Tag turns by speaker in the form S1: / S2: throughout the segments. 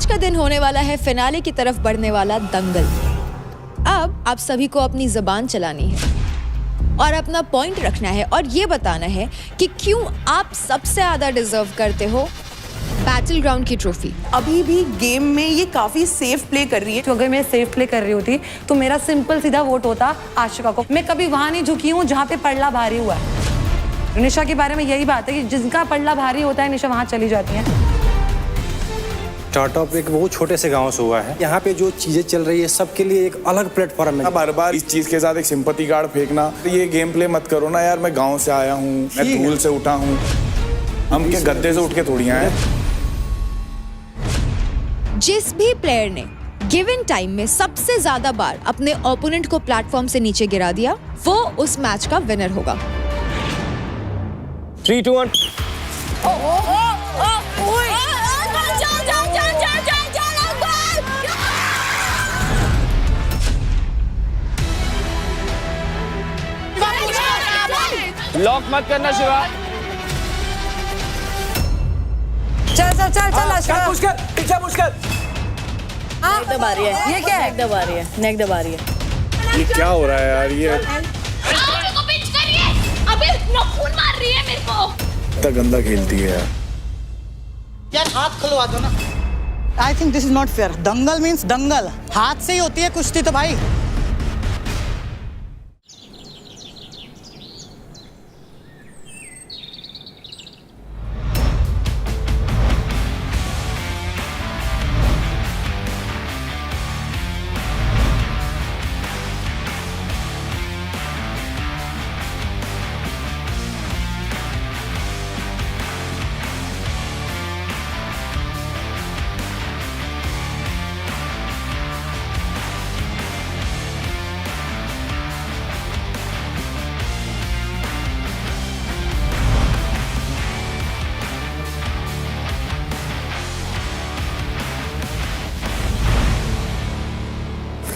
S1: आज का दिन होने वाला है फिनाले की तरफ बढ़ने वाला दंगल। अब आप सभी को अपनी ज़बान चलानी है और अपना पॉइंट रखना है और ये बताना है कि क्यों आप सबसे ज़्यादा डिजर्व करते हो बैटल ग्राउंड की ट्रॉफी।
S2: अभी भी गेम में ये काफी सेफ प्ले कर रही है।
S3: तो अगर मैं सेफ प्ले कर रही होती तो मेरा सिंपल सीधा वोट होता आशिका को। मैं कभी वहां नहीं झुकी हूँ जहाँ पे पल्ला भारी हुआ है। निशा के बारे में यही बात है कि जिनका पल्ला भारी होता है निशा वहां चली जाती है।
S4: स्टार्टअप एक बहुत छोटे से गांव से हुआ है। यहाँ पे जो चीजें चल रही है सबके लिए एक अलग प्लेटफॉर्म है।
S5: बार बार इस चीज के साथ एक सिंपैथी कार्ड फेंकना, ये गेम प्ले मत करो ना यार। मैं गांव से आया हूँ, मैं धूल से उठा हूँ, हम के गद्दे से उठ के थोड़ी आए।
S1: जिस भी प्लेयर ने गिवन टाइम में सबसे ज्यादा बार अपने ओपोनेंट को प्लेटफॉर्म से नीचे गिरा दिया वो उस मैच का विनर होगा।
S4: 3, 2, 1
S6: लॉक मत करना शिवा।
S3: चल आशिका।
S4: पीछे मुश्किल।
S7: नेक दबा रही है।
S3: ये क्या है?
S7: नेक दबा रही है, नेक दबा रही है।
S5: ये क्या हो रहा है यार? ये
S8: मेरे को पिच करिए। अबे खून मार रही है मेरे को।
S5: इतना गंदा खेलती है यार।
S9: यार हाथ खुलवा दो ना। I think this is not fair. Dangal means dangal, हाथ से ही होती है कुश्ती तो भाई।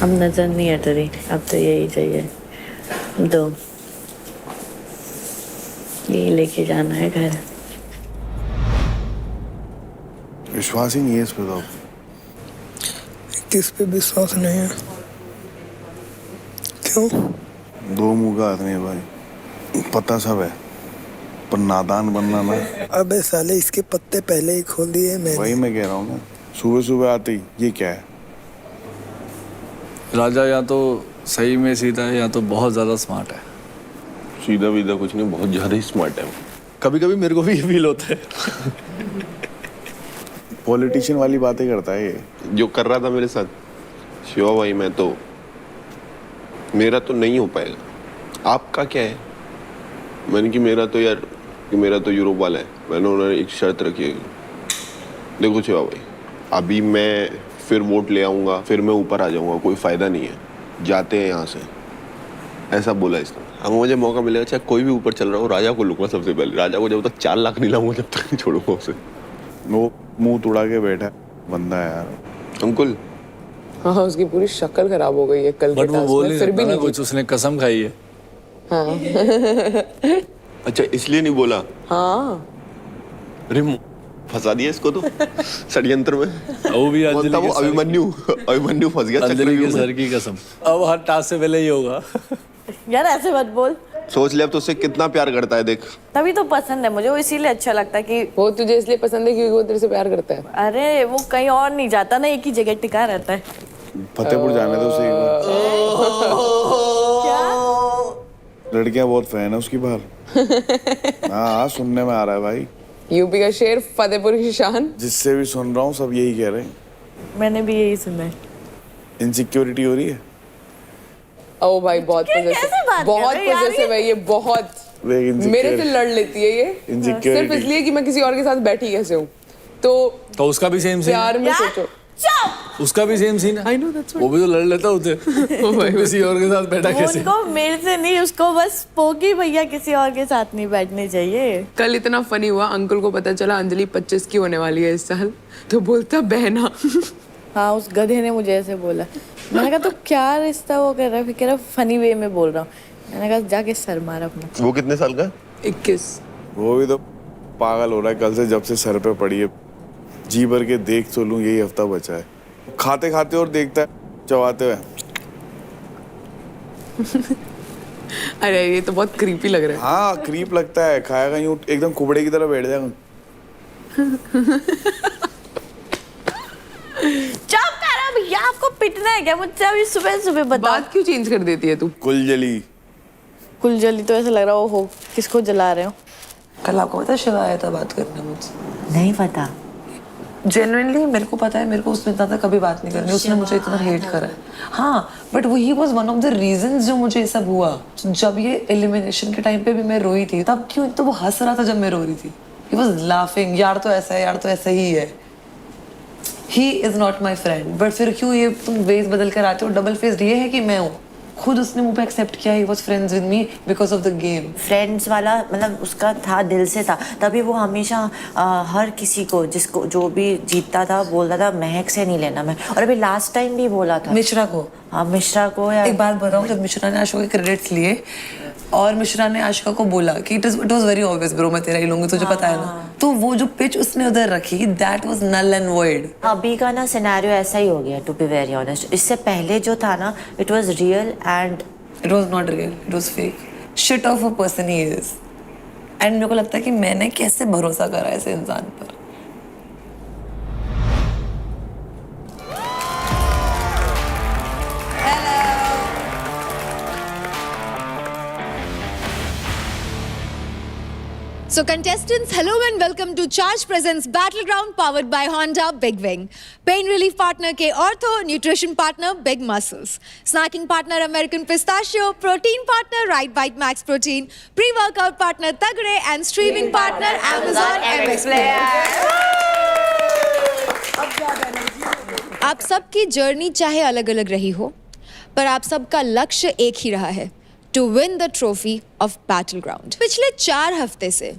S7: अब नजर नहीं हट रही, अब तो यही चाहिए। दो यही लेके जाना है घर।
S5: विश्वास ही नहीं है इस पे तो।
S10: किस पे विश्वास नहीं है? क्यों?
S5: दो मुंह का आदमी है भाई, पता सब है पर नादान बनना ना।
S10: अबे साले इसके पत्ते पहले ही खोल दिए मैंने।
S5: वही मैं कह रहा हूँ ना, सुबह सुबह आते ही ये क्या है।
S6: राजा या तो सही में सीधा है या तो बहुत ज्यादा स्मार्ट है।
S11: सीधा वीधा कुछ नहीं, बहुत ज्यादा ही स्मार्ट है। कभी कभी मेरे को भी ये फील होता है।
S5: पॉलिटिशियन वाली बातें करता है ये।
S11: जो कर रहा था मेरे साथ शिवा भाई, मैं तो मेरा तो नहीं हो पाएगा। आपका क्या है? मैंने कि मेरा तो यार कि मेरा तो यूरोप वाला है। मैंने उन्होंने एक शर्त रखी है, देखो शिवा भाई अभी मैं फिर वोट ले आऊंगा, फिर मैं ऊपर आ जाऊंगा, कोई फायदा नहीं है, जाते हैं यहाँ से, ऐसा बोला इसने। अब मुझे मौका मिलेगा चाहे कोई भी ऊपर चल रहा हो, राजा को लूंगा सबसे पहले। राजा को जब तक 4 लाख नहीं लाऊंगा जब तक नहीं छोड़ूंगा उसे।
S5: वो मुंह तुड़ा के बैठा बंदा है यार।
S11: अंकुल
S12: हाँ उसकी पूरी शक्ल खराब हो गई है कल के टास्क में, फिर भी नहीं
S6: कुछ उसने कसम खाई है।
S12: हाँ।
S11: अच्छा इसलिए नहीं बोला?
S12: हाँ
S11: अरे फंसा दिया इसको तो षड्यंत्र में।
S6: वो भी
S11: वो अभिमन्यु फंस गया
S6: अंजलि के सर की कसम। अब हर टास्क से पहले ही होगा।
S7: यार ऐसे मत बोल।
S11: सोच ले अब तो उससे कितना प्यार करता है, देख।
S7: तभी तो पसंद है मुझे वो, इसीलिए अच्छा लगता है कि
S12: वो तुझे इसलिए पसंद है क्योंकि वो तेरे से प्यार करता है।
S7: अरे वो कहीं और नहीं जाता ना, एक ही जगह टिका रहता है।
S5: फतेहपुर जाने दो उसे एक बार। लड़कियां बहुत फैन है उसकी बाहर। हाँ सुनने में आ रहा है भाई।
S12: यूपी का शेर, फतेहपुर की शान।
S5: जिससे भी सुन रहा हूँ सब यही कह रहे हैं।
S7: मैंने भी यही सुना है।
S5: इनसिक्योरिटी हो रही है।
S12: ओ भाई बहुत पॉजिटिव है ये, बहुत मेरे से लड़ लेती है ये, सिर्फ इसलिए कि मैं किसी और के साथ बैठी कैसे हूँ।
S6: तो उसका भी सेम सीन
S12: प्यार में सोचो,
S6: उसका भी सेम सीन है। वो भी तो लड़ लेता होते। किसी और के साथ बैठा कैसे?
S7: उनको मेरे से नहीं, उसको बस पोगी भैया किसी और के साथ नहीं बैठने चाहिए।
S12: कल इतना फनी हुआ, अंकल को पता चला अंजलि 25 की होने वाली है इस साल, तो बोलता बहना।
S7: हाँ उस गधे ने मुझे ऐसे बोला। मैंने कहा तो क्या रिश्ता वो कर रहा है, फिर कह रहा फनी वे में बोल रहा हूँ। मैंने कहा जाके सर मार अपना।
S11: वो कितने साल का?
S12: 21।
S5: वो भी तो पागल हो रहा है कल से, जब से सर पे पड़ी है जी भर के देख तो लूं, यही हफ्ता बचा है। खाते खाते और देखता है चबाते हुए।
S12: अरे ये तो बहुत क्रीपी लग रहा है।
S5: हाँ क्रीप लगता है, खाएगा यूं एकदम कुबड़े की तरह बैठ जाएगा।
S7: चुप कर, अब ये आपको पिटना है क्या मुझसे? अभी सुबह सुबह बता।
S12: बात क्यों चेंज कर देती है तू?
S5: कुलजली।
S7: कुलजली तो ऐसा लग रहा हो किसको जला रहे हो?
S3: कल आपको पता है शिवा आया था बात करने मुझसे?
S7: नहीं पता।
S3: जेन्युइनली मेरे को पता है, मेरे को उसने इतना तक कभी बात नहीं करनी, उसने मुझे इतना हेट करा है। हाँ बट वही was one of the reasons जो मुझे ये सब हुआ। जब ये एलिमिनेशन के टाइम पे भी मैं रोई थी, तब क्यों तो वो हंस रहा था जब मैं रो रही थी। ही वाज लाफिंग, यार तो ऐसा है, यार तो ऐसा ही है। He is not my friend. But फिर क्यों ये तुम वेज बदल कर आते हो? डबल फेस्ड ये है कि मैं हूँ, खुद उसने मुझे एक्सेप्ट किया। He was friends with me because of the game.
S7: Friends वाला मतलब उसका था, दिल से था, तभी वो हमेशा हर किसी को जिसको जो भी जीतता था बोलता था महक से नहीं लेना मैं। और अभी लास्ट टाइम भी बोला था
S3: मिश्रा को।
S7: हाँ मिश्रा को। या
S3: एक बात बताऊं, जब मिश्रा ने आशिका के क्रेडिट्स लिए और मिश्रा ने आशिका को बोला कि it was very obvious bro, मैं तेरा ही लूंगी, तुझे पता है ना, तो वो जो पिच उसने उधर रखी that was null and void.
S7: अभी का ना सिनेरियो ऐसा ही हो गया टू बी वेरी ऑनेस्ट। इससे पहले जो था ना it was real and
S3: it was not real, it was fake. Shit of a person he is. And मेरे को लगता है कि मैंने कैसे भरोसा करा ऐसे इंसान पर।
S1: So contestants, hello and welcome to Charge Presents Battleground powered by Honda Big Wing. Pain relief partner के Ortho, nutrition partner Big Muscles, snacking partner American Pistachio, protein partner Right Bite Max Protein, pre-workout partner Tagre and streaming partner Amazon MX Player. आप सबकी journey चाहे अलग अलग रही हो, पर आप सबका लक्ष्य एक ही रहा है, to win the trophy of Battleground. पिछले 4 हफ्ते से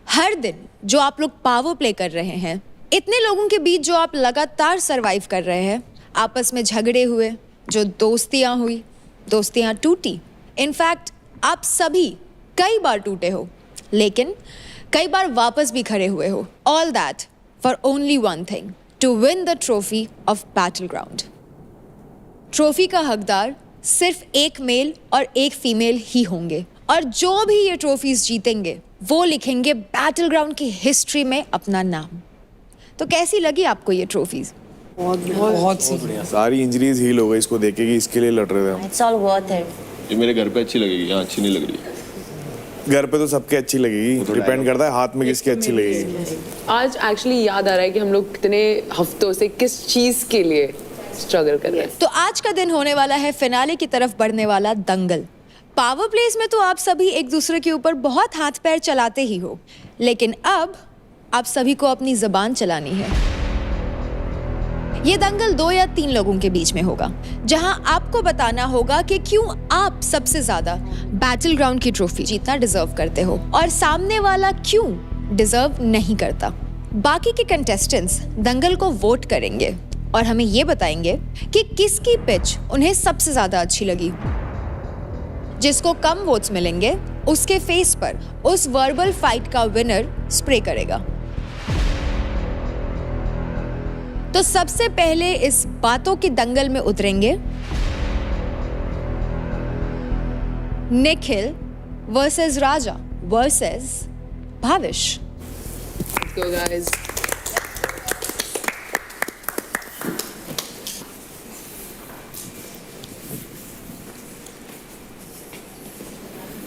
S1: हर दिन जो आप लोग पावर प्ले कर रहे हैं, इतने लोगों के बीच जो आप लगातार सरवाइव कर रहे हैं, आपस में झगड़े हुए, जो दोस्तियां हुई, दोस्तियां टूटी। इनफैक्ट आप सभी कई बार टूटे हो, लेकिन कई बार वापस भी खड़े हुए हो। All that for only one thing, to win the trophy of Battleground. Trophy का हकदार सिर्फ एक मेल और एक फीमेल ही होंगे, और जो भी ये ट्रॉफीज जीतेंगे वो लिखेंगे बैटलग्राउंड की हिस्ट्री में अपना नाम। तो कैसी लगी आपको ये ट्रॉफीज?
S3: बहुत
S5: सारी इंजरीज हील हो गई इसको देखे कि इसके लिए लड़ रहे थे हम।
S7: It's all worth it.
S11: ये मेरे घर पे अच्छी लगेगी, यहाँ अच्छी नहीं लग रही।
S5: घर पे तो सबके अच्छी लगेगी, डिपेंड करता है हाथ में किसकी अच्छी लगेगी।
S12: आज एक्चुअली याद आ रहा है कि हम लोग कितने हफ्तों से किस चीज के लिए स्ट्रगल कर रहे हैं।
S1: तो आज का दिन होने वाला है फिनाले की तरफ बढ़ने वाला दंगल। पावर प्लेस में तो आप सभी एक दूसरे के ऊपर बहुत हाथ पैर चलाते ही हो, लेकिन अब आप सभी को अपनी ज़बान चलानी है। ये दंगल 2 या 3 लोगों के बीच में होगा, जहां आपको बताना होगा कि क्यों आप सबसे ज्यादा बैटलग्राउंड की ट्रॉफी जीतना डिजर्व करते हो और सामने वाला क्यों डिजर्व नहीं करता। बाकी के कंटेस्टेंट्स दंगल को वोट करेंगे और हमें ये बताएंगे कि किसकी पिच उन्हें सबसे ज्यादा अच्छी लगी। जिसको कम वोट्स मिलेंगे उसके फेस पर उस वर्बल फाइट का विनर स्प्रे करेगा। तो सबसे पहले इस बातों की दंगल में उतरेंगे Nikhil versus Raja versus Bhavish.
S12: Let's go guys.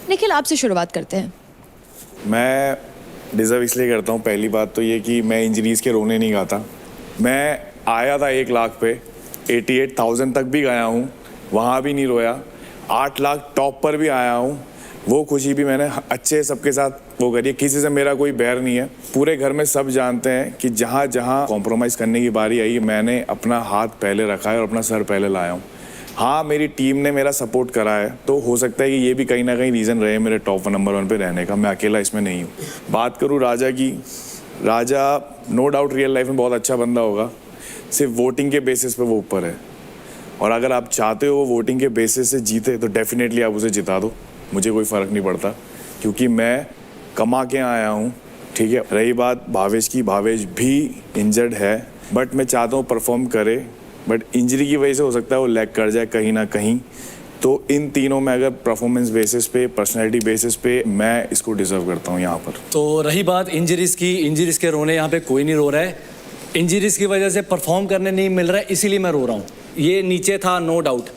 S1: Nikhil, आपसे शुरुआत करते हैं।
S5: मैं डिजर्व इसलिए करता हूँ, पहली बात तो ये कि मैं इंजरीज के रोने नहीं गाता। मैं आया था 1 लाख पे, 88,000 तक भी गया हूँ, वहाँ भी नहीं रोया। 8 लाख टॉप पर भी आया हूँ, वो खुशी भी मैंने अच्छे सबके साथ वो करी। किसी से मेरा कोई बैर नहीं है। पूरे घर में सब जानते हैं कि जहाँ जहाँ कॉम्प्रोमाइज़ करने की बारी आई, मैंने अपना हाथ पहले रखा है और अपना सर पहले लाया हूँ। हाँ, मेरी टीम ने मेरा सपोर्ट करा है, तो हो सकता है कि ये भी कहीं ना कहीं रीज़न रहे मेरे टॉप नंबर 1 पे रहने का। मैं अकेला इसमें नहीं हूँ। बात करूँ राजा की, राजा नो डाउट रियल लाइफ में बहुत अच्छा बंदा होगा, सिर्फ वोटिंग के बेसिस पे वो ऊपर है। और अगर आप चाहते हो वो वोटिंग के बेसिस से जीते तो डेफिनेटली आप उसे जिता दो, मुझे कोई फ़र्क नहीं पड़ता, क्योंकि मैं कमा के आया हूँ, ठीक है। रही बात भावेश की, भावेश भी इंजर्ड है, बट मैं चाहता हूँ परफॉर्म करे, बट इंजरी की वजह से हो सकता है वो लैग कर जाए कहीं ना कहीं। तो इन तीनों में अगर परफॉर्मेंस बेसिस पे, पर्सनैलिटी बेसिस पे, मैं इसको डिजर्व करता हूँ यहाँ पर।
S6: तो रही बात इंजरीज की, इंजरीज के रोने यहाँ पे कोई नहीं रो रहा है। इंजरीज की वजह से परफॉर्म करने नहीं मिल रहा है, इसीलिए मैं रो रहा हूँ। ये नीचे था, नो डाउट,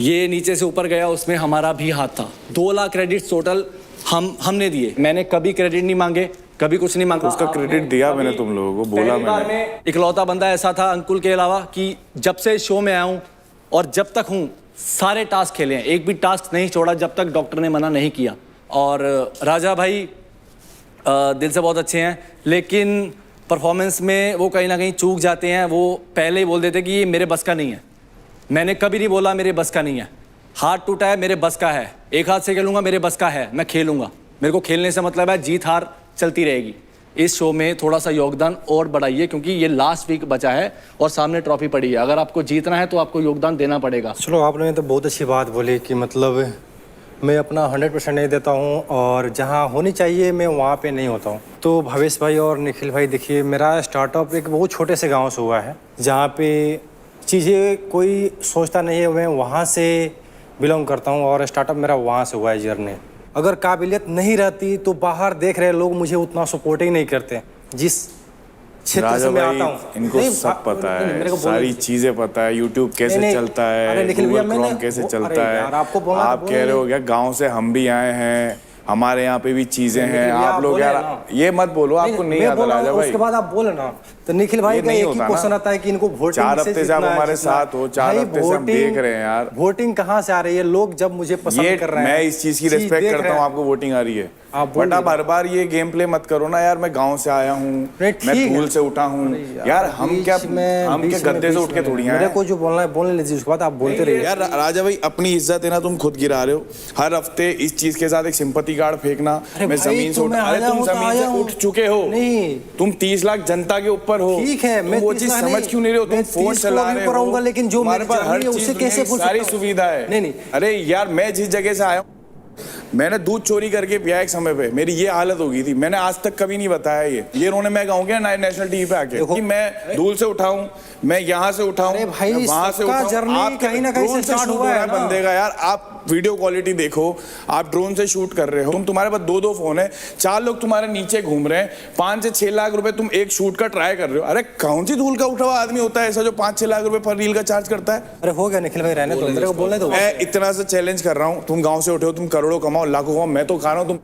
S6: ये नीचे से ऊपर गया, उसमें हमारा भी हाथ था। 2 लाख क्रेडिट टोटल हमने दिए। मैंने कभी क्रेडिट नहीं मांगे, कभी कुछ नहीं मांगा।
S5: उसका क्रेडिट दिया मैंने तुम लोगों को, बोला मैंने।
S6: इकलौता बंदा ऐसा था अंकुल के अलावा कि जब से शो में आया हूँ और जब तक हूँ सारे टास्क खेले हैं, एक भी टास्क नहीं छोड़ा जब तक डॉक्टर ने मना नहीं किया। और राजा भाई दिल से बहुत अच्छे हैं, लेकिन परफॉर्मेंस में वो कहीं ना कहीं चूक जाते हैं। वो पहले ही बोल देते कि ये मेरे बस का नहीं है। मैंने कभी नहीं बोला मेरे बस का नहीं है। हाथ टूटा है, मेरे बस का है। एक हाथ से खेलूंगा, मेरे बस का है, मैं खेलूंगा। मेरे को खेलने से मतलब है, जीत हार चलती रहेगी। इस शो में थोड़ा सा योगदान और बढ़ाइए, क्योंकि ये लास्ट वीक बचा है और सामने ट्रॉफी पड़ी है। अगर आपको जीतना है तो आपको योगदान देना पड़ेगा।
S13: चलो, आपने तो बहुत अच्छी बात बोली कि मतलब मैं अपना 100% नहीं देता हूँ और जहाँ होनी चाहिए मैं वहाँ पे नहीं होता हूँ। तो भावेश भाई और निखिल भाई, देखिए मेरा स्टार्टअप एक बहुत छोटे से गाँव से हुआ है, जहाँ पे चीज़ें कोई सोचता नहीं है। मैं वहाँ से बिलोंग करता हूँ और स्टार्टअप मेरा वहाँ से हुआ है जर्नी। अगर काबिलियत नहीं रहती तो बाहर देख रहे लोग मुझे उतना सपोर्ट ही नहीं करते। जिस क्षेत्र से मैं आता हूँ,
S5: इनको सब पता है, सारी चीजें पता है, यूट्यूब कैसे चलता है, गूगल क्रोम कैसे चलता है। आप कह रहे हो क्या गांव से हम भी आए हैं, हमारे यहाँ पे भी चीजें हैं। आप लोग यार ये मत बोलो, आपको नहीं आता राजा भाई।
S13: उसके बाद आप बोले ना, तो निखिल भाई का एक ही क्वेश्चन आता है कि इनको वोटिंग
S5: 4 हफ्ते से आप हमारे साथ हो, 4 हफ्ते से हम देख रहे हैं यार।
S13: वोटिंग कहाँ से आ रही है? लोग जब मुझे पसंद कर रहे हैं,
S5: मैं इस चीज की रिस्पेक्ट करता हूँ, आपको वोटिंग आ रही है, बट आप हर बार ये गेम प्ले मत करो ना यार। मैं गाँव से आया हूँ, मैं धूल से उठा हूँ यार। हम क्या गद्दे से उठ के थोड़ी
S13: मेरे को जो बोलना है बोलने लीजिए, उसके बाद आप बोलते रहिए
S5: यार। राजा भाई, अपनी इज्जत है ना, तुम खुद गिरा रहे हो हर हफ्ते इस चीज के साथ। एक सिंपैथी कार्ड फेंकना, मैं जमीन से उठा। अरे तुम जमीन से उठ चुके हो, तुम 30 लाख जनता के ऊपर हो।
S13: ठीक है, मैं
S5: वो चीज समझ क्यों नहीं रहे हो? तुम फोन चला रहे हो,
S13: लेकिन जो
S5: हमारे पास हर चीज, सारी सुविधा है। नहीं, अरे यार, मैं जिस जगह से आया हूँ, मैंने दूध चोरी करके पिया एक समय पे, मेरी ये हालत हो गई थी। मैंने आज तक कभी नहीं बताया ये उन्होंने, मैं कहूँ क्या नेशनल टीवी पे आके कि मैं धूल से उठाऊं, मैं यहाँ से उठाऊं, वहां से उठाऊं। आप
S13: कहीं ना कहीं से स्टार्ट हुआ है
S5: बंदे का यार। आप वीडियो क्वालिटी देखो, आप ड्रोन से शूट कर रहे हो, तुम्हारे पास 2-2 फोन है, 4 लोग तुम्हारे नीचे घूम रहे हैं, 5 से 6 लाख रुपए तुम एक शूट का ट्राई कर रहे हो। अरे कौन सी धूल का उठा हुआ आदमी होता है ऐसा जो 5-6 लाख रुपए पर रील का चार्ज करता है?
S13: अरे हो गया निखिल भाई, रहने दो, मेरे को बोलने दो।
S5: मैं इतना सा चैलेंज कर रहा हूँ, तुम गाँव से उठे हो, तुम करोड़ों कमाओ, लाखों कमाओ, मैं तो खा रहा हूँ, तुम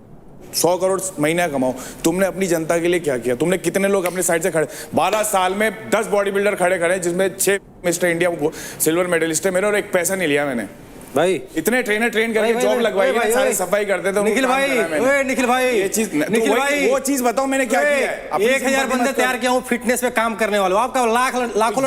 S5: 100 करोड़ महीना कमाओ। तुमने अपनी जनता के लिए क्या किया? तुमने कितने लोग अपने साइड से खड़े? 12 साल में 10 बॉडी बिल्डर खड़े, जिसमें 6 मिस्टर इंडिया सिल्वर मेडलिस्ट है मेरे, और एक पैसा नहीं लिया मैंने
S13: भाई।
S5: इतने ट्रेन करके जॉब लगवाई है, सारे सफाई करते थे।
S13: निखिल भाई, निखिल भाई,
S5: ये चीज, निखिल भाई, वो चीज बताओ मैंने क्या किया है।
S13: 1000 बंदे तैयार किया हूँ फिटनेस पे काम करने वाले। आपका लाखों लड़कों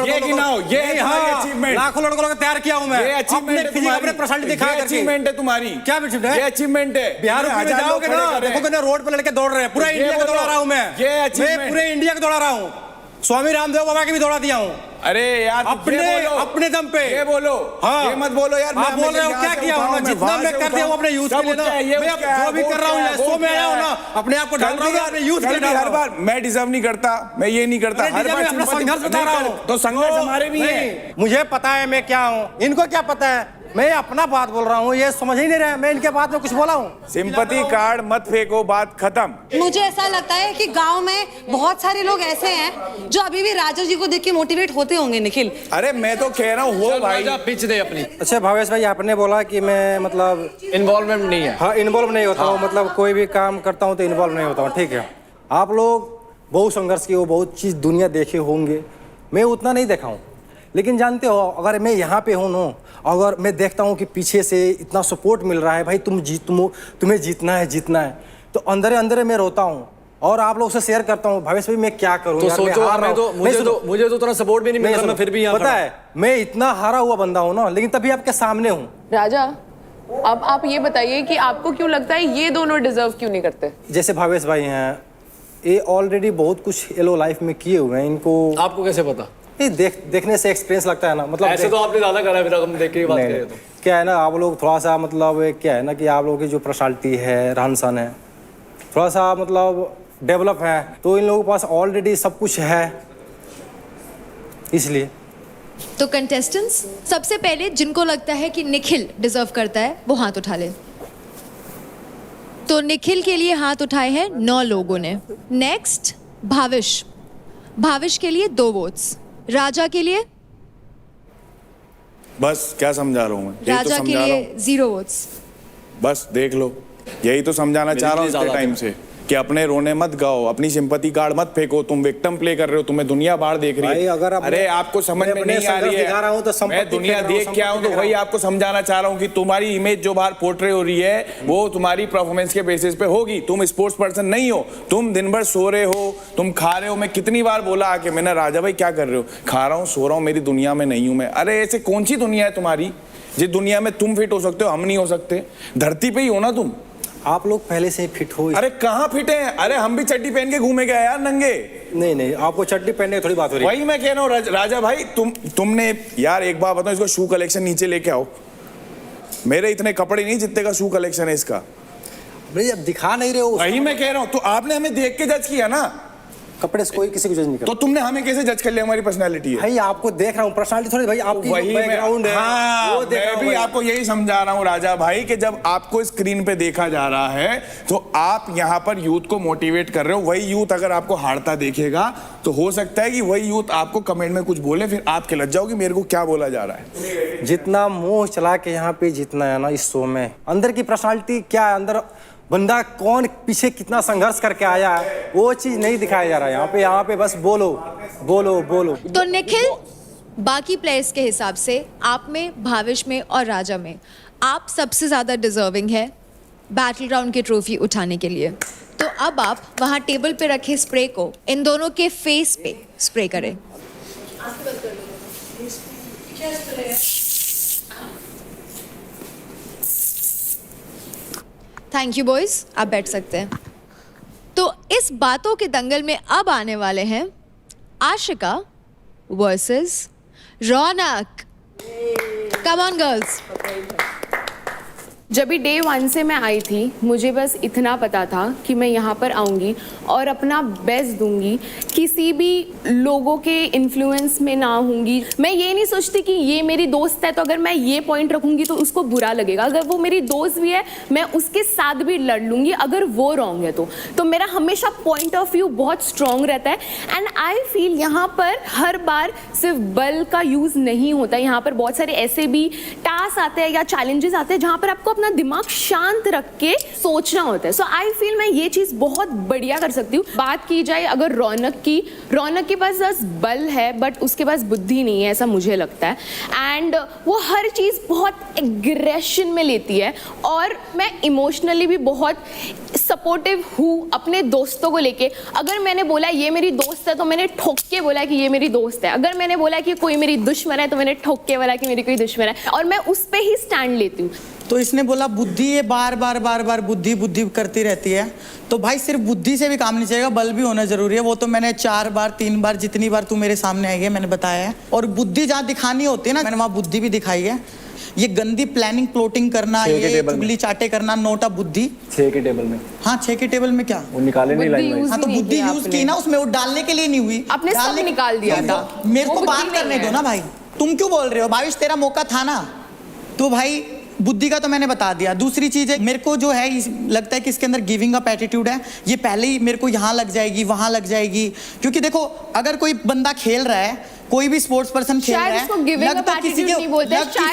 S13: को तैयार किया हूँ मैं। अपने पर्सनालिटी दिखा करके।
S5: अचीवमेंट है तुम्हारी।
S13: क्या अचीवमेंट है?
S5: ये अचीवमेंट है।
S13: बिहार में जाओगे ना, देखोगे ना रोड पे लड़के दौड़ रहे हैं। पूरा इंडिया को दौड़ा रहा हूँ मैं, पूरे इंडिया को दौड़ा रहा हूँ। स्वामी रामदेव बाबा की भी दौड़ा दिया हूँ।
S5: अरे यार,
S13: अपने दम पे
S5: ये बोलो, ये मत बोलो यार।
S13: आप बोल रहे हो क्या किया हूँ? जितना मैं कर दिया हूँ अपने यूथ के लिए ना, मैं जो भी कर रहा हूँ शो में आया हूँ ना, अपने आप को डाल रहा हूँ अपने यूथ के लिए।
S5: हर बार मैं डिजर्व नहीं करता, मैं ये नहीं करता, हर बार
S13: अपना संघर्ष बता रहा हूँ।
S5: तो संघर्ष हमारे भी है।
S13: मुझे पता है मैं क्या हूँ, इनको क्या पता है? मैं अपना बात बोल रहा हूँ, ये समझ ही नहीं रहे। मैं इनके बात में कुछ बोला हूँ?
S5: सिंपैथी कार्ड मत फेंको, बात खत्म।
S14: मुझे ऐसा लगता है कि गांव में बहुत सारे लोग ऐसे हैं जो अभी भी राजा जी को देख के मोटिवेट होते होंगे। निखिल,
S5: अरे मैं तो कह रहा हूँ हो भाई,
S6: पिच दे अपनी।
S13: अच्छा भावेश भाई, आपने बोला कि मैं मतलब
S6: इन्वॉल्वमेंट नहीं है।
S13: हाँ, इन्वॉल्व नहीं होता हूँ, मतलब कोई भी काम करता हूँ तो इन्वॉल्व नहीं होता हूँ। ठीक है, आप लोग बहुत संघर्ष किए हो, बहुत चीज़ दुनिया देखे होंगे, मैं उतना नहीं देखा हूँ। लेकिन जानते हो, अगर मैं यहाँ पे हूँ ना, अगर मैं देखता हूँ कि पीछे से इतना सपोर्ट मिल रहा है, भाई तुम्हें जीतना है, तो अंदर मैं रोता हूँ और आप लोग से शेयर करता हूँ। भावेश भाई, मैं क्या करूँ?
S6: तो सोचो, मुझे तो उतना सपोर्ट भी नहीं मिल रहा, मैं फिर भी यहाँ
S13: पता है मैं इतना हारा हुआ बंदा हूँ ना, लेकिन तभी आपके सामने हूँ।
S12: राजा, अब आप ये बताइए कि आपको क्यों लगता है ये दोनों डिजर्व क्यों नहीं करते?
S13: जैसे भावेश भाई हैं, ये ऑलरेडी बहुत कुछ येलो लाइफ में किए हुए हैं। इनको
S6: आपको कैसे पता?
S13: देखने से एक्सपीरियंस लगता है ना, मतलब
S6: ऐसे तो आपने ज्यादा करा है, फिर हम देख के बात करें तो
S13: क्या है ना, आप लोग थोड़ा सा मतलब क्या है ना कि आप लोगों की जो पर्सनालिटी है, रहन सहन है, थोड़ा सा मतलब डेवलप है, तो इन लोगों के पास ऑलरेडी सब कुछ है, इसलिए।
S1: तो कंटेस्टेंट्स, सबसे पहले जिनको लगता है कि निखिल डिजर्व करता है वो हाथ उठा ले। तो निखिल के लिए हाथ उठाए हैं 9 लोगों ने। नेक्स्ट भाविश, भाविश के लिए 2 वोट्स, राजा के लिए,
S5: बस क्या समझा रहा हूँ मैं, यही तो
S1: राजा के
S5: समझा रहा
S1: लिए
S5: हूँ।
S1: 0 वोट्स।
S5: बस देख लो, यही तो समझाना चाह रहा हूँ इतने टाइम से कि अपने रोने मत गाओ, अपनी सिंपैथी कार्ड मत फेंको, तुम विक्टिम प्ले कर रहे हो, तुम्हें दुनिया बाहर देख रही है। अरे आपको समझ में नहीं आ रही है, तो मैं दुनिया देख के आऊँ तो वही आपको समझाना चाह रहा हूँ कि तुम्हारी इमेज जो बाहर पोर्ट्रे हो रही है वो तुम्हारी परफॉर्मेंस के बेसिस पे होगी। तुम स्पोर्ट्स पर्सन नहीं हो, तुम दिन भर सो रहे हो, तुम खा रहे हो। मैं कितनी बार बोला आके, मैंने राजा भाई क्या कर रहे हो, खा रहा हूँ सो रहा हूँ, मेरी दुनिया में नहीं हूँ मैं। अरे ऐसे कौन सी दुनिया है तुम्हारी जिस दुनिया में तुम फिट हो सकते हो, हम नहीं हो सकते? धरती पे ही हो ना तुम।
S13: आप लोग पहले से ही फिट हो।
S5: अरे कहाँ फिट हैं? अरे हम भी चड्डी पहन के घूमे गए यार नंगे।
S13: नहीं, आपको चड्डी पहनने की थोड़ी बात हो रही है।
S5: वही मैं कह रहा हूँ राजा भाई, तुमने यार एक बात बताओ, इसको शू कलेक्शन नीचे लेके आओ। मेरे इतने कपड़े नहीं जितने का शू कलेक्शन है इसका।
S13: भाई अब दिखा नहीं रहे हो।
S5: वही मैं कह रहा हूँ, तो आपने हमें देख के जज किया ना।
S13: कपड़े से कोई किसी को जज नहीं करता।
S5: तो तुमने हमें कैसे जज कर लिया? हमारी पर्सनालिटी है
S13: भाई, आपको देख रहा हूँ, पर्सनालिटी थोड़ी भाई आपकी बैकग्राउंड है।
S5: हाँ,
S13: वो देख रहा
S5: मैं
S13: हूँ
S5: भी आपको यही समझा रहा हूँ राजा भाई कि जब आपको स्क्रीन पे देखा जा रहा है तो आप यहाँ पर यूथ को मोटिवेट कर रहे हो। वही यूथ अगर आपको हारता देखेगा तो हो सकता है कि वही यूथ आपको कमेंट में कुछ बोले, फिर आप लग जाओगे मेरे को क्या बोला जा रहा है।
S13: जितना मोह चला के यहाँ पे जितना है ना इस शो में, अंदर की पर्सनालिटी क्या है, अंदर बंदा कौन पीछे कितना संघर्ष करके आया है, वो चीज नहीं दिखाया जा रहा है यहाँ पे बस बोलो बोलो बोलो।
S1: तो निखिल, बाकी प्लेयर्स के हिसाब से आप में, भाविश में और राजा में आप सबसे ज्यादा डिजर्विंग है बैटल ग्राउंड की ट्रॉफी उठाने के लिए। तो अब आप वहां टेबल पे रखे स्प्रे को इन दोनों के फेस पे स्प्रे करें। थैंक यू बॉयज, आप बैठ सकते हैं। तो इस बातों के दंगल में अब आने वाले हैं Ashika versus Raunak. Come on girls.
S12: जब भी डे 1 से मैं आई थी, मुझे बस इतना पता था कि मैं यहाँ पर आऊँगी और अपना बेस्ट दूंगी, किसी भी लोगों के इन्फ्लुएंस में ना होंगी। मैं ये नहीं सोचती कि ये मेरी दोस्त है तो अगर मैं ये पॉइंट रखूँगी तो उसको बुरा लगेगा। अगर वो मेरी दोस्त भी है, मैं उसके साथ भी लड़ लूँगी अगर वो रॉन्ग है तो मेरा हमेशा पॉइंट ऑफ व्यू बहुत स्ट्रॉन्ग रहता है। एंड आई फील यहाँ पर हर बार सिर्फ बल का यूज़ नहीं होता, यहाँ पर बहुत सारे ऐसे भी टास्क आते हैं या चैलेंजेस आते हैं जहाँ पर आपको अपना दिमाग शांत रख के सोचना होता है। सो आई फील मैं ये चीज बहुत बढ़िया कर सकती हूँ। बात की जाए अगर रौनक के पास बस बल है बट उसके पास बुद्धि नहीं है, ऐसा मुझे लगता है। एंड वो हर चीज बहुत एग्रेशन में लेती है और मैं इमोशनली भी बहुत सपोर्टिव हूँ अपने दोस्तों को लेके। अगर मैंने बोला ये मेरी दोस्त है तो मैंने ठोक के बोला कि ये मेरी दोस्त है। अगर मैंने बोला कि कोई मेरी दुश्मन है तो मैंने ठोक के बोला कि मेरी कोई दुश्मन है, और मैं उस पे ही स्टैंड लेती हूँ।
S9: तो इसने बोला बुद्धि, ये बार बार बुद्धि बुद्धि करती रहती है। तो भाई सिर्फ बुद्धि से भी काम नहीं चलेगा, बल भी होना जरूरी है। वो तो मैंने 4 बार 3 बार जितनी बार तू मेरे सामने आई है मैंने बताया है। और बुद्धि जहाँ दिखानी होती है ना, मैंने वहाँ बुद्धि भी दिखाई है। ये गंदी प्लानिंग प्लॉटिंग करना, ये चुगली चाटे करना, नोटा बुद्धि
S13: 6 के टेबल में।
S9: हाँ 6 के टेबल में क्या
S13: वो निकाले नहीं लाइन।
S9: हाँ तो बुद्धि यूज की ना, उसमें वो डालने के लिए नहीं हुई,
S12: आपने सब निकाल दिया था।
S9: मेरे को बात करने दो ना भाई, तुम क्यों बोल रहे हो? भाविश तेरा मौका था ना। तो भाई बुद्धि का तो मैंने बता दिया। दूसरी चीज है, मेरे को जो है लगता है कि इसके अंदर गिविंग अप एटीट्यूड है। ये पहले ही मेरे को यहाँ लग जाएगी वहां लग जाएगी, क्योंकि देखो अगर कोई बंदा खेल रहा है, कोई भी स्पोर्ट्स पर्सन खेल रहा है, लग तो किसी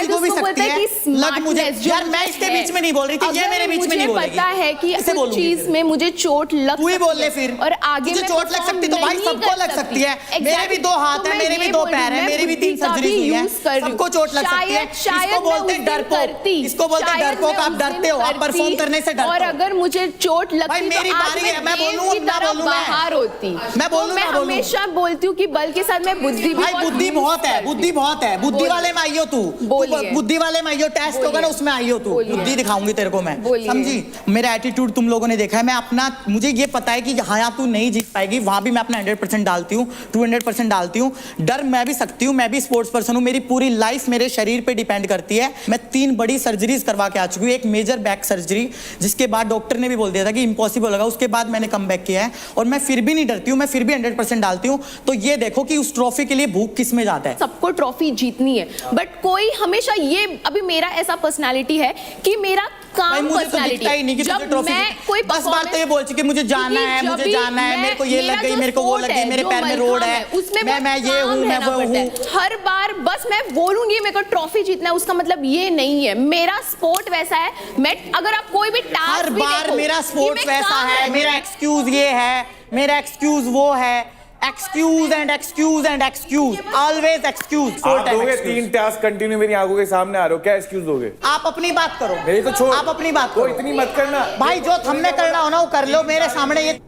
S9: को भी सकती है, लग मुझे यार मैं इसके बीच में नहीं बोल रही थी, ये मेरे बीच में नहीं बोलेगी।
S12: पता है कि इस चीज में मुझे चोट लग
S9: तू ही बोल ले फिर,
S12: और आगे
S9: मुझे चोट लग सकती तो भाई सबको लग सकती है। मेरे भी 2 हाथ है, मेरे भी 2 पैर है, मेरी भी 3 सर्जरी हुई है, सबको चोट लग सकती है। इसको बोलते डरपोक, इसको बोलते डरपोक। आप डरते हो, आप परफॉर्म करने से डरते हो।
S12: और अगर मुझे चोट लगती
S9: मेरी बारी है, मैं बोलूं
S12: बाहर होती,
S9: मैं बोलूं,
S12: मैं हमेशा बोलती हूँ कि बल के साथ मैं बुद्धि भी
S9: भाई बुद्धि बहुत है, बुद्धि बहुत है, बुद्धि वाले में आइयो तू, बुद्धि वाले में आइयो, टेस्ट होगा ना उसमें आइयो तू, बुद्धि दिखाऊंगी तेरे को मैं, समझी? मेरा एटीट्यूड तुम लोगों ने देखा है, मैं अपना, मुझे ये पता है कि हाँ तू नहीं जीत पाएगी, वहां भी मैं अपना 100% डालती हूँ, 200% डालती हूँ। डर मैं भी सकती हूँ, मैं भी स्पोर्ट्स पर्सन हूँ, मेरी पूरी लाइफ मेरे शरीर पे डिपेंड करती है। मैं 3 बड़ी सर्जरीज करवा के आ चुकी हूँ, एक मेजर बैक सर्जरी जिसके बाद डॉक्टर ने भी बोल दिया था कि इम्पॉसिबल होगा, उसके बाद मैंने कम बैक किया है और मैं फिर भी नहीं डरती हूँ, मैं फिर भी 100% डालती हूँ। तो ये देखो कि उस ट्रॉफी के लिए भूख किस में ज्यादा है।
S12: सबको ट्रॉफी जीतनी है, बट कोई हमेशा ये, अभी मेरा ऐसा पर्सनालिटी है कि मेरा काम पर्सनालिटी है, जब मैं कोई
S9: बस बात तो ये बोल चुकी मुझे जाना है, मुझे जाना है, मेरे को ये लग गई, मेरे को वो लग गई, मेरे पैर में रोड है, मैं ये हूँ, मैं वो हूँ,
S12: हर बार बस मैं बोलूंगी मेरे को ट्रॉफी जीतना है, उसका मतलब ये नहीं है। मेरा स्पोर्ट वैसा है, मैं अगर आप कोई भी टास्क,
S9: हर बार मेरा स्पोर्ट वैसा है, मेरा एक्सक्यूज ये है, मेरा एक्सक्यूज वो है, excuse and excuse and excuse, always excuse.
S5: आप दोगे 3 टास्क कंटिन्यू मेरी आंखों के सामने आ रहे हो, क्या एक्सक्यूज दोगे?
S9: आप अपनी बात करो,
S5: मेरी तो छोड़,
S9: आप अपनी बात करो,
S5: इतनी मत करना
S9: भाई, जो हमने करना हो ना वो कर लो मेरे सामने। ये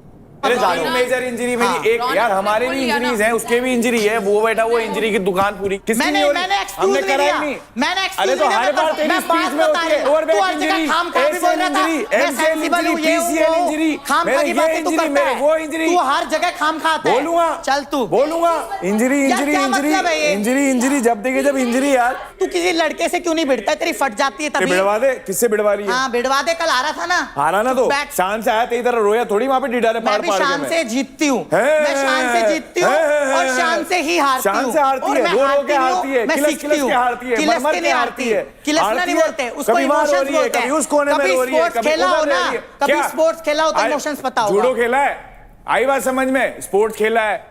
S5: मेजर इंजरी मेरी एक, यार हमारे भी इंजरीज हैं, उसके भी इंजरी है, वो बेटा वो इंजरी की दुकान पूरी किसकी नहीं हो रही? हमने करा ही नहीं। अरे तो हर बार तेरी स्पीच में होती है lower back injury, ACL injury, MCL injury, PCL injury, मेरे वो इंजरी,
S9: तू हर जगह खाम खाता है।
S5: बोलूंगा,
S9: चल तू
S5: बोलूंगा, injury injury injury injury injury, जब देखे जब इंजरी। यार
S9: तू किसी लड़के से क्यों नहीं भिड़ता है? तेरी फट जाती है तभी।
S5: भिड़वा दे, किससे भिड़वा रही है?
S9: हाँ भिड़वा दे, कल आ रहा था ना,
S5: आ रहा ना, तो शान से आया, तेरी तरह रोया थोड़ी वहां पे डिडारे पार पार।
S9: शान से जीतती हूँ, मैं शान से जीतती हूँ और शान से ही हारती हूँ।
S5: शान से हारती है, रो रो के हारती है,
S9: मैं सीखती हूँ,
S5: किलस के नहीं हारती है,
S9: किलसना नहीं बोलते, उसको इमोशंस बोलते हैं। कभी स्पोर्ट्स खेला हो ना, कभी स्पोर्ट्स खेला हो तो इमोशंस पता होगा।
S5: जूडो खेला है, आई बात समझ में, स्पोर्ट्स खेला है,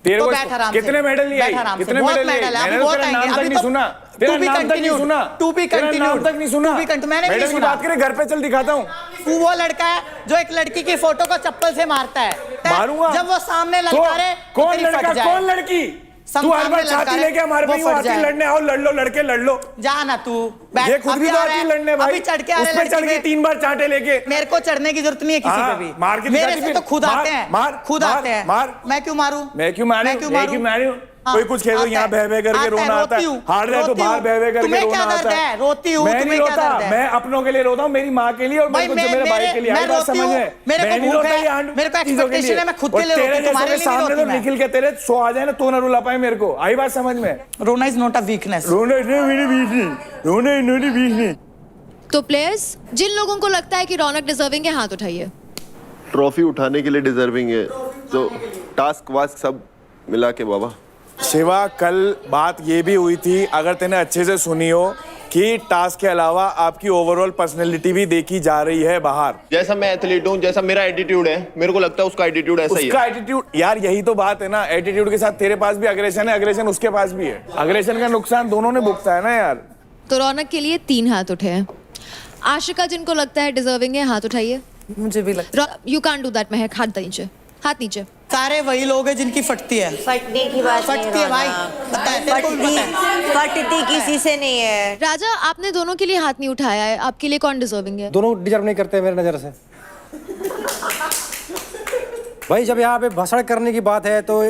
S5: तेरे को कितने मेडल लिए? कितने मेडल लिए? मैंने तो तेरा नाम तक नहीं सुना, तेरा नाम तक नहीं सुना, तेरा नाम तक नहीं सुना। मेडल की बात करें, घर पे चल दिखाता हूँ।
S9: तू वो लड़का है जो एक लड़की की फोटो को चप्पल से मारता है,
S5: मारूंगा
S9: जब वो सामने ललकारे।
S5: कौन लड़का, कौन लड़की? तू हर बार छाती लेके हमारे पे आती है लड़ने, आओ लड़ लो, लड़के लड़ लो।
S9: जा ना तू,
S5: ये खुद भी तो आती है लड़ने भाई,
S9: चढ़ के
S5: उस पे चढ़ के 3 बार चांटे लेके।
S9: मेरे को चढ़ने की जरूरत नहीं है किसी पे भी,
S5: मार के
S9: मेरे से तो खुद आते हैं, खुद आते हैं।
S5: मार,
S9: मैं क्यों मारूं?
S5: मैं क्यों मारूं? कोई कुछ खेलो, यहाँ बह बह करके रोना आता है, हार रहे तो बाहर बह बह करके रोना आता है।
S9: रोती हूँ,
S5: मैं नहीं रोता, मैं अपनों के लिए रोता हूँ, मेरी माँ के लिए और मेरे भाई के लिए।
S9: मैं रोती हूँ, मेरे को भूख है, मेरे को एक्सपेक्टेशन है, मैं खुद के लिए रोती हूँ, तुम्हारे लिए नहीं रोती मैं।
S5: निकल के तेरे सो आ जाए ना तो ना रुला पाए मेरे को, आई बात समझ में?
S9: रोना इज नॉट अ वीकनेस,
S5: रोना मेरी वीकनेस।
S1: तो प्लेयर्स, जिन लोगों को लगता है कि रौनक डिजर्विंग है, हाथ उठाइए।
S11: ट्रॉफी उठाने के लिए डिजर्विंग है, तो टास्क वास्क सब मिला के बाबा।
S5: शिवा, कल बात ये भी हुई थी, अगर तूने अच्छे से सुनी हो, कि टास्क के अलावा आपकी ओवरऑल पर्सनैलिटी भी देखी जा रही है बाहर।
S11: जैसा मैं एथलीट हूँ, जैसा मेरा एटीट्यूड है, मेरे को लगता है उसका एटीट्यूड ऐसा ही है।
S5: उसका एटीट्यूड, यार यही तो बात है ना, एटीट्यूड के साथ तेरे पास भी अग्रेशन है, अग्रेशन उसके पास भी है, अग्रेशन का नुकसान दोनों ने भुगता है ना यार।
S1: तो रौनक के लिए 3 हाथ उठे हैं। आशिका, जिनको लगता है डिजर्विंग है, हाथ उठाइए।
S3: मुझे भी लगता है।
S1: यू कांट डू दैट महक, हाथ नीचे, हाथ नीचे।
S9: सारे वही लोग हैं जिनकी फटती है।
S7: फटने की बात
S9: फटती है भाई,
S7: फटती किसी से नहीं है।
S1: राजा, आपने दोनों के लिए हाथ नहीं उठाया है, आपके लिए कौन डिजर्विंग है?
S13: दोनों डिजर्व नहीं करते मेरे नज़र से। भाई जब यहाँ पे भाषण करने की बात है तो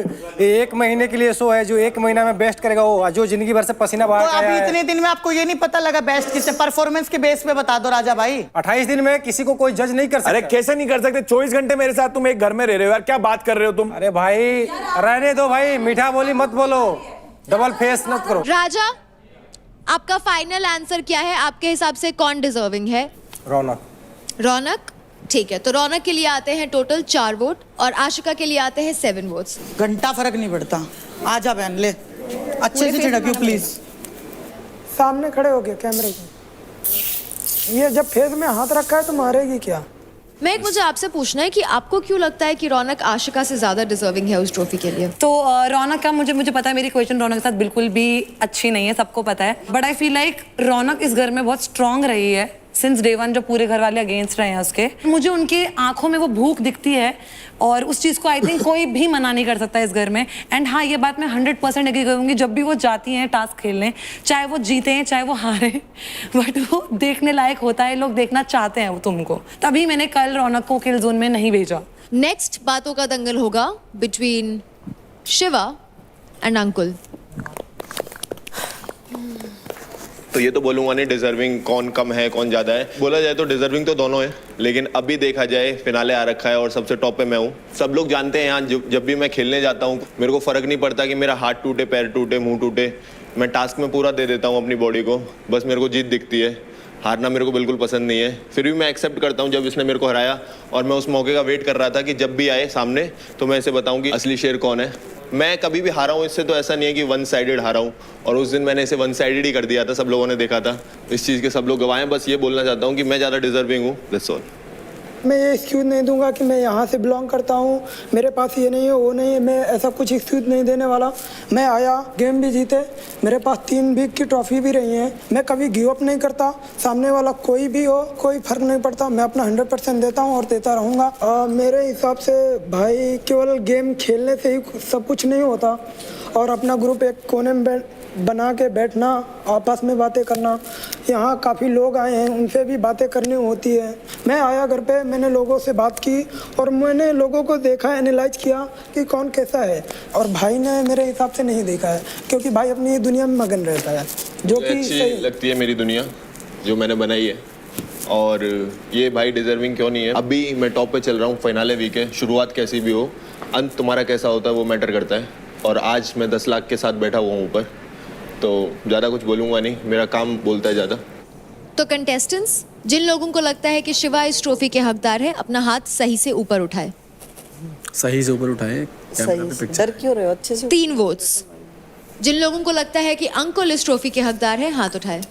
S13: 1 महीने के लिए शो है, जो 1 महीना में बेस्ट करेगा वो, जो जिंदगी भर से पसीना बहा
S9: तो अभी इतने दिन में आपको ये नहीं पता लगा बेस्ट किससे? परफॉर्मेंस के बेस पे बता दो राजा भाई।
S13: 28 दिन में किसी को कोई जज नहीं कर सकता।
S5: अरे कैसे नहीं कर सकते? 24 घंटे मेरे साथ तुम एक घर में रह रहे हो यार, क्या बात कर रहे हो तुम?
S13: अरे भाई रहने दो भाई, मीठा बोली मत बोलो, डबल फेस मत करो।
S1: राजा, आपका फाइनल आंसर क्या है? आपके हिसाब से कौन डिजर्विंग है?
S13: रौनक।
S1: रौनक, ठीक है। तो रौनक के लिए आते हैं टोटल 4 वोट और आशिका के लिए आते हैं 7 वोट्स।
S9: घंटा फर्क नहीं पड़ता। आजा बहन, ले अच्छे से छिड़कियो प्लीज।
S10: सामने खड़े हो गए कैमरे के, ये जब फेस में हाथ रखा है तो मारेगी क्या?
S1: मैं मुझे आपसे पूछना है कि आपको क्यों लगता है कि रौनक आशिका से ज्यादा डिजर्विंग है उस ट्रॉफी के लिए?
S14: तो रौनक का मुझे पता है, मेरी क्वेश्चन रौनक के साथ बिल्कुल भी अच्छी नहीं है, सबको पता है, बट आई फील लाइक रौनक इस घर में बहुत स्ट्रांग रही है सिंस डे 1, जो पूरे घर वाले अगेंस्ट रहे हैं उसके। मुझे उनके आंखों में वो भूख दिखती है और उस चीज़ को आई थिंक कोई भी मना नहीं कर सकता इस घर में। एंड हाँ, ये बात मैं 100% एग्री करूँगी, जब भी वो जाती हैं टास्क खेलने, चाहे वो जीते हैं चाहे वो हारे, बट वो देखने लायक होता है, लोग देखना चाहते हैं वो तुमको, तभी मैंने कल रौनक को किल जोन में नहीं भेजा।
S1: नेक्स्ट बातों का दंगल होगा बिटवीन शिवा एंड अंकुल।
S11: तो ये तो बोलूंगा नहीं डिजर्विंग कौन कम है कौन ज़्यादा है, बोला जाए तो डिजर्विंग तो दोनों है, लेकिन अभी देखा जाए फिनाले आ रखा है और सबसे टॉप पे मैं हूँ। सब लोग जानते हैं यहाँ जब भी मैं खेलने जाता हूँ मेरे को फ़र्क नहीं पड़ता कि मेरा हाथ टूटे, पैर टूटे, मुंह टूटे, मैं टास्क में पूरा दे देता हूँ अपनी बॉडी को, बस मेरे को जीत दिखती है, हारना मेरे को बिल्कुल पसंद नहीं है। फिर भी मैं एक्सेप्ट करता हूँ जब इसने मेरे को हराया, और मैं उस मौके का वेट कर रहा था कि जब भी आए सामने तो मैं इसे बताऊँ कि असली शेर कौन है। मैं कभी भी हारा हूँ इससे, तो ऐसा नहीं है कि वन साइडेड हारा हूँ, और उस दिन मैंने इसे वन साइडेड ही कर दिया था, सब लोगों ने देखा था, इस चीज़ के सब लोग गवाह हैं। बस ये बोलना चाहता हूँ कि मैं ज़्यादा डिजर्विंग हूँ, दैट्स ऑल।
S10: मैं ये एक्सक्यूज़ नहीं दूंगा कि मैं यहाँ से बिलोंग करता हूँ, मेरे पास ये नहीं है वो नहीं है, मैं ऐसा कुछ एक्सक्यूज़ नहीं देने वाला। मैं आया, गेम भी जीते, मेरे पास 3 वीक की ट्रॉफी भी रही है, मैं कभी गिव अप नहीं करता, सामने वाला कोई भी हो कोई फ़र्क नहीं पड़ता, मैं अपना 100% देता हूँ और देता रहूँगा। मेरे हिसाब से भाई केवल गेम खेलने से ही सब कुछ नहीं होता, और अपना ग्रुप एक कोने में बना के बैठना, आपस में बातें करना, यहाँ काफ़ी लोग आए हैं उनसे भी बातें करनी होती है। मैं आया घर पे, मैंने लोगों से बात की और मैंने लोगों को देखा, एनालाइज किया कि कौन कैसा है, और भाई ने मेरे हिसाब से नहीं देखा है, क्योंकि भाई अपनी दुनिया में मगन रहता है, जो कि
S11: अच्छी लगती है मेरी दुनिया जो मैंने बनाई है। और ये भाई डिजर्विंग क्यों नहीं है, अभी मैं टॉप पे चल रहा हूँ, फाइनल वीक है, शुरुआत कैसी भी हो अंत तुम्हारा कैसा होता है वो मैटर करता है, और आज मैं 10 लाख के साथ बैठा हुआ हूँ ऊपर, तो ज़्यादा कुछ बोलूँगा नहीं, मेरा काम बोलता है ज़्यादा।
S1: तो कंटेस्टेंट्स, जिन लोगों को लगता है कि शिवा इस ट्रॉफी के हकदार है, अपना हाथ सही से ऊपर उठाए।
S6: सही से ऊपर उठाए,
S7: डर क्यों रहे हो, अच्छे से।
S1: 3 वोट्स। जिन लोगों को लगता है कि अंकुल इस ट्रॉफी के हकदार है, हाथ उठाए।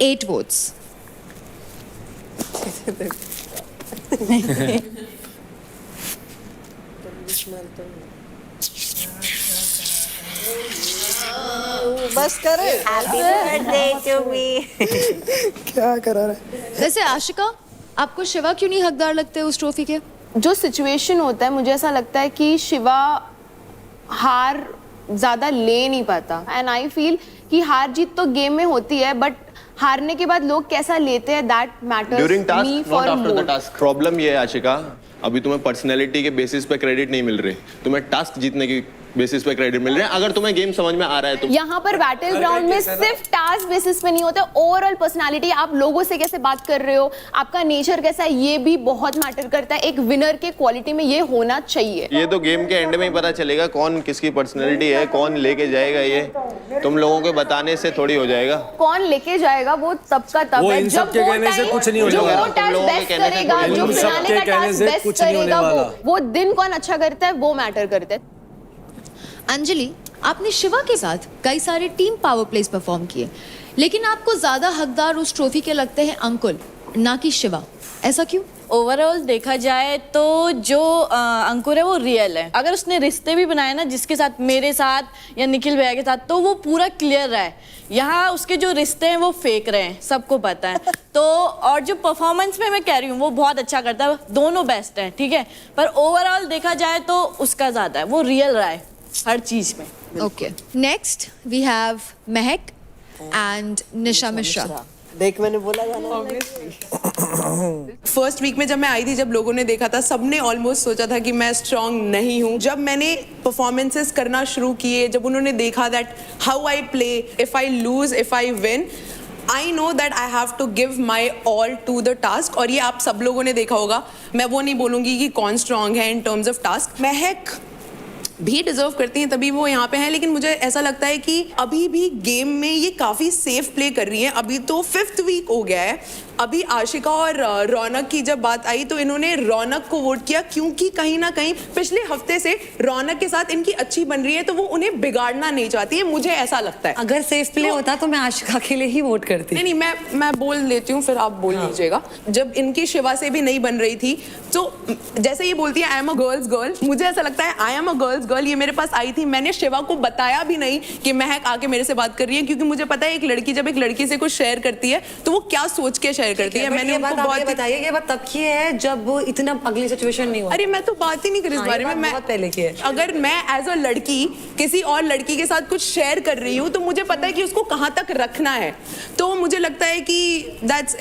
S1: 8 वोट्स।
S7: बस करे। Happy birthday to me.
S10: क्या करा रहे।
S1: वैसे आशिका, आपको शिवा क्यों नहीं हकदार लगते उस ट्रॉफी के?
S12: जो सिचुएशन होता है, मुझे ऐसा लगता है कि शिवा हार ज़्यादा ले नहीं पाता, एंड आई फील कि हार जीत तो गेम में होती है, बट हारने के बाद लोग कैसा लेते हैं, that matters
S11: during
S12: me
S11: task,
S12: for
S11: not after the
S12: more.
S11: Task. Problem ये है आशिका, अभी तुम्हें पर्सनैलिटी के बेसिस पे क्रेडिट नहीं मिल रहे, तुम्हें टास्क जीतने की बेसिस पे क्रेडिट मिल रहे हैं। अगर तुम्हें गेम समझ में आ रहा है तो
S12: यहाँ पर बैटल ग्राउंड में सिर्फ टास्क बेसिस पे नहीं होता, ओवरऑल पर्सनालिटी, आप लोगों से कैसे बात कर रहे हो, आपका नेचर कैसा है, ये भी बहुत मैटर करता है। एक विनर के क्वालिटी में ये होना चाहिए।
S11: ये तो गेम के एंड में ही पता चलेगा कौन किसकी पर्सनैलिटी है, कौन लेके जाएगा, ये तुम लोगों के बताने से थोड़ी हो जाएगा।
S12: कौन लेके जाएगा वो तब का तब
S6: वो
S12: है,
S6: इन सब के कहने से कुछ नहीं हो
S12: जो
S6: जाएगा।
S12: वो टास्क बेस्ट करेगा, जो
S6: इन सब
S12: फिनाले
S6: के
S12: का
S6: कहने
S12: टास्क
S6: से
S12: बेस्ट
S6: कुछ नहीं होने
S12: करेगा,
S6: वाला।
S12: वो दिन कौन अच्छा करता है वो मैटर करता है।
S1: अंजलि, आपने शिवा के साथ कई सारे टीम पावर प्लेस परफॉर्म किए, लेकिन आपको ज्यादा हकदार उस ट्रॉफी के लगते हैं अंकुल, ना कि शिवा, ऐसा क्यों?
S15: ओवरऑल देखा जाए तो जो अंकुर है वो रियल है। अगर उसने रिश्ते भी बनाए ना जिसके साथ, मेरे साथ या निखिल भैया के साथ, तो वो पूरा क्लियर रहा है। यहाँ उसके जो रिश्ते हैं वो फेक रहे हैं, सबको पता है। तो और जो परफॉर्मेंस में मैं कह रही हूँ वो बहुत अच्छा करता है, दोनों बेस्ट हैं, ठीक है, पर ओवरऑल देखा जाए तो उसका ज्यादा है, वो रियल रहा है हर चीज में।
S1: Okay, next we have Mahak and निशा मिश्रा।
S2: देख, मैंने बोला था ना। फर्स्ट वीक में जब मैं आई थी, जब लोगों ने देखा था, सबने ऑलमोस्ट सोचा था कि मैं स्ट्रांग नहीं हूँ। जब मैंने परफॉर्मेंसेस करना शुरू किए, जब उन्होंने देखा that how I play, if I lose, if I win, I know that I have to give my all to the task. और ये आप सब लोगों ने देखा होगा, मैं वो नहीं बोलूँगी कि कौन स्ट्रांग है इन टर्म्स ऑफ टास्क। महक भी डिजर्व करती हैं, तभी वो यहाँ पे हैं, लेकिन मुझे ऐसा लगता है कि अभी भी गेम में ये काफ़ी सेफ प्ले कर रही हैं। अभी तो 5th वीक हो गया है। अभी आशिका और रौनक की जब बात आई तो इन्होंने रौनक को वोट किया, क्योंकि कहीं ना कहीं पिछले हफ्ते से रौनक के साथ इनकी अच्छी बन रही है, तो वो उन्हें बिगाड़ना नहीं चाहती है, मुझे ऐसा लगता है।
S14: अगर सेफ प्ले होता तो मैं आशिका के लिए ही वोट करती।
S2: नहीं, मैं बोल लेती हूँ, फिर आप बोल लीजिएगा। जब इनकी शिवा से भी नहीं बन रही थी, तो जैसे ये बोलती है आई एम अ गर्ल्स गर्ल, मुझे ऐसा लगता है आई एम अ गर्ल्स गर्ल। ये मेरे पास आई थी, मैंने शिवा को बताया भी नहीं कि महक आके मेरे से बात कर रही है, क्योंकि मुझे पता है एक लड़की जब एक लड़की से कुछ शेयर करती है तो वो क्या सोच के शेयर करती है। मैंने उनको बहुत
S14: बताइए, ये बात तब की है जब इतना अगली सिचुएशन नहीं हुआ।
S2: अरे मैं तो बात ही नहीं करी इस बारे में, मैं
S14: बहुत पहले की है।
S2: अगर मैं एज अ लड़की किसी और लड़की के साथ कुछ शेयर कर रही हूँ तो मुझे पता है कि उसको कहाँ तक रखना है। तो मुझे लगता है कि that's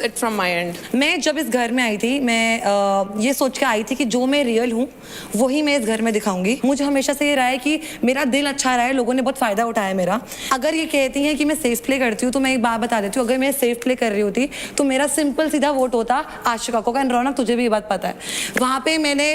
S2: it from my end।
S14: मैं जब इस घर में आई थी, मैं ये सोच के आई थी कि जो मैं रियल हूँ वही मैं इस घर में दिखाऊंगी। मुझे हमेशा से ये रहा है कि मेरा दिल अच्छा रहा है, लोगों ने बहुत फ़ायदा उठाया मेरा। अगर ये कहती हैं कि मैं सेफ प्ले करती हूँ तो मैं एक बात बता देती हूँ, अगर मैं सेफ प्ले कर रही होती तो मेरा सिंपल सीधा वोट होता आशिका को। एंड रौनक तुझे भी ये बात पता है, वहाँ पे मैंने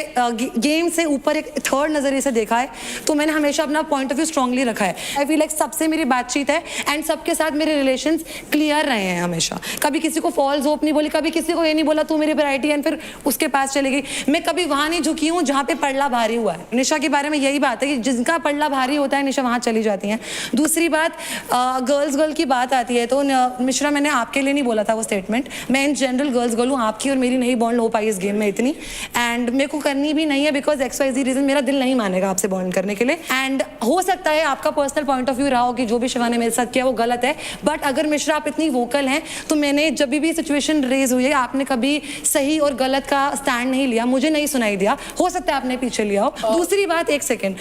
S14: गेम से ऊपर एक थर्ड नज़रिए से देखा है, तो मैंने हमेशा अपना पॉइंट ऑफ व्यू स्ट्रांगली रखा है। आई फील लाइक सबसे मेरी बातचीत है एंड सबके साथ मेरे रिलेशंस क्लियर रहे हैं हमेशा। कभी किसी को फॉल्स होप नहीं बोली, कभी किसी को ये नहीं बोला तू मेरी वैरायटी एंड फिर उसके पास चली गई। मैं कभी वहाँ नहीं झुकी हूँ जहाँ पे पल्ला भारी हुआ है। निशा के बारे में यही बात है कि जिनका पल्ला भारी होता है निशा वहाँ चली जाती हैं। दूसरी बात, गर्ल की बात आती है तो मिश्रा मैंने आपके लिए नहीं बोला था वो स्टेटमेंट, मैं इन जनरल गर्ल हूँ, आपकी और मेरी नहीं बॉन्ड हो पाई इस गेम में इतनी, एंड मेरे को करनी भी नहीं है बिकॉज XYZ रीजन मेरा दिल नहीं मानेगा आपसे बॉन्ड करने के लिए। एंड हो सकता है आपका पर्सनल पॉइंट ऑफ व्यू रहा हो कि जो भी शिवा ने मेरे साथ किया वो गलत है, बट अगर मिश्रा आप इतनी वोकल हैं तो मैंने जब भी सिचुएशन रेज हुई है आपने कभी सही और गलत का स्टैंड नहीं लिया, मुझे नहीं सुनाई दिया। हो सकता है आपने पीछे लिया हो। दूसरी बात, एक सेकेंड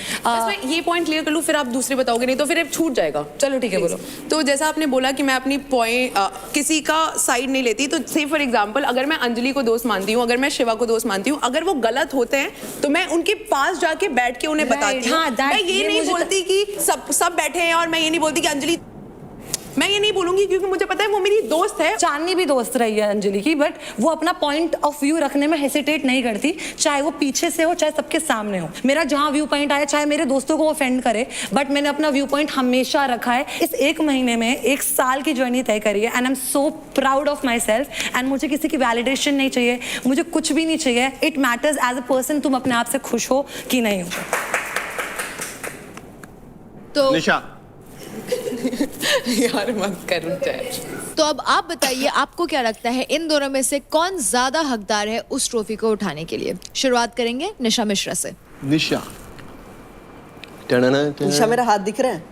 S2: ये पॉइंट क्लियर कर लूँ फिर आप दूसरी बताओगे, नहीं तो फिर छूट जाएगा।
S14: चलो ठीक है, बोलो।
S2: तो जैसा आपने बोला कि मैं अपनी पॉइंट किसी का साइड नहीं लेती, तो से फॉर एग्जांपल अगर मैं अंजलि को दोस्त मानती हूँ, अगर मैं शिवा को दोस्त मानती हूँ, अगर वो गलत होते हैं तो मैं उनके पास जाके बैठ के उन्हें बताती हूँ। मैं ये नहीं बोलती कि सब बैठे हैं, और मैं ये नहीं बोलती कि अंजलि, मैं ये नहीं बोलूंगी क्योंकि मुझे पता है वो मेरी दोस्त है।
S14: चांदनी भी दोस्त रही है अंजलि की, बट वो अपना पॉइंट ऑफ व्यू रखने में हेसिटेट नहीं करती, चाहे वो पीछे से हो चाहे सबके सामने हो। मेरा जहां व्यू पॉइंट आया, चाहे मेरे दोस्तों को ऑफेंड करे, बट मैंने अपना व्यू पॉइंट हमेशा रखा है। इस एक महीने में 1 साल की जर्नी तय करी है and I am so proud of my self. And मुझे किसी की वैलिडेशन नहीं चाहिए, मुझे कुछ भी नहीं चाहिए। It matters as a person तुम अपने आप से खुश हो कि नहीं हो।
S1: तो
S11: निशा
S2: यार मत कर जाए।
S1: तो अब आप बताइए, आपको क्या लगता है इन दोनों में से कौन ज्यादा हकदार है उस ट्रॉफी को उठाने के लिए? शुरुआत करेंगे निशा मिश्रा से।
S11: निशा
S15: निशा मेरा हाथ दिख रहा है?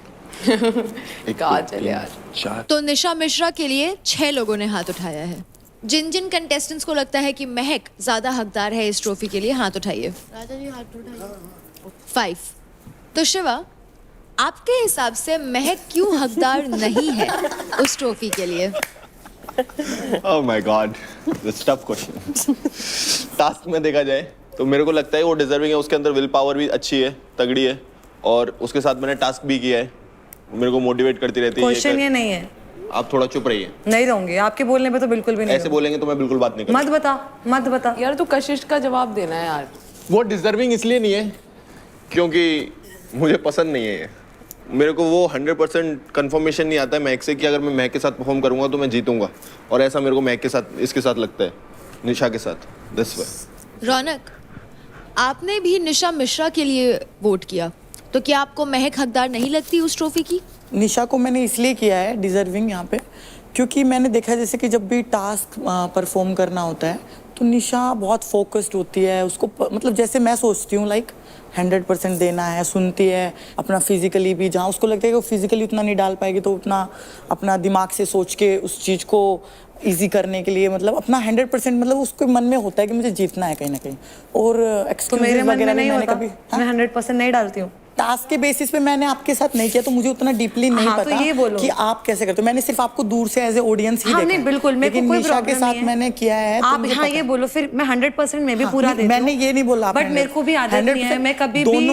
S2: काजल यार।
S1: तो निशा मिश्रा के लिए 6 लोगों ने हाथ उठाया है। जिन जिन कंटेस्टेंट्स को लगता है कि महक ज्यादा हकदार है इस ट्रॉफी के लिए, हाथ उठाइए।
S15: राजा जी हाथ उठाइए।
S1: 5। तो शिवा, आपके हिसाब से महक क्यों हकदार नहीं है उस ट्रॉफी के लिए?
S11: Oh my God, this tough question. Task में देखा जाए तो मेरे को लगता है वो डिजर्विंग है, उसके अंदर विल पावर भी अच्छी है, तगड़ी है, और उसके साथ मैंने टास्क भी किया है, मेरे को मोटिवेट करती रहती है।
S14: क्वेश्चन ये नहीं है,
S11: आप थोड़ा चुप रहिए।
S14: नहीं रहूंगी, आपके बोलने पे तो बिल्कुल भी नहीं।
S11: ऐसे बोलेंगे तो मैं बिल्कुल बात नहीं करूंगा।
S14: मत बता
S2: यार तू कशिश का जवाब देना है यार।
S11: वो डिजर्विंग इसलिए नहीं है क्योंकि मुझे पसंद नहीं है। मेरे को वो 100% कंफर्मेशन नहीं आता है महक से कि अगर मैं महक के साथ परफॉर्म करूंगा तो मैं जीतूंगा, और ऐसा मेरे को महक के साथ, इसके साथ लगता है, निशा के साथ। This way.
S1: रौनक, आपने भी निशा मिश्रा के लिए वोट किया, तो क्या आपको महक हकदार नहीं लगती उस ट्रॉफी की?
S9: निशा को मैंने इसलिए किया है डिजर्विंग यहाँ पे, क्योंकि मैंने देखा है जैसे कि जब भी टास्क परफॉर्म करना होता है तो निशा बहुत फोकस्ड होती है। उसको मतलब जैसे मैं सोचती हूँ लाइक 100% देना है, सुनती है अपना फिजिकली भी, जहाँ उसको लगता है कि वो फिजिकली उतना नहीं डाल पाएगी तो उतना अपना दिमाग से सोच के उस चीज़ को इजी करने के लिए मतलब अपना 100% मतलब उसके मन में होता है कि मुझे जीतना है कहीं ना कहीं। और
S14: मेरे मन में नहीं होता, मैं 100% नहीं डालती हूँ।
S9: टास्क के बेसिस पे मैंने आपके साथ नहीं किया तो मुझे उतना डीपली नहीं पता
S14: तो ये बोलो
S9: कि आप कैसे करते हो। मैंने सिर्फ आपको दूर से एज ए ऑडियंस ही देखा।
S14: नहीं बिल्कुल,
S9: लेकिन निशा के साथ मैंने किया है।
S14: आप ये बोलो, फिर मैं 100% मैं भी पूरा देती हूं।
S9: मैंने ये नहीं बोला,
S14: बट मेरे को भी आदत नहीं है, मैं कभी भी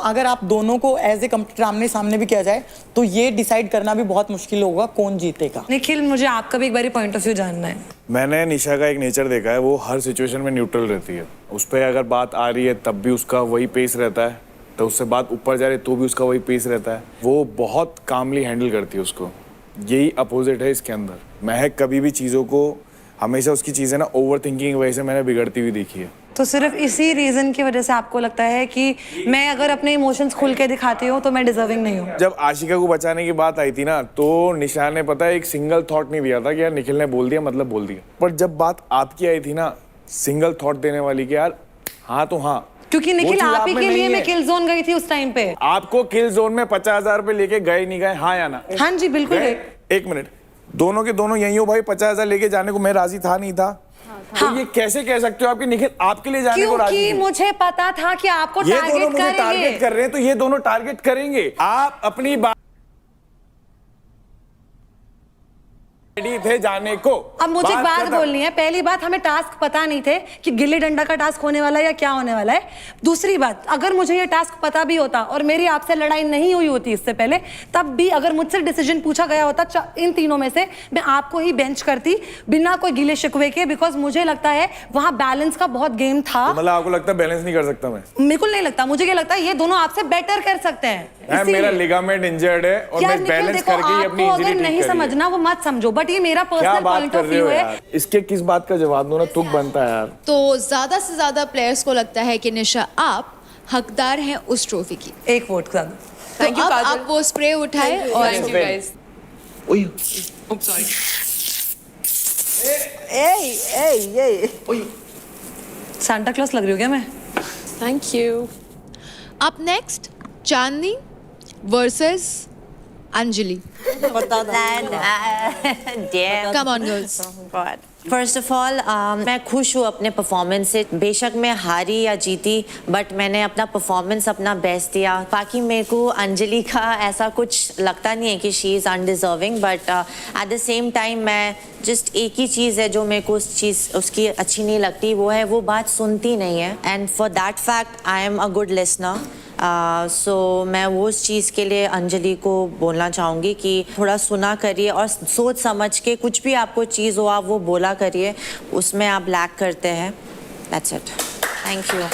S9: अगर आप दोनों को एज ए कंप्यूटर आमने सामने भी किया जाए तो ये डिसाइड करना भी बहुत मुश्किल होगा कौन जीतेगा।
S14: निखिल, मुझे आपका भी एक बार पॉइंट ऑफ व्यू जानना है।
S5: मैंने निशा का एक नेचर देखा है, वो हर सिचुएशन में न्यूट्रल रहती है। उस पर अगर बात आ रही है तब भी उसका वही पेस रहता है, तो उससे बात ऊपर जा रही है तो भी उसका वही पेस रहता है। वो बहुत कामली हैंडल करती है उसको। यही अपोजिट है इसके अंदर। महक कभी भी चीज़ों को, हमेशा उसकी चीज़ें ना ओवर थिंकिंग की वजह से मैंने बिगड़ती हुई देखी है।
S14: तो सिर्फ इसी रीजन की वजह से आपको लगता है कि मैं अगर अपने इमोशंस खुल के दिखाती हूँ तो मैं डिजर्विंग नहीं हूँ?
S5: जब आशिका को बचाने की बात आई थी ना, तो निशा ने पता है एक सिंगल थॉट नहीं दिया था कि यार निखिल ने बोल दिया मतलब बोल दिया। पर जब बात आपकी आई थी ना, सिंगल थॉट देने वाली कि यार हाँ तो हाँ,
S14: क्योंकि निखिल आप ही के लिए मैं किल जोन गई थी उस टाइम पे।
S5: आपको किल जोन में 50,000 रुपए लेके गए नहीं गए, हाँ या ना?
S14: हाँ जी बिल्कुल।
S5: एक मिनट, दोनों के दोनों यही हो भाई। 50,000 लेके जाने को मैं राजी था नहीं था? तो ये कैसे कह सकते हो आपके निखिल आपके लिए जाने को राजी
S14: क्योंकि
S5: थी?
S14: मुझे पता था कि आपको
S5: ये दोनों
S14: टारगेट
S5: मुझे टारगेट
S14: करेंगे।
S5: कर रहे हैं, तो ये दोनों टारगेट करेंगे। आप अपनी बात रेडी थे जाने को।
S14: अब मुझे बात
S5: खत्म।
S14: बोलनी है। पहली बात, हमें टास्क पता नहीं थे कि गिल्ली डंडा का टास्क होने वाला है या क्या होने वाला है। दूसरी बात, अगर मुझे ये टास्क पता भी होता और मेरी आपसे लड़ाई नहीं हुई होती इससे पहले, तब भी अगर मुझसे डिसीजन पूछा गया होता इन तीनों में से, मैं आपको ही बेंच करती बिना कोई गिले शिकवे के, बिकॉज मुझे लगता है वहां बैलेंस का बहुत गेम था।
S5: तो मतलब आपको लगता है बैलेंस नहीं कर सकता मैं?
S14: बिल्कुल नहीं लगता। मुझे ये लगता है ये दोनों आपसे बेटर कर सकते हैं।
S5: मेरा लिगामेंट इंजर्ड है और मैं बैलेंस करके ही अपनी इंजरी ठीक
S14: नहीं समझना वो मत समझो, बट ये मेरा पर्सनल पॉइंट ऑफ व्यू है।
S5: इसके किस बात का जवाब दो ना, तुक बनता है यार।
S1: तो ज्यादा से ज्यादा प्लेयर्स को लगता है कि निशा आप हकदार हैं उस ट्रॉफी की।
S14: एक वोट का।
S1: तो अब आप वो स्प्रे उठाए और
S14: सांता क्लॉस लग रही हूँ क्या मैं?
S12: Thank you.
S1: Up next Chandni versus Anjali. Come on, girls.
S7: First of all मैं खुश हूँ अपने परफॉर्मेंस से। बेशक मैं हारी या जीती, बट मैंने अपना परफॉर्मेंस अपना बेस्ट दिया। बाकी मेरे को अंजलि का ऐसा कुछ लगता नहीं है कि she is undeserving, but at the same time मैं जस्ट एक ही चीज़ है जो मेरे को उस चीज़ उसकी अच्छी नहीं लगती, वो है वो बात सुनती नहीं है। And for that fact I am a good listener. So मैं वो उस चीज़ के लिए अंजलि को बोलना चाहूँगी कि थोड़ा सुना करिए और सोच समझ के कुछ भी आपको चीज़ हो आप वो बोला करिए, उसमें आप लैक करते हैं। That's it. Thank you.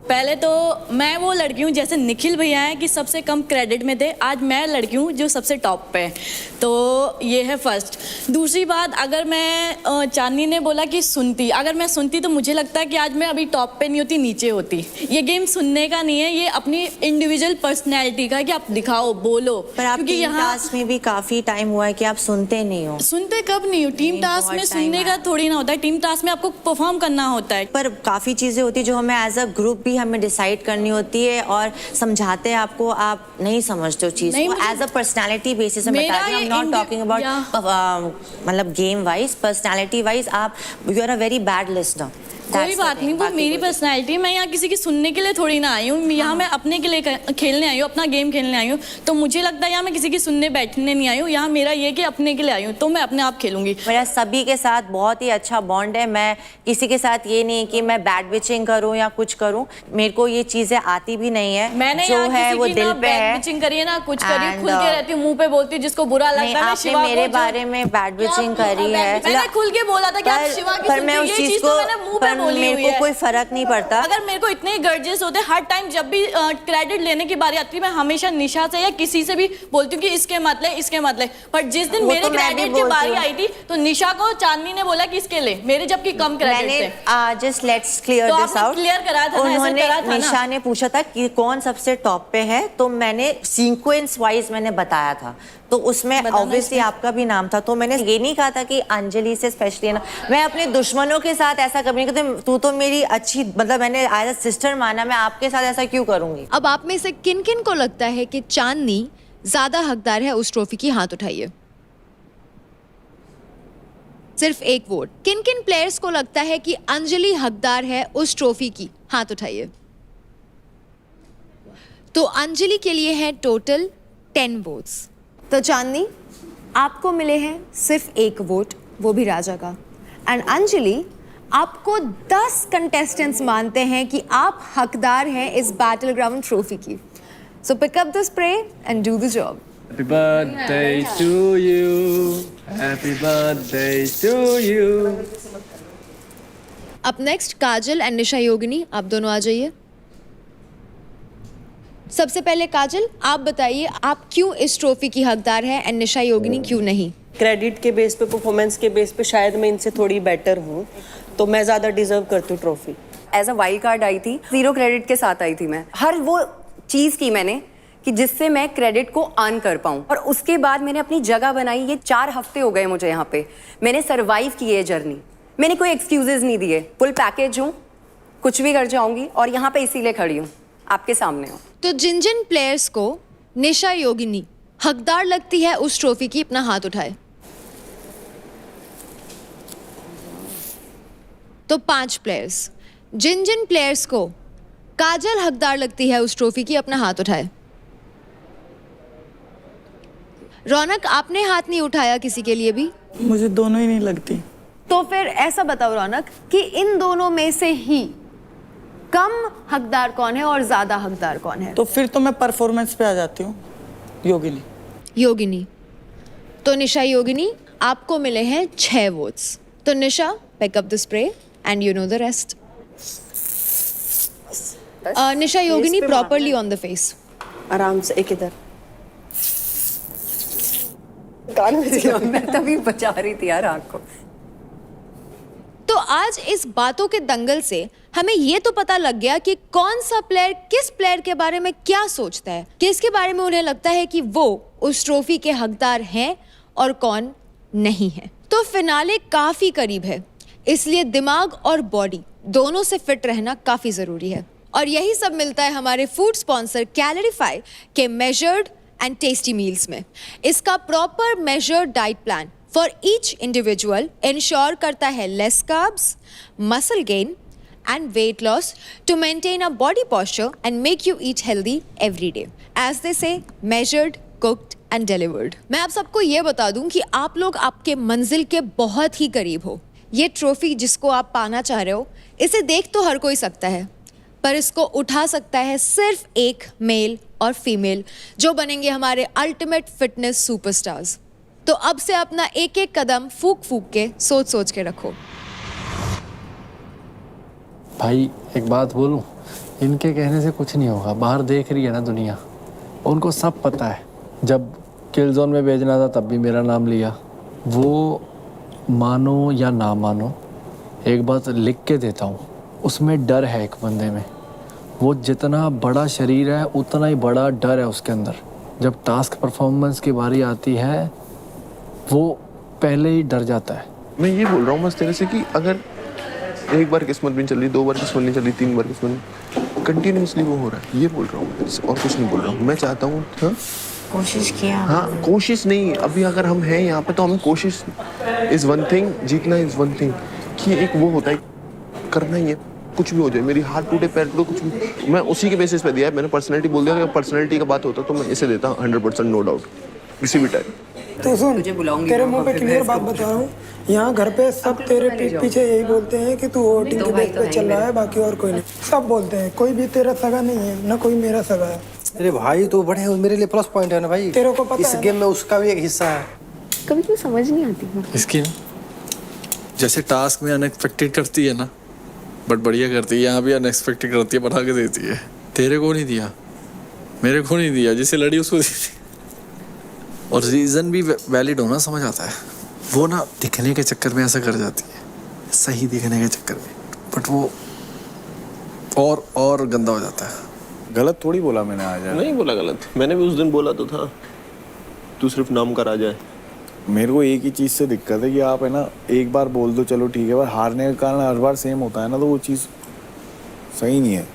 S15: पहले तो मैं वो लड़की हूँ जैसे निखिल भैया हैं कि सबसे कम क्रेडिट में थे, आज मैं लड़की हूँ जो सबसे टॉप पे है, तो ये है फर्स्ट। दूसरी बात, अगर मैं चांदनी ने बोला कि सुनती, अगर मैं सुनती तो मुझे लगता है कि आज मैं अभी टॉप पे नहीं होती, नीचे होती। ये गेम सुनने का नहीं है, ये अपनी इंडिविजुअल पर्सनैलिटी का है कि आप दिखाओ, बोलो।
S7: पर आप टीम टास्क में भी काफ़ी टाइम हुआ है कि आप सुनते नहीं हो।
S15: सुनते कब नहीं हो? टीम टास्क में सुनने का थोड़ी ना होता है, टीम टास्क में आपको परफॉर्म करना होता है।
S7: पर काफ़ी चीज़ें होती है जो हमें एज अ ग्रुप भी हमें डिसाइड करनी होती है और समझाते हैं आपको, आप नहीं समझते हो चीज़ को। एज अ पर्सनैलिटी बेसिस में बता रही हूँ, I am not talking about मतलब गेम वाइज, पर्सनैलिटी वाइज आप you are a very bad listener.
S15: कोई बात नहीं, वो मेरी पर्सनैलिटी। मैं यहाँ किसी की सुनने के लिए थोड़ी ना आई हूँ, यहाँ मैं अपने के लिए खेलने आई हूँ, अपना गेम खेलने आई हूँ। तो मुझे लगता है यहाँ मैं किसी की सुनने बैठने नहीं आई हूँ, यहाँ मेरा ये कि अपने के लिए आई हूँ, तो मैं अपने आप खेलूंगी।
S7: मेरा सभी के साथ बहुत ही अच्छा बॉन्ड है। मैं किसी के साथ ये नहीं कि मैं बैड विचिंग करूँ या कुछ करूँ, मेरे को ये चीज़ें आती भी नहीं है।
S15: मैंने
S7: जो है वो दिल पे है।
S15: विचिंग करिए ना, कुछ करिए, खुल के रहती हूँ, मुंह पे बोलती हूँ, जिसको बुरा लगता है।
S7: आपने मेरे बारे में बैड विचिंग करी है,
S15: मैंने खुल के बोला था कि आप शिवा की सुनती, ये चीज़ तो मैंने मुंह पे बोली हुई है।
S7: कोई फर्क नहीं पड़ता।
S15: अगर मेरे को इतने गर्जेस होते हर टाइम, जब भी क्रेडिट लेने की बारी आती है, मैं हमेशा निशा से या किसी से भी बोलती हूँ कि इसके मत ले, इसके मत ले। पर जिस दिन मेरे क्रेडिट की बारी आई थी तो निशा को चांदनी ने बोला कि इसके ले, मेरे जबकि कम क्रेडिट थे।
S7: Just let's clear this out.
S15: Clear करा था,
S7: उन्होंने निशा ने पूछा था कि कौन सबसे टॉप पे है, तो मैंने सीक्वेंस वाइज मैंने बताया था, तो उसमें ऑब्वियसली आपका भी नाम था। तो मैंने ये नहीं कहा था कि अंजलि से स्पेशली ना, मैं अपने दुश्मनों के साथ ऐसा कभी नहीं करती। तू तो मेरी अच्छी, मतलब मैंने एज अ सिस्टर माना, मैं आपके साथ ऐसा क्यों करूंगी।
S1: अब आप में से किन किन को लगता है कि चांदनी ज्यादा हकदार है उस ट्रॉफी की? हाथ उठाइए। सिर्फ एक वोट। किन किन प्लेयर्स को लगता है कि अंजलि हकदार है उस ट्रॉफी की? हाथ उठाइए। तो अंजलि के लिए है टोटल 10 वोट्स। तो चांदनी, आपको मिले हैं सिर्फ एक वोट, वो भी राजा का। एंड अंजलि, आपको 10 कंटेस्टेंट्स मानते हैं कि आप हकदार हैं इस बैटल ग्राउंड ट्रॉफी की। So pick up the spray and do the job.
S6: Happy birthday to you, happy birthday to you.
S1: अब नेक्स्ट काजल एंड निशा योगिनी, आप दोनों आ जाइए। सबसे पहले काजल, आप बताइए आप क्यों इस ट्रॉफी की हकदार है एंड निशा योगिनी क्यों नहीं?
S16: क्रेडिट के बेस पे, परफॉर्मेंस के बेस पे शायद मैं इनसे थोड़ी बेटर हूँ, तो मैं ज़्यादा डिजर्व करती हूँ trophy.
S17: As a wild card आई थी, 0 क्रेडिट के साथ आई थी। मैं हर वो चीज़ की मैंने कि जिससे मैं क्रेडिट को अर्न कर पाऊँ, और उसके बाद मैंने अपनी जगह बनाई। ये 4 हफ्ते हो गए मुझे यहाँ पे, मैंने सर्वाइव की ये जर्नी। मैंने कोई एक्सक्यूजेज नहीं दिए, फुल पैकेज हूँ, कुछ भी कर जाऊँगी, और यहाँ पे इसीलिए खड़ी हूँ, आपके सामने हूँ।
S1: तो जिन जिन प्लेयर्स को निशा योगिनी हकदार लगती है उस ट्रॉफी की, अपना हाथ उठाए। तो 5 प्लेयर्स, जिन जिन प्लेयर्स को काजल हकदार लगती है उस ट्रॉफी की, अपना हाथ उठाए। रौनक, आपने हाथ नहीं उठाया किसी के लिए भी?
S9: मुझे दोनों ही नहीं लगती।
S1: तो फिर ऐसा बताओ रौनक कि इन दोनों में से ही कम हकदार कौन है और ज्यादा हकदार कौन है?
S9: तो फिर तो मैं परफॉर्मेंस पे आ जाती हूँ, योगिनी।
S1: योगिनी। तो निशा योगिनी, आपको मिले हैं 6 वोट्स। तो निशा, pick up the spray and you know the rest. Nisha Yogini, properly on the face.
S16: आराम से, एक इधर।
S17: कान में दिया, मैं तभी बचा रही थी यार आँख को।
S1: तो आज इस बातों के दंगल से हमें ये तो पता लग गया कि कौन सा प्लेयर किस प्लेयर के बारे में क्या सोचता है, किसके बारे में उन्हें लगता है कि वो उस ट्रॉफी के हकदार हैं और कौन नहीं है। तो फिनाले काफी करीब है, इसलिए दिमाग और बॉडी दोनों से फिट रहना काफी जरूरी है। और यही सब मिलता है हमारे फूड स्पॉन्सर कैलोरीफाई के मेजर्ड एंड टेस्टी मील्स में। इसका proper measured diet plan for each individual ensure करता है less carbs, muscle gain and weight loss to maintain a body posture and make you eat healthy every day. As they say, measured, cooked and delivered. मैं आप सबको ये बता दूं कि आप लोग आपके मंजिल के बहुत ही करीब हो। ये ट्रॉफी जिसको आप पाना चाह रहे हो, इसे देख तो हर कोई सकता है, पर इसको उठा सकता है सिर्फ एक मेल और फीमेल, जो बनेंगे हमारे अल्टीमेट फिटनेस सुपरस्टार्स। तो अब से अपना एक एक कदम फूक फूक के सोच सोच के रखो।
S18: भाई एक बात बोलूं, इनके कहने से कुछ नहीं होगा। बाहर देख रही है ना दुनिया, उनको सब पता है। जब किल जोन में भेजना था तब भी मेरा नाम लिया। वो मानो या ना मानो, एक बात लिख के देता हूँ, उसमें डर है एक बंदे में। वो जितना बड़ा शरीर है उतना ही बड़ा डर है उसके अंदर। जब टास्क परफॉर्मेंस की बारी आती है वो पहले ही डर जाता है।
S11: मैं ये बोल रहा हूँ बस तेरे से कि अगर एक बार किस्मत भी चल रही, 2 बार किस्मत नहीं चल रही, 3 बार किस्मत, कंटिन्यूसली वो हो रहा है, ये बोल रहा हूँ मैं, और कुछ नहीं बोल रहा हूँ। मैं चाहता हूँ
S7: कोशिश किया।
S11: हाँ, कोशिश नहीं, अभी अगर हम हैं यहाँ पे तो हमें कोशिश इज़ वन थिंग, जीतना इज़ वन थिंग। कि एक वो होता है, करना ही है, कुछ भी हो जाए, मेरी हाथ टूटे पैर टूटे, कुछ भी। मैं उसी के बेसिस पे दिया है, मैंने पर्सनैलिटी बोल दिया। अगर पर्सनैलिटी का बात होता तो मैं इसे देता 100% नो डाउट, किसी भी टाइम।
S10: तो सुन, तेरे मुंह पे क्लियर बात बता रहा हूँ, यहाँ घर पे सब तेरे पीठ पीछे यही बोलते हैं कि तू वोटिंग के बेस पे चल रहा है, बाकी और कोई नहीं। सब बोलते हैं, कोई भी तेरा सगा नहीं है, ना कोई मेरा सगा है।
S13: अरे भाई तो बड़े मेरे लिए प्लस पॉइंट है ना भाई,
S10: तेरे को पता
S13: इस गेम में उसका भी एक हिस्सा है।
S12: कभी तो समझ नहीं आती है
S18: इसकी जैसे टास्क में अनएक्सपेक्टेड करती है ना, बट बढ़िया करती है। यहाँ भी अनएक्सपेक्टेड करती है, बना के देती है। तेरे को नहीं दिया, मेरे को नहीं दिया, जिसे लड़ी उसको दी। और रीज़न भी वैलिड होना समझ आता है। वो ना दिखने के चक्कर में ऐसा कर जाती है, सही दिखने के चक्कर में, बट वो और गंदा हो जाता है।
S5: गलत थोड़ी बोला मैंने आज।
S11: नहीं बोला गलत, मैंने भी उस दिन बोला तो था, तू सिर्फ नाम का राजा है।
S5: मेरे को एक ही चीज़ से दिक्कत है कि आप है ना एक बार बोल दो चलो ठीक है, पर हारने का कारण हर बार सेम होता है ना, तो वो चीज़ सही नहीं है।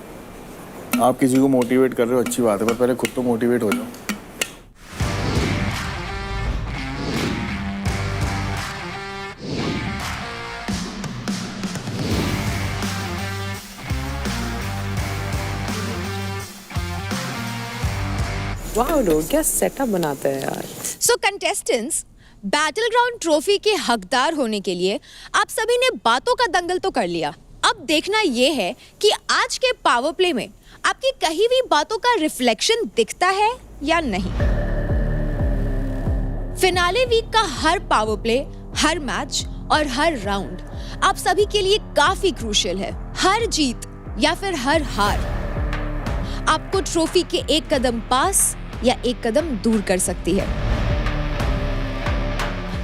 S5: आप किसी को मोटिवेट कर रहे हो अच्छी बात है, पर पहले खुद तो मोटिवेट हो जाओ।
S2: वाह लोग क्या सेटअप बनाते हैं यार।
S1: सो कंटेस्टेंट्स, बैटल ग्राउंड ट्रॉफी के हकदार होने के लिए आप सभी ने बातों का दंगल तो कर लिया। अब देखना यह है कि आज के पावर प्ले में आपकी कही हुई बातों का रिफ्लेक्शन दिखता है या नहीं। फिनाले वीक का हर पावर प्ले, हर मैच और हर राउंड आप सभी के लिए काफी क्रूशियल है। हर जीत या फिर हर हार आपको ट्रॉफी के एक कदम पास या एक कदम दूर कर सकती है।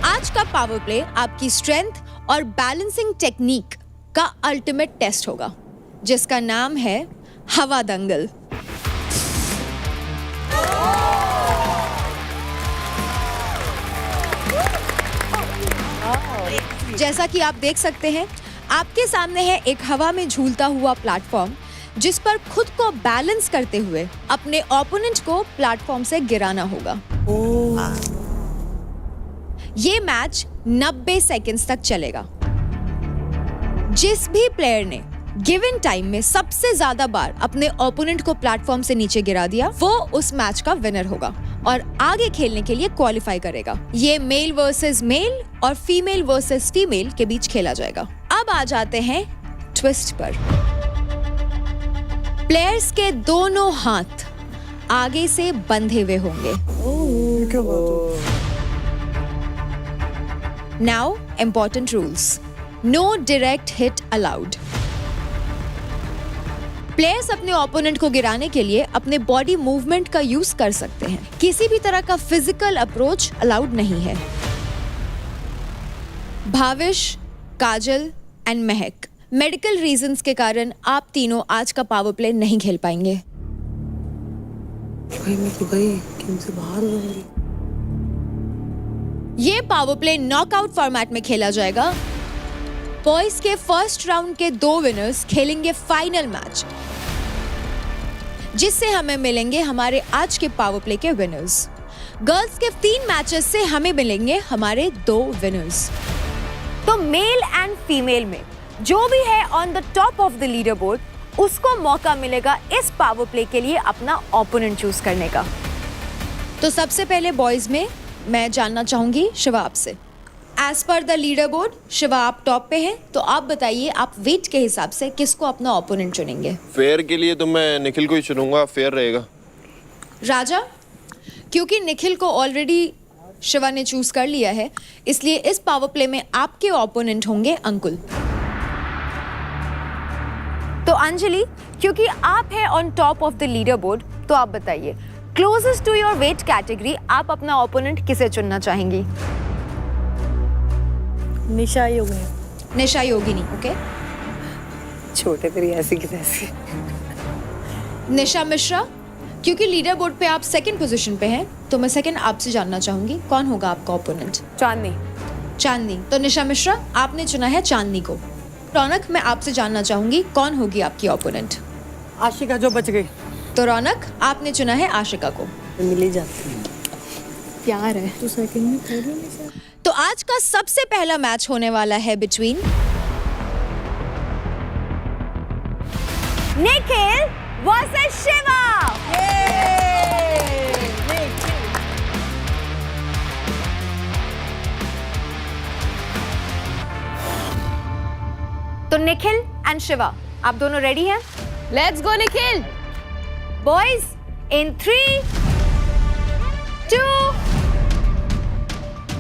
S1: आज का पावर प्ले आपकी स्ट्रेंथ और बैलेंसिंग टेक्निक का अल्टीमेट टेस्ट होगा, जिसका नाम है हवा दंगल। जैसा कि आप देख सकते हैं, आपके सामने है एक हवा में झूलता हुआ प्लेटफॉर्म, जिस पर खुद को बैलेंस करते हुए अपने ओपोनेंट को प्लेटफॉर्म से गिराना होगा। ये मैच 90 सेकंड्स तक चलेगा। जिस भी प्लेयर ने गिवन टाइम में सबसे ज्यादा बार अपने ओपोनेंट को प्लेटफॉर्म से नीचे गिरा दिया वो उस मैच का विनर होगा और आगे खेलने के लिए क्वालिफाई करेगा। ये मेल वर्सेस मेल और फीमेल वर्सेस फीमेल के बीच खेला जाएगा। अब आ जाते हैं ट्विस्ट पर। प्लेयर्स के दोनों हाथ आगे से बंधे हुए होंगे। Now important rules. No direct hit allowed. Players अपने ओपोनेंट को गिराने के लिए अपने बॉडी मूवमेंट का यूज कर सकते हैं। किसी भी तरह का फिजिकल अप्रोच अलाउड नहीं है। भाविश, काजल एंड महक, मेडिकल रीजंस के कारण आप तीनों आज का पावर प्ले नहीं खेल पाएंगे।
S3: मैं तो गई कि उनसे बाहर हो जाऊंगी।
S1: ये पावर प्ले नॉकआउट फॉर्मेट में खेला जाएगा। बॉयज के फर्स्ट राउंड के 2 विनर्स खेलेंगे फाइनल मैच, जिससे हमें मिलेंगे हमारे आज के पावर प्ले के विनर्स। गर्ल्स के 3 मैचेस से हमें मिलेंगे हमारे 2 विनर्स।
S17: तो मेल एंड फीमेल में जो भी है on the top of the leader board उसको मौका मिलेगा इस पावर प्ले के लिए अपना ओपोनेंट चूज करने का।
S1: तो सबसे पहले बॉयज में मैं जानना चाहूंगी शिवा आपसे। As per the leader board Shiva आप टॉप पे हैं, तो आप बताइए आप वेट के हिसाब से किसको अपना ओपोनेंट चुनेंगे?
S11: फेयर के लिए तो मैं निखिल को ही चुनूंगा, फेयर रहेगा।
S1: राजा, क्योंकि निखिल को ऑलरेडी शिवा ने चूज कर लिया है, इसलिए इस पावर प्ले में आपके ओपोनेंट होंगे अंकुल।
S17: तो अंजलि, क्योंकि आप है on top of the leader board, तो आप बताइए closest to your weight category आप अपना ओपोनेंट किसे चुनना चाहेंगी?
S16: निशा योगिनी।
S1: निशा योगिनी, ओके।
S3: छोटे तेरी ऐसी की तैसी।
S1: निशा मिश्रा, क्योंकि लीडर बोर्ड पे आप सेकंड पोजीशन पे हैं, तो मैं सेकंड आपसे जानना चाहूंगी कौन होगा आपका ओपोनेंट?
S17: चांदनी।
S1: चांदनी, तो निशा मिश्रा आपने चुना है चांदनी को। रौनक, मैं आपसे जानना चाहूंगी कौन होगी आपकी ओपोनेंट?
S9: आशिका जो बच गई।
S1: तो रौनक आपने चुना है आशिका को।
S16: मिली जाती है।
S12: प्यार है तो सेकंड में थर्ड में।
S1: तो आज का सबसे पहला मैच होने वाला है बिटवीन
S17: निखिल वर्सेस शिवा। तो निखिल एंड शिवा, आप दोनों रेडी हैं?
S12: Let's go Nikhil.
S17: Boys in 3, 2,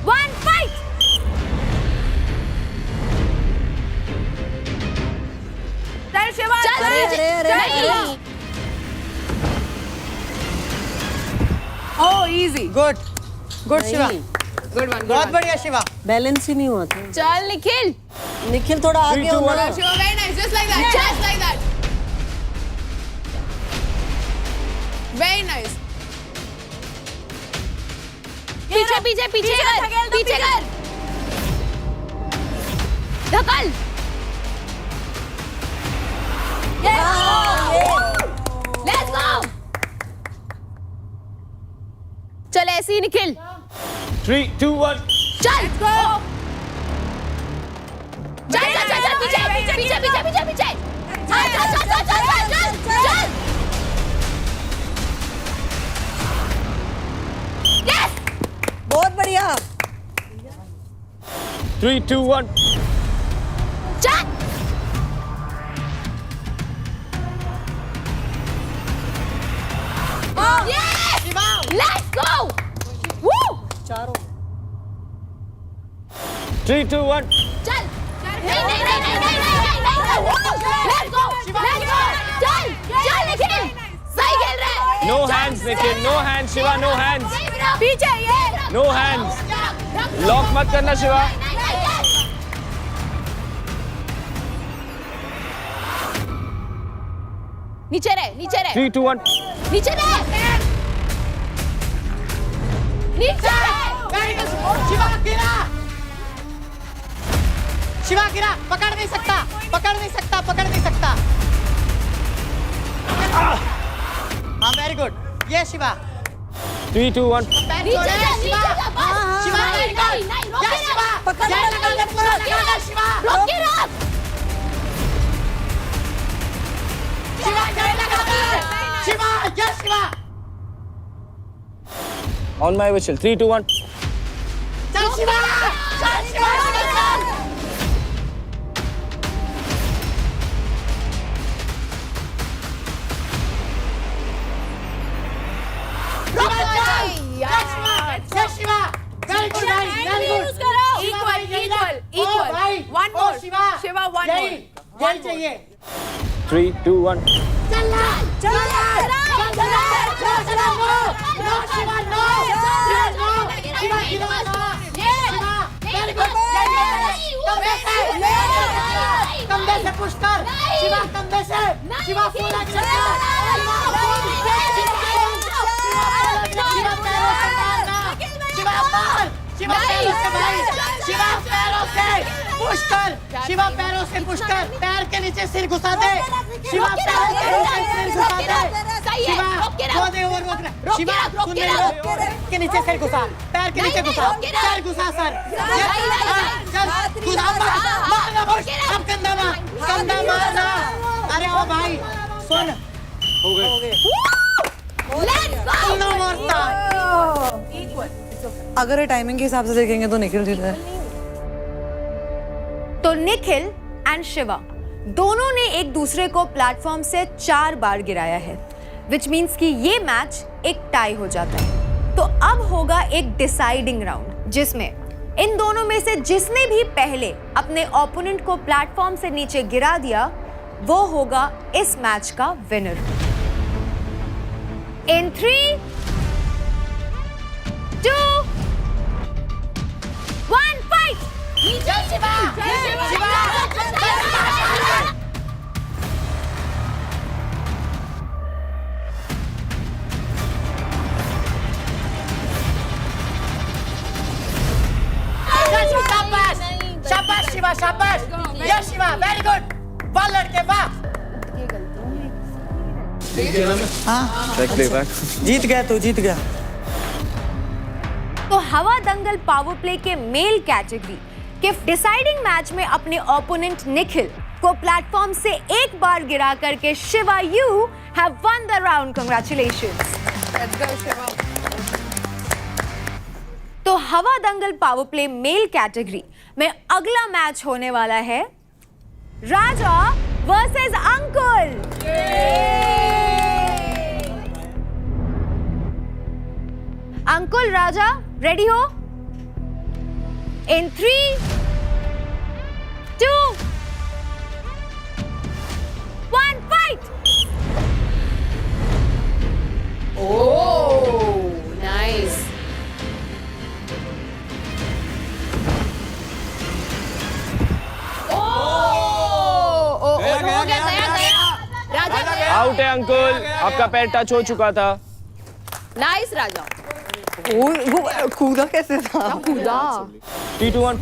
S17: 1 fight. चल शिवा,
S12: नहीं।
S9: Oh easy, good good Shiva,
S12: good one.
S9: बहुत बढ़िया शिवा।
S16: बैलेंस ही नहीं हुआ था।
S12: चल निखिल।
S16: निखिल थोड़ा आगे हो ना।
S12: Shiva, very nice, just like that, just like that. Very nice. पीछे पीछे पीछे कर, पीछे कर, धकल। Let's go. चल ऐसे ही निखिल।
S6: 3, 2, 1।
S12: चल चल चल चल चल पीछे पीछे पीछे पीछे पीछे पीछे चल चल चल चल चल चल चल। यस,
S16: बहुत बढ़िया।
S6: 3, 2, 1।
S12: चल यस, लेट्स गो। वू,
S16: चारों।
S6: 3, 2, 1।
S12: चल नहीं नहीं नहीं नहीं नहीं नहीं नहीं, लेट्स गो लेट्स गो। चल चल निखिल, सही खेल रहा है।
S6: No hands Nikhil, no hands Shiva, no hands,
S12: पीछे ये
S6: नो हैंड्स। लॉक मत करना शिवा।
S12: नीचे रहे, नीचे रहे,
S6: 3, 2, 1।
S12: नीचे रहे, नीचे
S9: शिवा गिरा, शिवा गिरा, पकड़ नहीं सकता, पकड़ नहीं सकता, पकड़ नहीं सकता। हाँ वेरी गुड, ये शिवा।
S6: 3, 2, 1।
S12: नीचे जा, नीचे जा, बस।
S9: शिवा
S12: नहीं नहीं नहीं, रोक के रख,
S9: शिवा,
S12: पकड़ के रख, रोक के रख, रोक के रख।
S9: Shiva, yes, Shiva.
S6: On my we shall 3 2 1
S9: चल शिवा, चल शिवा, चल। चाहिए
S6: 3 2 1
S9: कंधे से पुश कर शिवा, कंधे से शिवा, फुल एक्शन शिवा, पैरों से भाई, शिवा पैरों से पुश कर, शिवा पैरों से पुश कर, पैर के नीचे सिर घुसा दे, शिवा पैर के नीचे सिर घुसा दे, शिवा वो दे और शिवा सुन रही हो, के नीचे सिर घुसा, पैर के नीचे घुसा, सर घुसा, सर चल घुसा, मारना पुश, अब कंधा मारना, अरे ओ भाई सुन, हो गए, नो मोर स्टार।
S14: अगर टाइमिंग के हिसाब से देखेंगे तो निखिल जीत है।
S1: तो निखिल एंड शिवा दोनों ने एक दूसरे को प्लेटफॉर्म से 4 बार गिराया है, विच मींस कि ये मैच एक टाई हो जाता है। तो अब होगा एक डिसाइडिंग राउंड जिसमें इन दोनों में से जिसने भी पहले अपने ओपोनेंट को प्लेटफॉर्म से नीचे गिरा दिया वो होगा इस मैच का विनर। इन 3 2 1 फाइट।
S9: जय शिवा, जय शिवा, शाबाश, शाबाश शिवा, शाबाश, जय शिवा, वेरी गुड, वाह लड़के वाह। हाँ, जीत गया तू, जीत गया।
S1: तो हवा दंगल पावर प्ले के मेल कैटेगरी के डिसाइडिंग मैच में अपने ओपोनेंट निखिल को प्लेटफॉर्म से एक बार गिरा करके Shiva you have one the round. Congratulations. Let's go Shiva. तो हवा दंगल पावर प्ले मेल कैटेगरी में अगला मैच होने वाला है राजा वर्सेस अंकुल। अंकुल राजा रेडी हो? इन 3 2 1 फाइट।
S12: Oh nice.
S6: आउट है अंकुल, आपका पैर टच हो चुका था।
S12: नाइस राजा।
S14: वो कूदा कैसे था?
S12: कूदा
S6: 3 2 1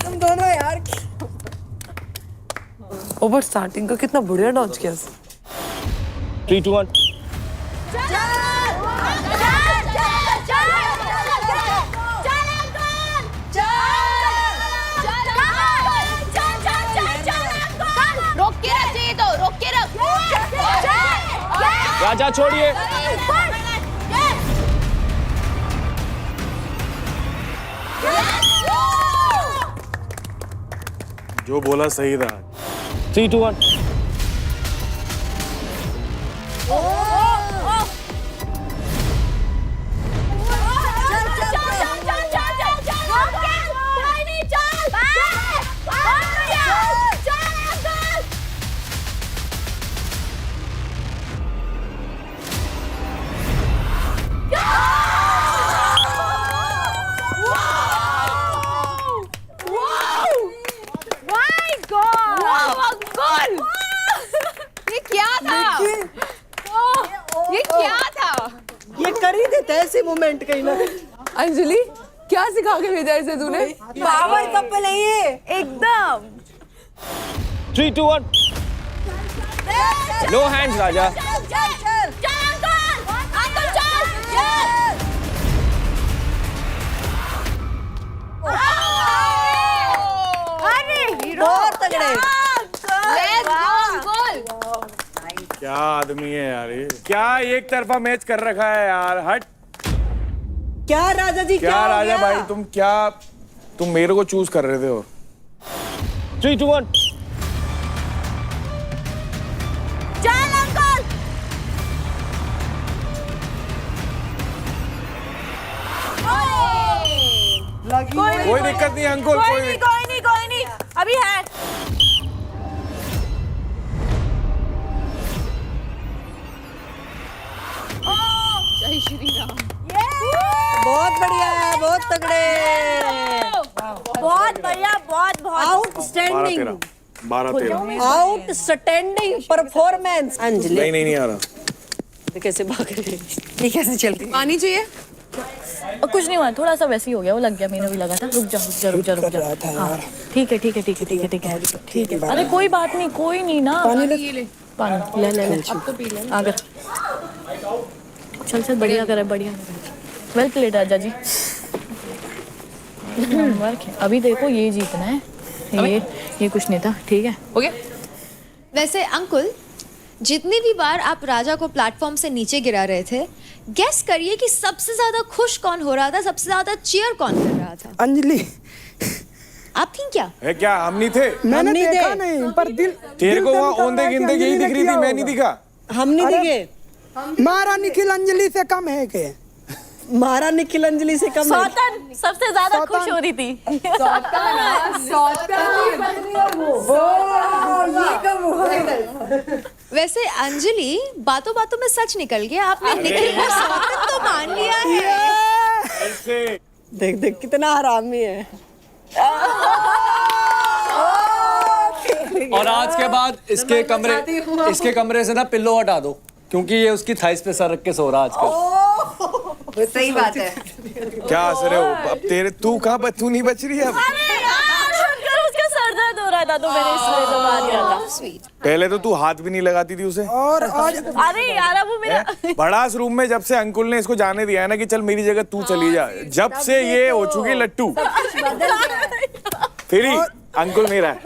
S14: तुम दोनों यार। ओवर स्टार्टिंग का कितना बढ़िया डॉज किया।
S6: 3 2 1
S8: रोक के रख चाहिए तो रोक के रख।
S6: राजा छोड़िए।
S5: जो बोला सही था।
S6: 3 2 1
S16: ये कर ही देता है ऐसे मोमेंट कहीं ना।
S12: अंजलि क्या सिखा के भेजा इसे तूने?
S1: पावर कपल है ये एकदम।
S6: 3 2 1 नो हैंड्स राजा।
S16: बहुत तगड़े।
S5: क्या आदमी है यार ये, क्या एक तरफा मैच कर रखा है यार। हट
S16: क्या राजा जी,
S5: क्या
S16: हो
S5: राजा
S16: गया?
S5: भाई तुम मेरे को चूज कर रहे थे। और
S6: 3, 2, 1
S8: चल अंकल।
S5: कोई दिक्कत नहीं अंकुल,
S8: कोई नहीं अभी है। जय श्री राम।
S16: बहुत बढ़िया है, बहुत तगड़े,
S8: बहुत बढ़िया, बहुत
S16: आउटस्टैंडिंग,
S5: 12-13
S16: आउटस्टैंडिंग परफॉर्मेंस। अंजलि
S5: नहीं आ रहा।
S16: कैसे भाग रही है?
S14: ये कैसे चलती
S15: पानी चाहिए? कुछ नहीं हुआ, थोड़ा सा वैसे ही हो गया, वो लग गया, मैंने भी लगा था। रुक जा। हाँ, ठीक है। अरे कोई बात नहीं, कोई नहीं ना। पानी ले अब तो पी ले। आगे चल बढ़िया करे। वेल प्लेड राजा जी। वर्क है। अभी देखो ये जीतना है, ये कुछ नहीं था। ठीक है, ओके।
S1: वैसे अंकुल, जितनी भी बार आप राजा को प्लेटफॉर्म से नीचे गिरा रहे थे, गेस करिए कि सबसे ज्यादा खुश कौन हो रहा था, सबसे ज्यादा चीयर कौन कर रहा था?
S10: अंजलि।
S1: आप थी क्या?
S5: है क्या? हम नहीं थे।
S10: मैंने देखा नहीं, पर दिल
S5: तेरे को वहाँ औंधे गिंधे यही दिख रही थी, मैं नहीं दिखा।
S16: हम नहीं दिखे।
S10: मारा निखिल अंजलि से कम है के?
S16: मारा निखिल अंजलि से कम है।
S15: सौतन सबसे ज्यादा खुश हो रही थी।
S1: वैसे अंजलि, बातों बातों में सच निकल गया, आपने निखिल को सौतन तो मान लिया है।
S16: देख कितना हरामी है।
S6: और आज के बाद इसके कमरे से ना पिल्लो हटा दो, क्योंकि ये उसकी थाइस पे सर रख के सो रहा आजकल।
S14: सही बात है।
S5: क्या हंस रहे हो? अब तू नहीं बच रही है अब।
S15: उसका सर दर्द हो रहा था तो मैंने इसलिए तो बात किया था।
S5: पहले तो तू हाथ भी नहीं लगाती थी उसे।
S10: और आज
S15: अरे यार, वो मेरा
S5: बड़ास रूम में जब से अंकुल ने इसको जाने दिया है ना कि चल मेरी जगह तू चली जा, जब से ये हो चुकी लट्टू, फिर ही अंकुल मेरा है।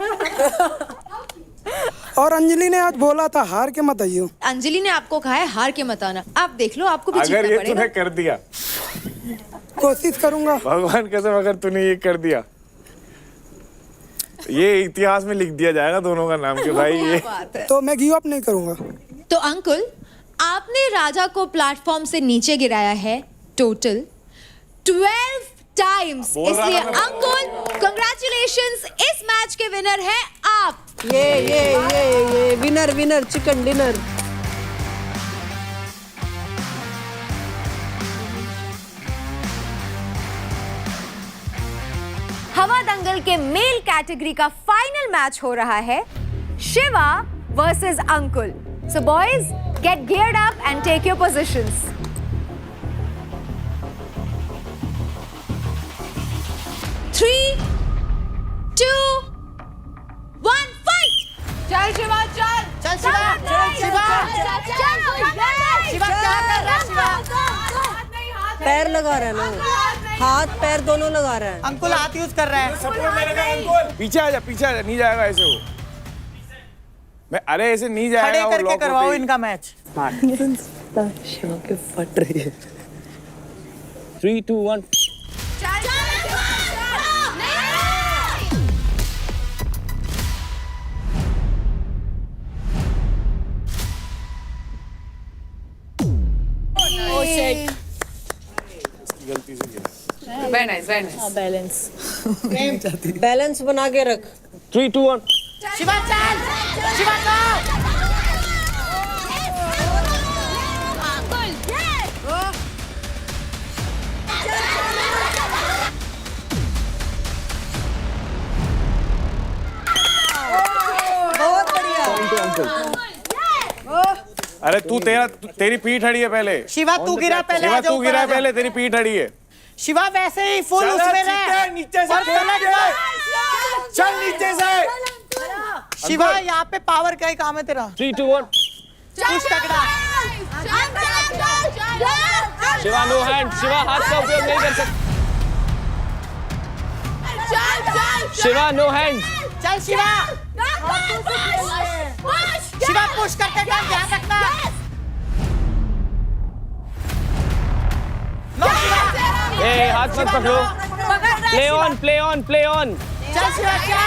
S10: और अंजलि ने आज बोला था हार के मत आइयो।
S1: अंजलि ने आपको कहा है हार के मत आना। आप देख लो, आपको भी
S5: अगर
S1: जीतना
S5: ये
S1: पड़ेगा।
S5: तूने कर दिया,
S10: कोशिश करूंगा
S5: भगवान कसम, अगर तूने ये कर दिया, ये इतिहास में लिख दिया जाएगा दोनों का नाम के भाई ये।
S10: तो मैं गिव अप नहीं करूंगा।
S1: तो अंकुल, आपने राजा को प्लेटफॉर्म से नीचे गिराया है टोटल 12 टाइम्स। इसलिए अंकुल, कंग्रेचुलेशंस, इस मैच के विनर हैं आप।
S16: ये विनर चिकन डिनर।
S1: हवा दंगल के मेल कैटेगरी का फाइनल मैच हो रहा है Shiva versus Ankul. So boys, get geared up and take your positions. Three, 2, 1, fight! चल शिवा, चल शिवा, शिवा क्या कर रहा है? शिवा
S16: पैर लगा रहा है ना, हाथ पैर दोनों लगा रहा है।
S9: अंकुल हाथ यूज कर रहा है।
S5: पीछे आ जा, नहीं जाएगा ऐसे वो। अरे ऐसे नहीं जाएगा।
S9: खड़े करके करवाओ इनका मैच।
S16: शिवा के फट रही है।
S6: 3, 2, 1
S5: गलती से गिरा।
S14: Very nice.
S16: बैलेंस बना के रख।
S6: 3, 2, 1
S14: शिवा चल, शिवा चल।
S16: बहुत बढ़िया।
S5: अरे तेरी पीठ हड़ी है पहले।
S9: शिवा तू गिरा पहले।
S5: शिवा तू गिरा पहले, तेरी पीठ हड़ी है।
S9: शिवा वैसे ही फुल उसमें रह।
S5: नीचे से
S9: और पलट
S5: चल नीचे से।
S9: शिवा यहाँ पे पावर का ही काम है तेरा।
S19: 3, 2, 1
S9: पुश तगड़ा।
S19: शिवा नो हैंड, शिवा हाथ का उपयोग नहीं कर सकता। Shiva no hand.
S9: चल शिवा। शिवा पुश करते टाइम ध्यान रखना। लो शिवा।
S19: ए हाथ मत पकड़ो। Play on, play on, play on.
S9: चल शिवा चल।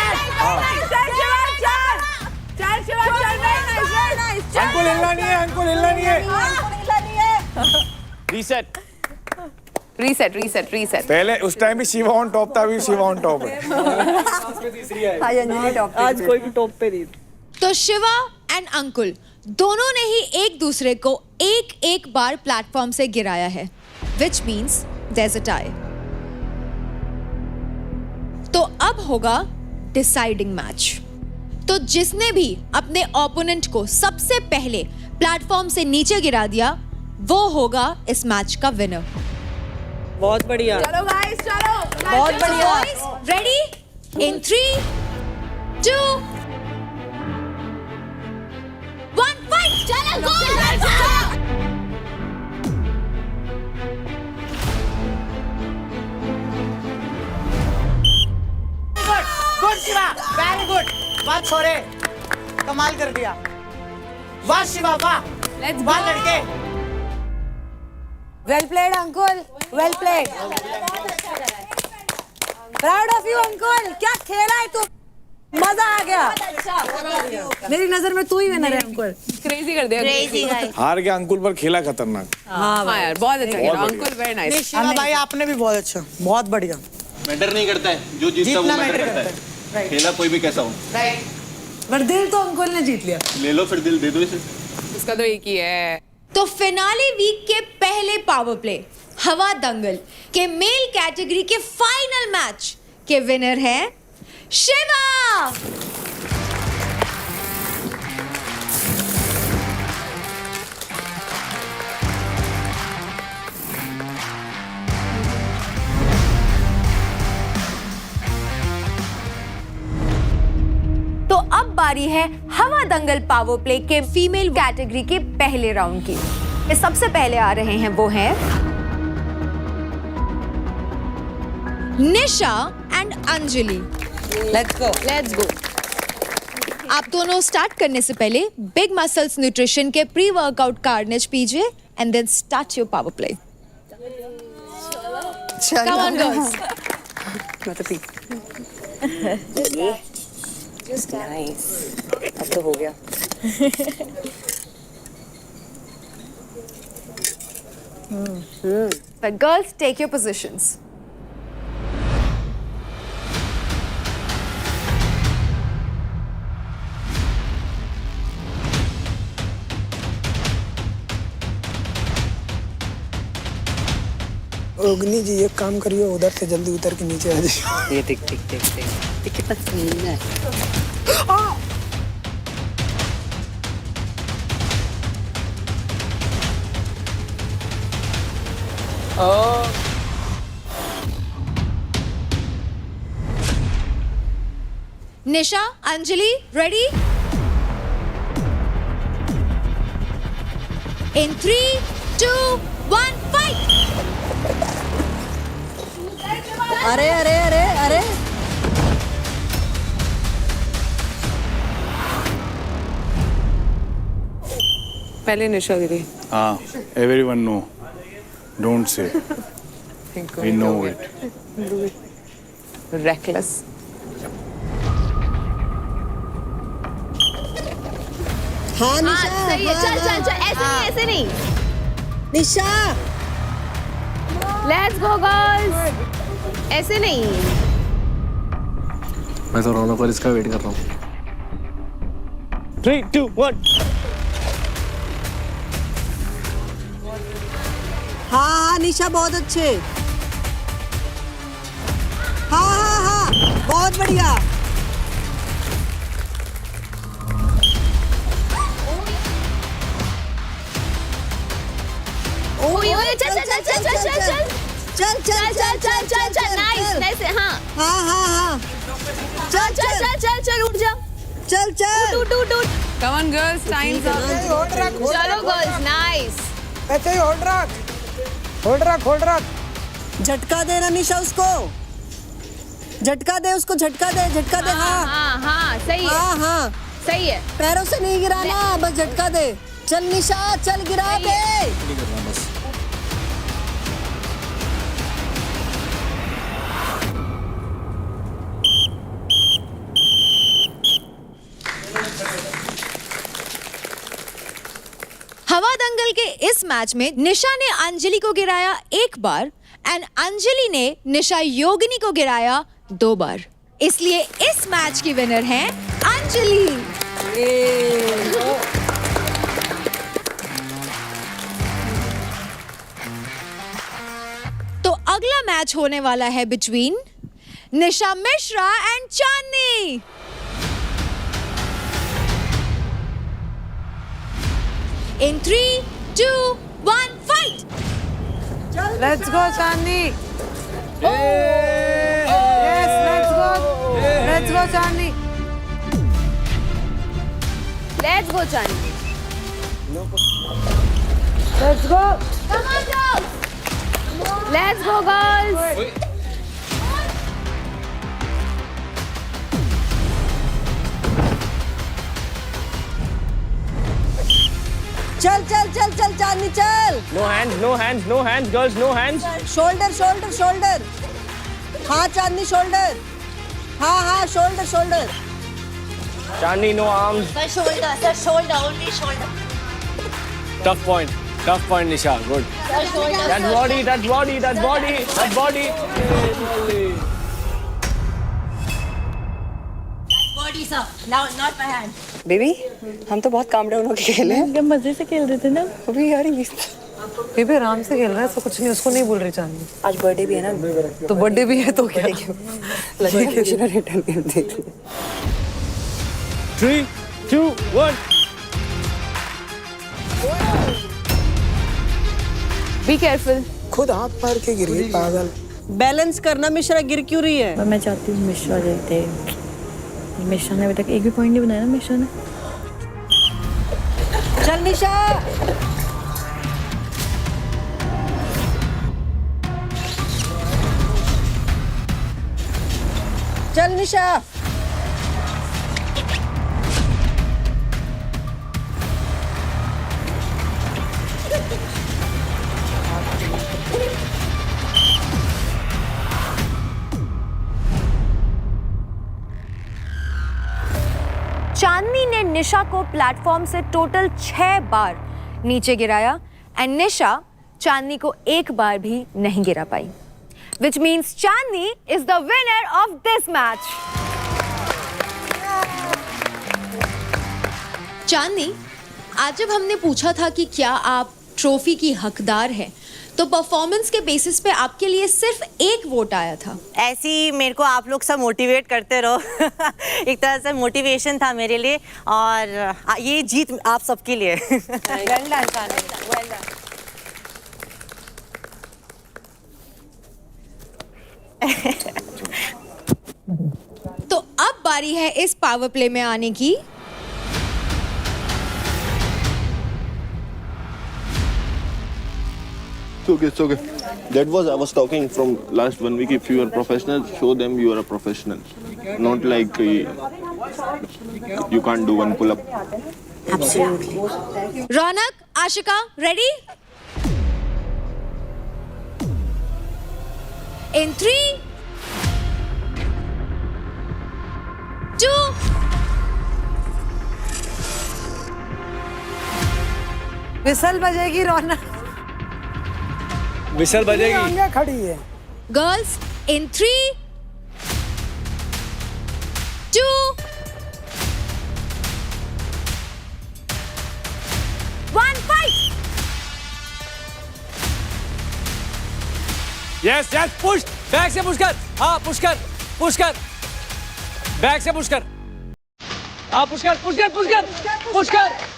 S5: अंकुल हिलना नहीं है, अंकुल हिलना नहीं है।
S19: रीसेट।
S12: Reset reset reset.
S5: पहले उस टाइम भी शिवा ऑन टॉप था, अभी शिवा ऑन टॉप है।
S16: आज कोई भी टॉप पे नहीं।
S1: तो शिवा एंड अंकुल दोनों ने ही एक दूसरे को एक एक बार प्लेटफॉर्म से गिराया है, which means there is a tie. तो अब होगा डिसाइडिंग मैच। तो जिसने भी अपने ओपोनेंट को सबसे पहले प्लेटफॉर्म से नीचे गिरा दिया वो होगा इस मैच का विनर।
S16: बहुत बढ़िया।
S12: चलो गाइस चलो।
S16: बहुत बढ़िया।
S1: Ready in 3, 2, 1 fight.
S8: चलो go.
S9: Good Shiva, very good. वाह छोरे, कमाल कर दिया। वाह शिवा वाह।
S12: लेट्स
S9: वाह लड़के।
S14: Well played Ankul, well played. Proud of you Ankul, क्या खेला है तू, मजा आ गया। मेरी नजर में तू ही विनर है अंकुल।
S12: क्रेजी कर दिया।
S5: हार गया अंकुल पर खेला खतरनाक।
S12: हाँ यार बहुत अच्छा खेला अंकुल, वेरी नाइस।
S9: शिवा भाई आपने भी बहुत अच्छा, बहुत बढ़िया।
S6: मैटर नहीं करता है, जो जीतता वो मैटर करता है। खेला कोई भी कैसा हो।
S14: पर दिल तो अंकुल ने जीत लिया।
S6: ले लो फिर, दिल दे दो इसे।
S12: उसका तो एक ही है।
S1: तो फिनाले वीक के पहले पावर प्ले हवा दंगल के मेल कैटेगरी के फाइनल मैच के विनर हैं शिवा। तो अब बारी है हवा दंगल पावर प्ले के फीमेल कैटेगरी के पहले राउंड की। सबसे पहले आ रहे हैं वो हैं Nisha and Anjali.
S14: Let's go,
S12: let's go.
S1: आप दोनों स्टार्ट करने से पहले बिग मसल्स न्यूट्रिशन के प्री वर्कआउट कार्नेज पीजिए and then start your power play. Come on girls.
S17: Just nice. अब तो हो गया।
S1: But girls, take your positions.
S10: अग्नि जी एक काम करिए, उधर से जल्दी उतर के नीचे आ जाइए।
S17: ये टिक टिक टिक टिक ये कितना सीन है।
S1: Nisha, Anjali, ready? In 3, 2, 1, fight!
S14: अरे अरे अरे अरे
S12: पहले निशा दीदी।
S5: हाँ, everyone know. Don't say. We know it.
S12: Reckless.
S14: हाँ निशा,
S8: सही है। चल चल चल, ऐसे नहीं।
S14: निशा।
S12: Let's go girls. ऐसे नहीं।
S18: मैं तो रौनक और इसका वेट कर रहा हूँ।
S19: 3, 2, 1
S14: हाँ निशा बहुत अच्छे। हाँ बहुत बढ़िया।
S8: चल चल चल चल चल चल चल चल चल चल चल चल नाइस नाइस। हाँ
S14: हाँ
S8: चल चल चल चल चल उठ जा।
S14: चल चल
S2: Come on girls, time's up.
S1: चलो गर्ल्स, नाइस।
S10: ऐसे ही होल्ड रख।
S14: झटका दे ना निशा उसको, झटका दे उसको, झटका दे।
S1: हाँ, सही है।
S14: हाँ
S1: सही है।
S14: पैरों से नहीं गिराना, बस झटका दे। चल निशा, चल गिरा दे।
S1: हवा दंगल के इस मैच में निशा ने अंजलि को गिराया 1 बार एंड अंजलि ने निशा योगिनी को गिराया 2 बार। इसलिए इस मैच की विनर हैं अंजलि। तो अगला मैच होने वाला है between Nisha Mishra and Chandni. In 3, 2, 1, fight!
S14: Let's go Chandni. Yes, let's go Chandni.
S12: Let's go Chandni.
S14: Let's go।
S12: Come on girls। Let's go girls।
S14: चल चांदनी चल।
S19: No hands, girls, no hands.
S14: Shoulder. हाँ चांदनी shoulder. हाँ shoulder.
S19: Chandni, no arms.
S8: Sir, shoulder, only shoulder.
S19: Tough point, Nisha. Good.
S8: Sir, shoulder.
S19: That body.
S8: Body, sir. Now, not my hand.
S17: Baby हम तो बहुत calm down होके खेले हैं।
S14: मजे से खेल रहे थे ना।
S17: अभी यार
S14: बेबी आराम से खेल रहा है, तो कुछ नहीं, उसको नहीं बोल रही चांदनी।
S17: आज बर्थडे भी है ना,
S14: तो बर्थडे भी है तो क्या?
S17: रिटर्न देख
S19: 3, 2, 1.
S12: Be careful.
S10: खुद हाथ मार के गिरी पागल।
S16: बैलेंस करना मिश्रा, गिर क्यों रही है?
S15: मैं चाहती हूँ मिश्रा जीते। मिश्रा ने अभी तक एक भी पॉइंट नहीं बनाया ना मिश्रा ने।
S14: चल निशा। चल निशा।
S1: चांदनी ने निशा को प्लेटफॉर्म से टोटल 6 बार नीचे गिराया एंड निशा चांदनी को 1 बार भी नहीं गिरा पाई, which means Chandni is the winner of this match. चांदनी, आज जब हमने पूछा था कि क्या आप ट्रॉफी की हकदार हैं, तो परफॉर्मेंस के बेसिस पे आपके लिए सिर्फ 1 वोट आया था।
S7: ऐसे ही मेरे को आप लोग सब मोटिवेट करते रहो। एक तरह से मोटिवेशन था मेरे लिए, और ये जीत आप सबके लिए।
S14: Well done, चांदनी। Well done.
S1: तो अब बारी है इस पावर प्ले में आने की।
S11: It's okay. That was, I was talking from last 1 week. If you are professional, show them you are a professional. Not like you can't do one pull-up.
S7: Absolutely.
S1: Raunak, Ashika, ready? In 3, 2,
S14: whistle बजेगी Raunak.
S6: Whistle बजेगी।
S10: आगे खड़ी है।
S1: girls, in 3, 2, 1, fight!
S6: Yes push, back से push कर। हाँ push कर back से पुश कर। हाँ पुश कर।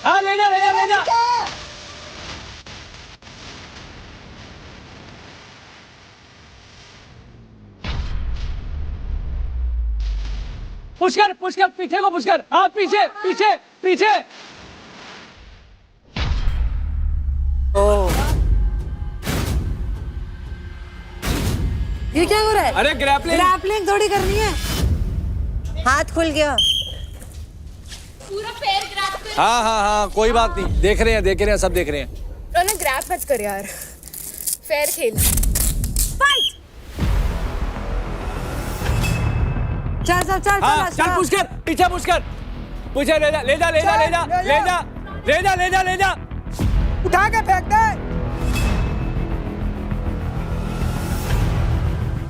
S6: हाँ ले जा।
S19: पुश कर पीछे को पुश कर हाँ पीछे पीछे पीछे
S14: ये क्या हो रहा है?
S19: अरे ग्रैपलिंग
S14: ग्रैपलिंग थोड़ी करनी है।
S7: हाथ खुल गया।
S8: पूरा पैर ग्रैब कर।
S6: हाँ कोई बात नहीं, देख रहे हैं सब देख रहे हैं।
S12: रौनक ग्रैब मत कर यार, फेयर खेल। फाइट।
S14: चल
S6: पुश कर पीछे पुश कर पीछे ले जा
S10: उठा के फेंक दे।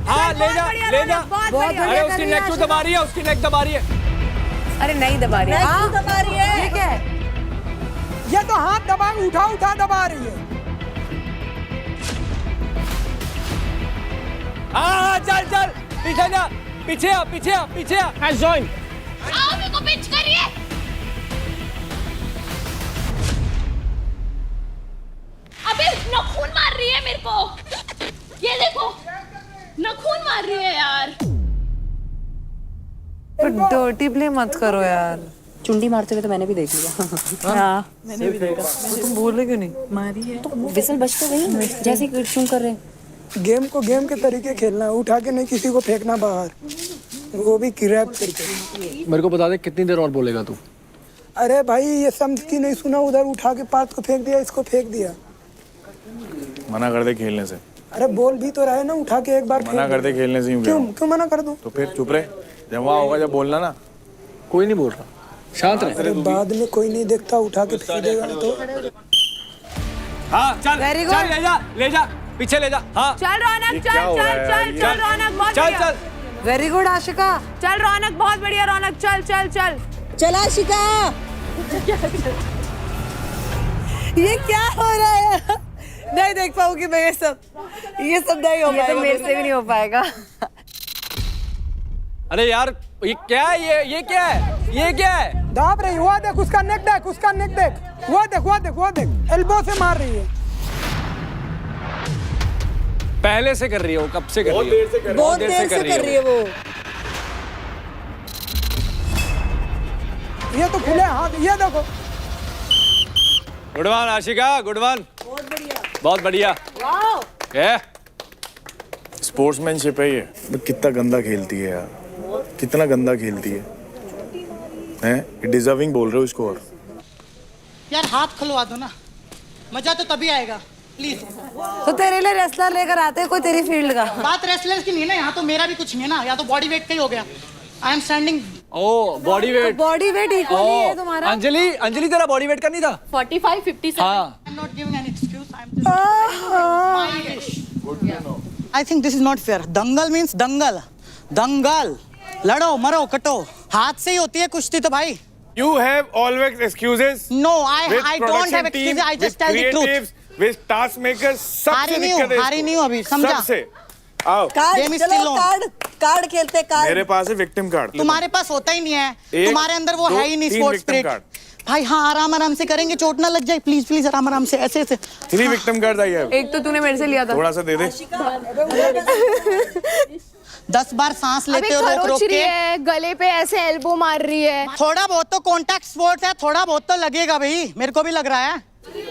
S6: हाँ ले जा अरे उसकी नेक क्यों दबा रही है, उसकी नेक दबा रही है।
S14: अरे नहीं दबा रही है।
S7: नहीं दबा रही है।
S14: ये क्या है?
S10: ये तो हाथ दबा उठा दबा रही है।
S6: हाँ चल पीछे जा पीछे आ
S19: जॉइन
S8: आओ मेरे को पिंच करिए। अबे नखून मार रही है मेरे को, ये देखो नखून मार रही है यार।
S14: डर्टी प्ले मत करो यार।
S17: चुंडी मारते हुए तो मैंने भी देख लिया।
S14: हाँ मैंने भी देखा। तुम बोल रहे क्यों नहीं? मारी है
S17: तो विसल बजते गई जैसे क्यों कर रहे हैं।
S10: गेम को गेम के तरीके खेलना है, उठा के नहीं किसी को फेंकना बाहर, वो भी ग्रैब करके।
S18: मेरे को बता दे कितनी देर और बोलेगा तू?
S10: अरे भाई ये समझ की नहीं सुना, उधर उठा के पार्थ को फेंक दिया, इसको फेंक दिया।
S5: मना कर दे खेलने से।
S10: अरे बोल भी तो रहा है ना, उठा के एक बार
S5: मना कर दे खेलने से।
S10: क्यों मना कर दूं?
S5: तो फिर चुप रहे, जब वहाँ होगा जब बोलना ना।
S18: कोई नहीं बोल रहा, शांत रहे।
S10: बाद में कोई नहीं देखता, उठा के फेंक देगा तो।
S6: हाँ चल
S14: Very good.
S6: ले जा पीछे ले जा। हाँ
S12: चल रौनक, चल रौनक, बहुत बढ़िया।
S14: Very good Ashika.
S12: चल रौनक, बहुत बढ़िया रौनक, चल।
S7: चला शिका।
S14: ये क्या हो रहा है? नहीं देख पाऊंगी मैं ये सब नहीं हो पाएगा।
S17: तो मेरे से भी नहीं हो पाएगा।
S6: अरे यार ये क्या है? ये क्या है?
S10: दाब रही, वो देख उसका नेक देख, वो देख एल्बो से मार रही है।
S6: पहले से कर रही है वो, कब से कर रही है?
S7: बहुत देर से कर रही है वो।
S10: ये तो खुले हाथ, ये देखो।
S6: Good one Ashika, good one. बहुत बढ़िया।
S5: स्पोर्ट्समैनशिप है ये। कितना गंदा खेलती है यार, कितना गंदा खेलती है। हैं डिजर्विंग बोल रहे हो इसको। और
S9: यार हाथ खुलवा दो ना, मजा तो तभी आएगा प्लीज।
S14: तो तेरे लिए रेसलर लेकर आते हैं कोई तेरी फील्ड का।
S9: बात रेसलर्स की नहीं है ना, यहाँ तो मेरा भी कुछ नहीं है ना, या तो बॉडी वेट का ही हो गया। I am standing.
S6: ओ बॉडी वेट
S14: इक्वली है तुम्हारा।
S6: अंजलि तेरा बॉडी वेट का नहीं था?
S12: 45, 57।
S6: हाँ
S9: I am not giving any excuse, I am just I think this is not fair. Dangal means dangal, लड़ो मरो कटो, हाथ से ही होती है कुश्ती तो भाई।
S5: You have always excuses.
S9: No, I don't have excuses. I just tell the truth.
S5: With task makers, सबसे दिक्कत है।
S9: हारी नहीं हूँ अभी, समझा?
S5: सबसे। आओ।
S7: कार्ड खेलते कार्ड।
S5: मेरे पास है विक्टिम कार्ड।
S9: तुम्हारे पास होता ही नहीं है, तुम्हारे अंदर वो है ही नहीं स्पोर्ट्स स्पिरिट। भाई हाँ आराम से करेंगे, चोट ना लग जाए प्लीज आराम से ऐसे
S5: 3 विक्टिम कार्ड आई है।
S12: एक तो तूने मेरे से लिया था।
S5: थोड़ा सा दे दे।
S9: 10 बार सांस लेते हो रोक के,
S12: गले पे ऐसे एल्बो मार रही है।
S9: थोड़ा बहुत तो कॉन्टैक्ट स्पोर्ट्स है, थोड़ा बहुत तो लगेगा भाई, मेरे को भी लग रहा है।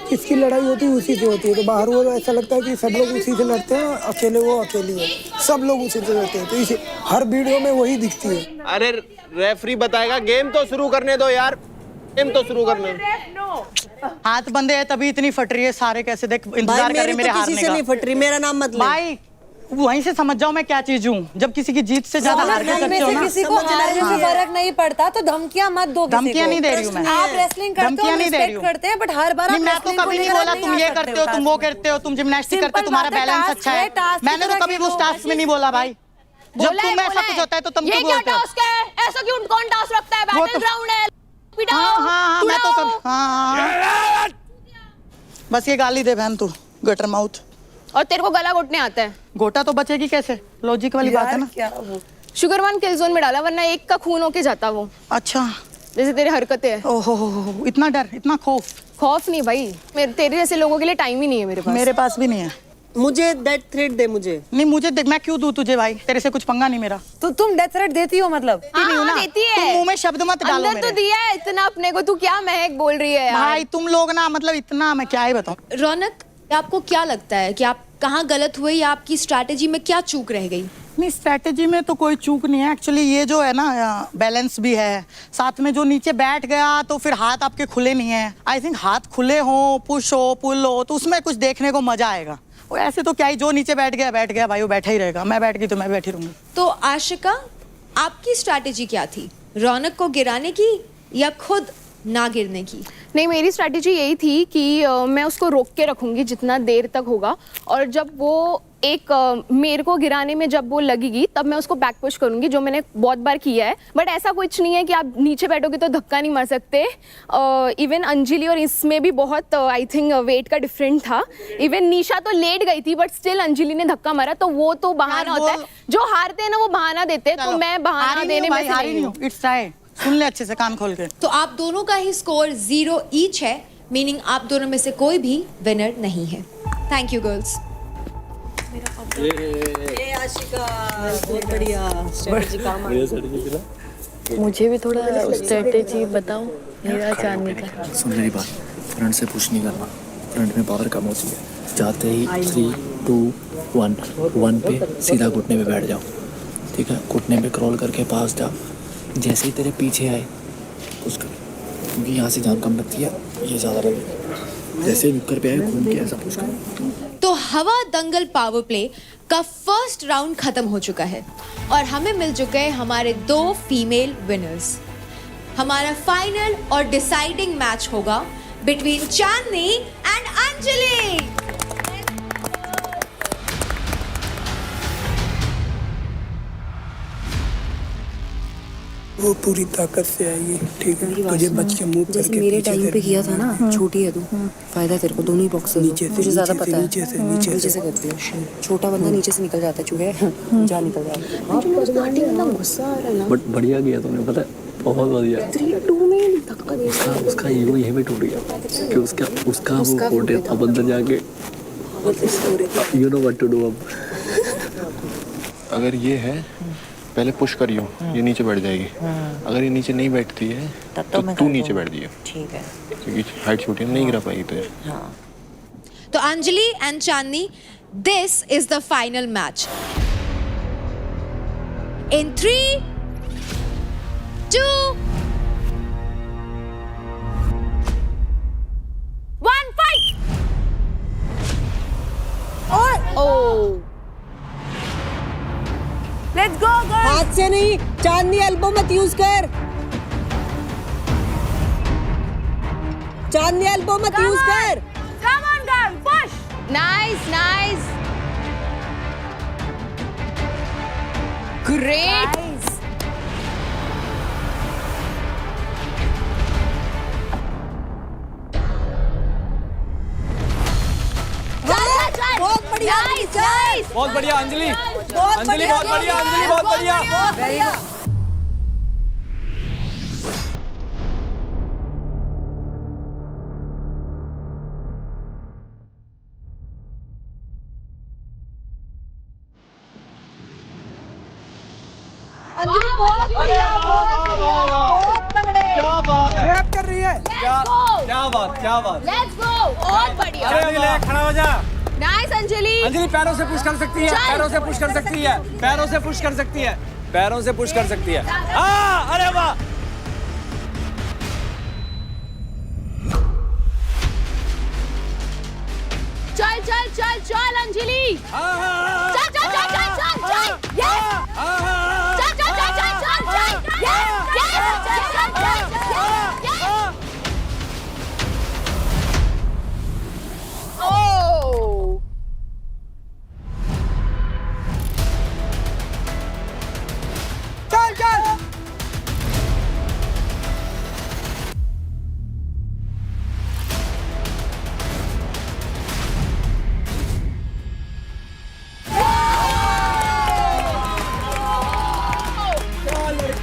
S10: किसकी लड़ाई होती है उसी से होती है, तो बाहर वो ऐसा लगता है कि सब लोग उसी से लड़ते हैं, अकेले वो अकेली है, सब लोग उसी से लड़ते हैं, तो इसे हर वीडियो में वही दिखती है।
S19: अरे रेफरी बताएगा, गेम तो शुरू करने दो यार, गेम तो शुरू करने।
S9: हाथ बंदे है तभी इतनी फट रही है, सारे कैसे देख इंतजार कर रहे मेरे हारने का।
S7: किसी से नहीं फट रही, मेरा नाम मत ले
S9: भाई, वहीं से समझ जाओ मैं क्या चीज हूँ, जब किसी की जीत से ज्यादा हार के सकते हो ना।
S14: किसी को हारने से फर्क नहीं पड़ता, तो धमकियां मत दो।
S9: धमकियां नहीं दे रही हूँ मैं।
S14: आप रेसलिंग करते हो, रिस्पेक्ट करते हैं, बट हर बार
S9: मैं तो कभी नहीं बोला तुम ये करते हो, तुम वो करते हो, तुम जिम्नास्टिक करते हो, तुम्हारा बैलेंस अच्छा है। मैंने तो कभी उस टास्क में नहीं बोला भाई। जब तुम ऐसा कुछ होता है तो तुम क्यों बोलते हो?
S12: ऐसा क्यों कौन टास्क रखता है? बैटल ग्राउंड है।
S9: हाँ मैं तो हाँ बस ये गाली दे बहन तू, गटर माउथ।
S12: और तेरे को गला घोटने आता है।
S9: घोटा तो बचेगी कैसे, लॉजिक वाली बात है ना।
S12: शुगर 1 किल जोन में डाला, वरना एक का खून होके जाता वो।
S9: अच्छा
S12: जैसे तेरी हरकतें है।
S9: ओहो, इतना डर, इतना खौफ
S12: नहीं भाई, तेरे जैसे लोगों के लिए टाइम ही नहीं है मेरे पास।
S9: मेरे पास भी नहीं है।
S16: मुझे डेथ थ्रेट दे मुझे।
S9: नहीं मुझे देख, मैं क्यों दूं तुझे भाई, तेरे से कुछ पंगा नहीं मेरा।
S14: तो तुम डेथ थ्रेट देती हो मतलब?
S9: नहीं हो ना,
S12: देती है।
S9: तुम मुंह में शब्द मत डालो
S12: अंदर तो दिया है इतना अपने को, तू क्या महक बोल रही है यार।
S9: भाई तुम लोग ना मतलब इतना, मैं क्या ही बताऊं।
S1: रौनक, आपको क्या लगता है कि आप कहाँ गलत हुए या आपकी स्ट्रैटेजी में क्या चूक रह गई?
S9: नहीं स्ट्रैटेजी में तो कोई चूक नहीं है एक्चुअली, ये जो है ना बैलेंस भी है, साथ में जो नीचे बैठ गया तो फिर हाथ आपके खुले नहीं है। आई थिंक हाथ खुले हो, पुश हो, पुल हो, तो उसमें कुछ देखने को मजा आएगा। वो ऐसे तो क्या ही, जो नीचे बैठ गया भाई वो बैठा ही रहेगा, मैं बैठ गई तो मैं बैठी रहूंगी।
S1: तो आशिका, आपकी स्ट्रैटेजी क्या थी? रौनक को गिराने की या खुद ना गिरने की?
S12: नहीं, मेरी स्ट्रैटेजी यही थी कि मैं उसको रोक के रखूंगी जितना देर तक होगा, और जब वो मेरे को गिराने में जब वो लगेगी तब मैं उसको बैक पुश करूंगी, जो मैंने बहुत बार किया है। बट ऐसा कुछ नहीं है कि आप नीचे बैठोगे तो धक्का नहीं मार सकते। इवन अंजलि और इसमें भी बहुत आई थिंक वेट का डिफरेंट था। इवन निशा तो लेट गई थी बट स्टिल अंजलि ने धक्का मारा, तो वो तो बहाना होता है। जो हारते हैं ना वो बहाना देते हैं, तो मैं बहाना देने में से नहीं हूँ।
S9: इट्स राइट, सुन ले अच्छे से कान खोल के।
S1: तो आप दोनों का ही स्कोर 0 ईच है, मीनिंग आप दोनों में से कोई भी विनर नहीं है। Thank you girls.
S16: ये आशिका बहुत बढ़िया स्ट्रेटजी काम आ रही है।
S15: मुझे भी थोड़ा स्ट्रेटेजी बताओ मेरा चांदनी का।
S18: सुन मेरी बात, फ्रंट से पुश नहीं करना, फ्रंट में पावर कम होती है। जाते ही 3, 2, 1 पे सीधा घुटने पे बैठ जाओ, ठीक है? घुटने पे क्रॉल करके पास जा, जैसे ही तेरे पीछे आए पुश कर, क्योंकि यहाँ से जान कम लगती है, ये ज़्यादा लगेगा। जैसे नुक्कर पे आए घूम के ऐसा पुश कर।
S1: तो हवा दंगल पावर प्ले का फर्स्ट राउंड खत्म हो चुका है और हमें मिल चुके हैं हमारे 2 फीमेल विनर्स। हमारा फाइनल और डिसाइडिंग मैच होगा बिटवीन चांदनी एंड अंजलि।
S10: वो पूरी ताकत से आएगी, ठीक है? तुझे बच के मूव
S17: जैसे
S10: करके
S17: मेरे
S10: पीछे
S17: टाइम पे
S10: करके
S17: किया था ना, छोटी है तू, फायदा तेरे को, दोनों ही बॉक्सर
S10: नीचे से,
S17: मुझे ज्यादा
S10: नीचे से,
S17: पता है।
S10: नीचे से, नीचे
S17: नीचे से करती है, छोटा बंदा नीचे से निकल जाता है, चूहे जा निकल जाता है। गुस्सा आ रहा है ना,
S18: बट बढ़िया किया तूने, पता है? बहुत बढ़िया।
S17: 3-2 में धक्का दे
S18: उसका ईगो यहीं पे टूट गया कि उसका वो कोटे अब अंदर जाके you know what to do. अब
S11: अगर ये है, पहले पुश करियो, ये नीचे बैठ जाएगी। अगर ये नीचे नहीं बैठती है तो तू नीचे बैठ जाइए,
S7: ठीक है?
S11: क्योंकि हाइट छोटी है, नहीं गिरा पाएगी तुझे।
S1: तो Anjali and Chandni, this is the final match. In 3, 2, 1 fight.
S12: Oh
S16: let's go girls. हाथ से नहीं, चांदनी एल्बो मत यूज कर, चांदनी एल्बो मत यूज कर।
S12: Come on girl, push. Nice nice, great.
S16: बहुत बढ़िया,
S12: नाइस।
S6: बहुत बढ़िया अंजलि,
S16: बहुत
S6: अंजलि बहुत बढ़िया, अंजलि बहुत बढ़िया।
S16: Very good.
S12: अंजलि बहुत बढ़िया, बहुत तगड़े।
S6: क्या बात है,
S10: रैप कर रही है।
S6: क्या बात, क्या बात।
S12: लेट्स गो, बहुत बढ़िया।
S6: अरे खड़ा हो जा।
S12: नाइस अंजलि।
S6: अंजलि पैरों से पुश कर सकती है, पैरों से पुश कर सकती है, पैरों से पुश कर सकती है, पैरों से पुश कर सकती है। हाँ, अरे वाह।
S12: चल चल चल चल अंजलि, चल चल चल चल चल चल, यस, चल चल चल चल चल चल, यस यस, चल चल चल चल, ओह
S10: चल चल।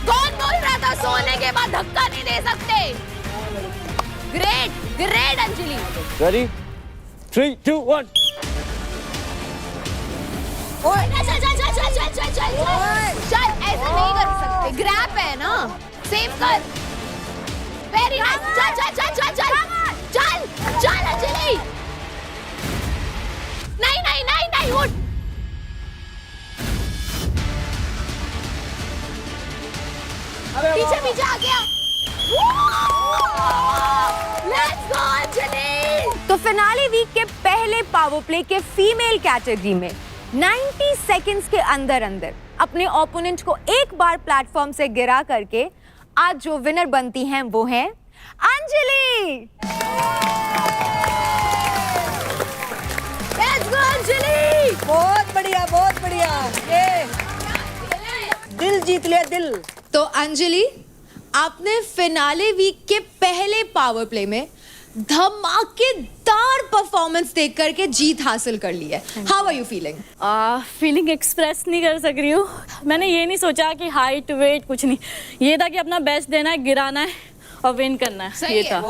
S12: कौन बोल रहा था सोने के बाद धक्का नहीं दे सकते? Great great Anjali.
S6: रेडी, 3, 2, 1।
S8: चल चल चल चल चल चल चल चल, ऐसा नहीं कर सकते, ग्रैप है ना, सेव कर। वेरी नाइस, चल चल चल चल चल चल चल अंजलि, नहीं नहीं नहीं नहीं, उठ। पीछे पीछे आ गया। Let's go Anjali.
S1: तो फिनाले वीक के पहले पावर प्ले के फीमेल कैटेगरी में 90 सेकंड्स के अंदर अंदर अपने ओपोनेंट को एक बार प्लेटफॉर्म से गिरा करके आज जो विनर बनती हैं वो हैं अंजलि। लेट्स गो अंजलि।
S14: बहुत बढ़िया ये दिल जीत लिया, दिल।
S1: तो अंजलि, आपने फिनाले वीक के पहले पावर प्ले में धमाकेदार परफॉर्मेंस देख करके जीत हासिल कर ली है। How are you feeling?
S15: Feeling express नहीं कर सक रही हूँ। मैंने ये नहीं सोचा कि हाइट वेट कुछ नहीं, ये था कि अपना बेस्ट देना है, गिराना है और विन करना है। ये था।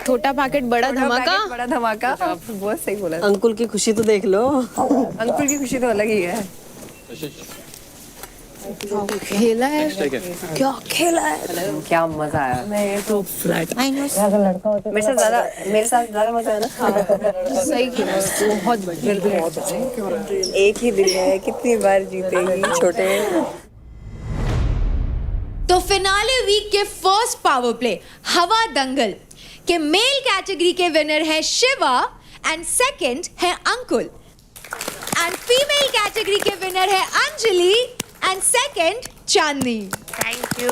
S12: छोटा पैकेट बड़ा धमाका।
S17: बड़ा धमाका, बहुत सही बोला।
S16: अंकुल की खुशी तो देख लो।
S17: अंकुल की खुशी तो अलग ही है।
S12: खेला है, क्या खेला है,
S17: क्या मजा आया।
S16: मैं तो फ्लैट
S17: मेरे साथ ज्यादा मजा है ना।
S12: सही खेला, बहुत बढ़िया।
S17: एक ही दिल है, कितनी बार जीतेगी छोटे।
S1: तो फिनाले वीक के फर्स्ट पावर प्ले हवा दंगल के मेल कैटेगरी के विनर है शिवा एंड सेकंड है अंकुल, एंड फीमेल कैटेगरी के विनर है Anjali and second Chandni.
S15: Thank you.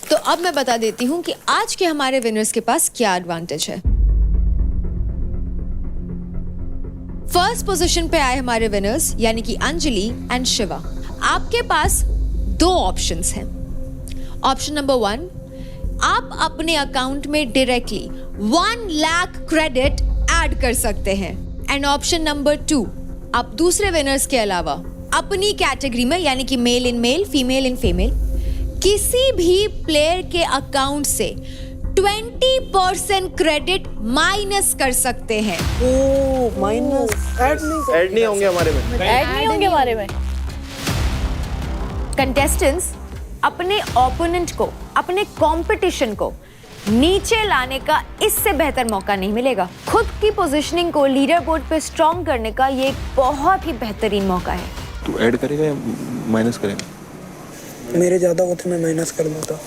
S1: तो अब मैं बता देती हूं कि आज के हमारे विनर्स के पास क्या एडवांटेज है। फर्स्ट पोजीशन पे आए हमारे विनर्स यानी कि अंजलि एंड शिवा। आपके पास दो ऑप्शंस हैं। ऑप्शन नंबर 1, आप अपने अकाउंट में डायरेक्टली 1 लाख क्रेडिट ऐड कर सकते हैं, एंड ऑप्शन नंबर 2, आप दूसरे विनर्स के अलावा अपनी कैटेगरी में यानी कि male in male, female in female, किसी भी प्लेयर के अकाउंट से 20% क्रेडिट माइनस कर सकते हैं।
S16: ओह माइनस,
S19: ऐड नहीं होंगे हमारे में।
S15: ऐड नहीं होंगे हमारे में।
S1: कंटेस्टेंट्स अपने ओपोनेंट को, अपने कंपटीशन को नीचे लाने का इससे बेहतर मौका नहीं मिलेगा। खुद की पोजीशनिंग को लीडर बोर्ड पे स्ट्रॉन्ग करने का ये एक बहुत ही बेहतरीन मौका है।
S11: तू ऐड करेगा या माइनस करेगा?
S10: मेरे ज़्यादा होते मैं माइनस कर दूँगा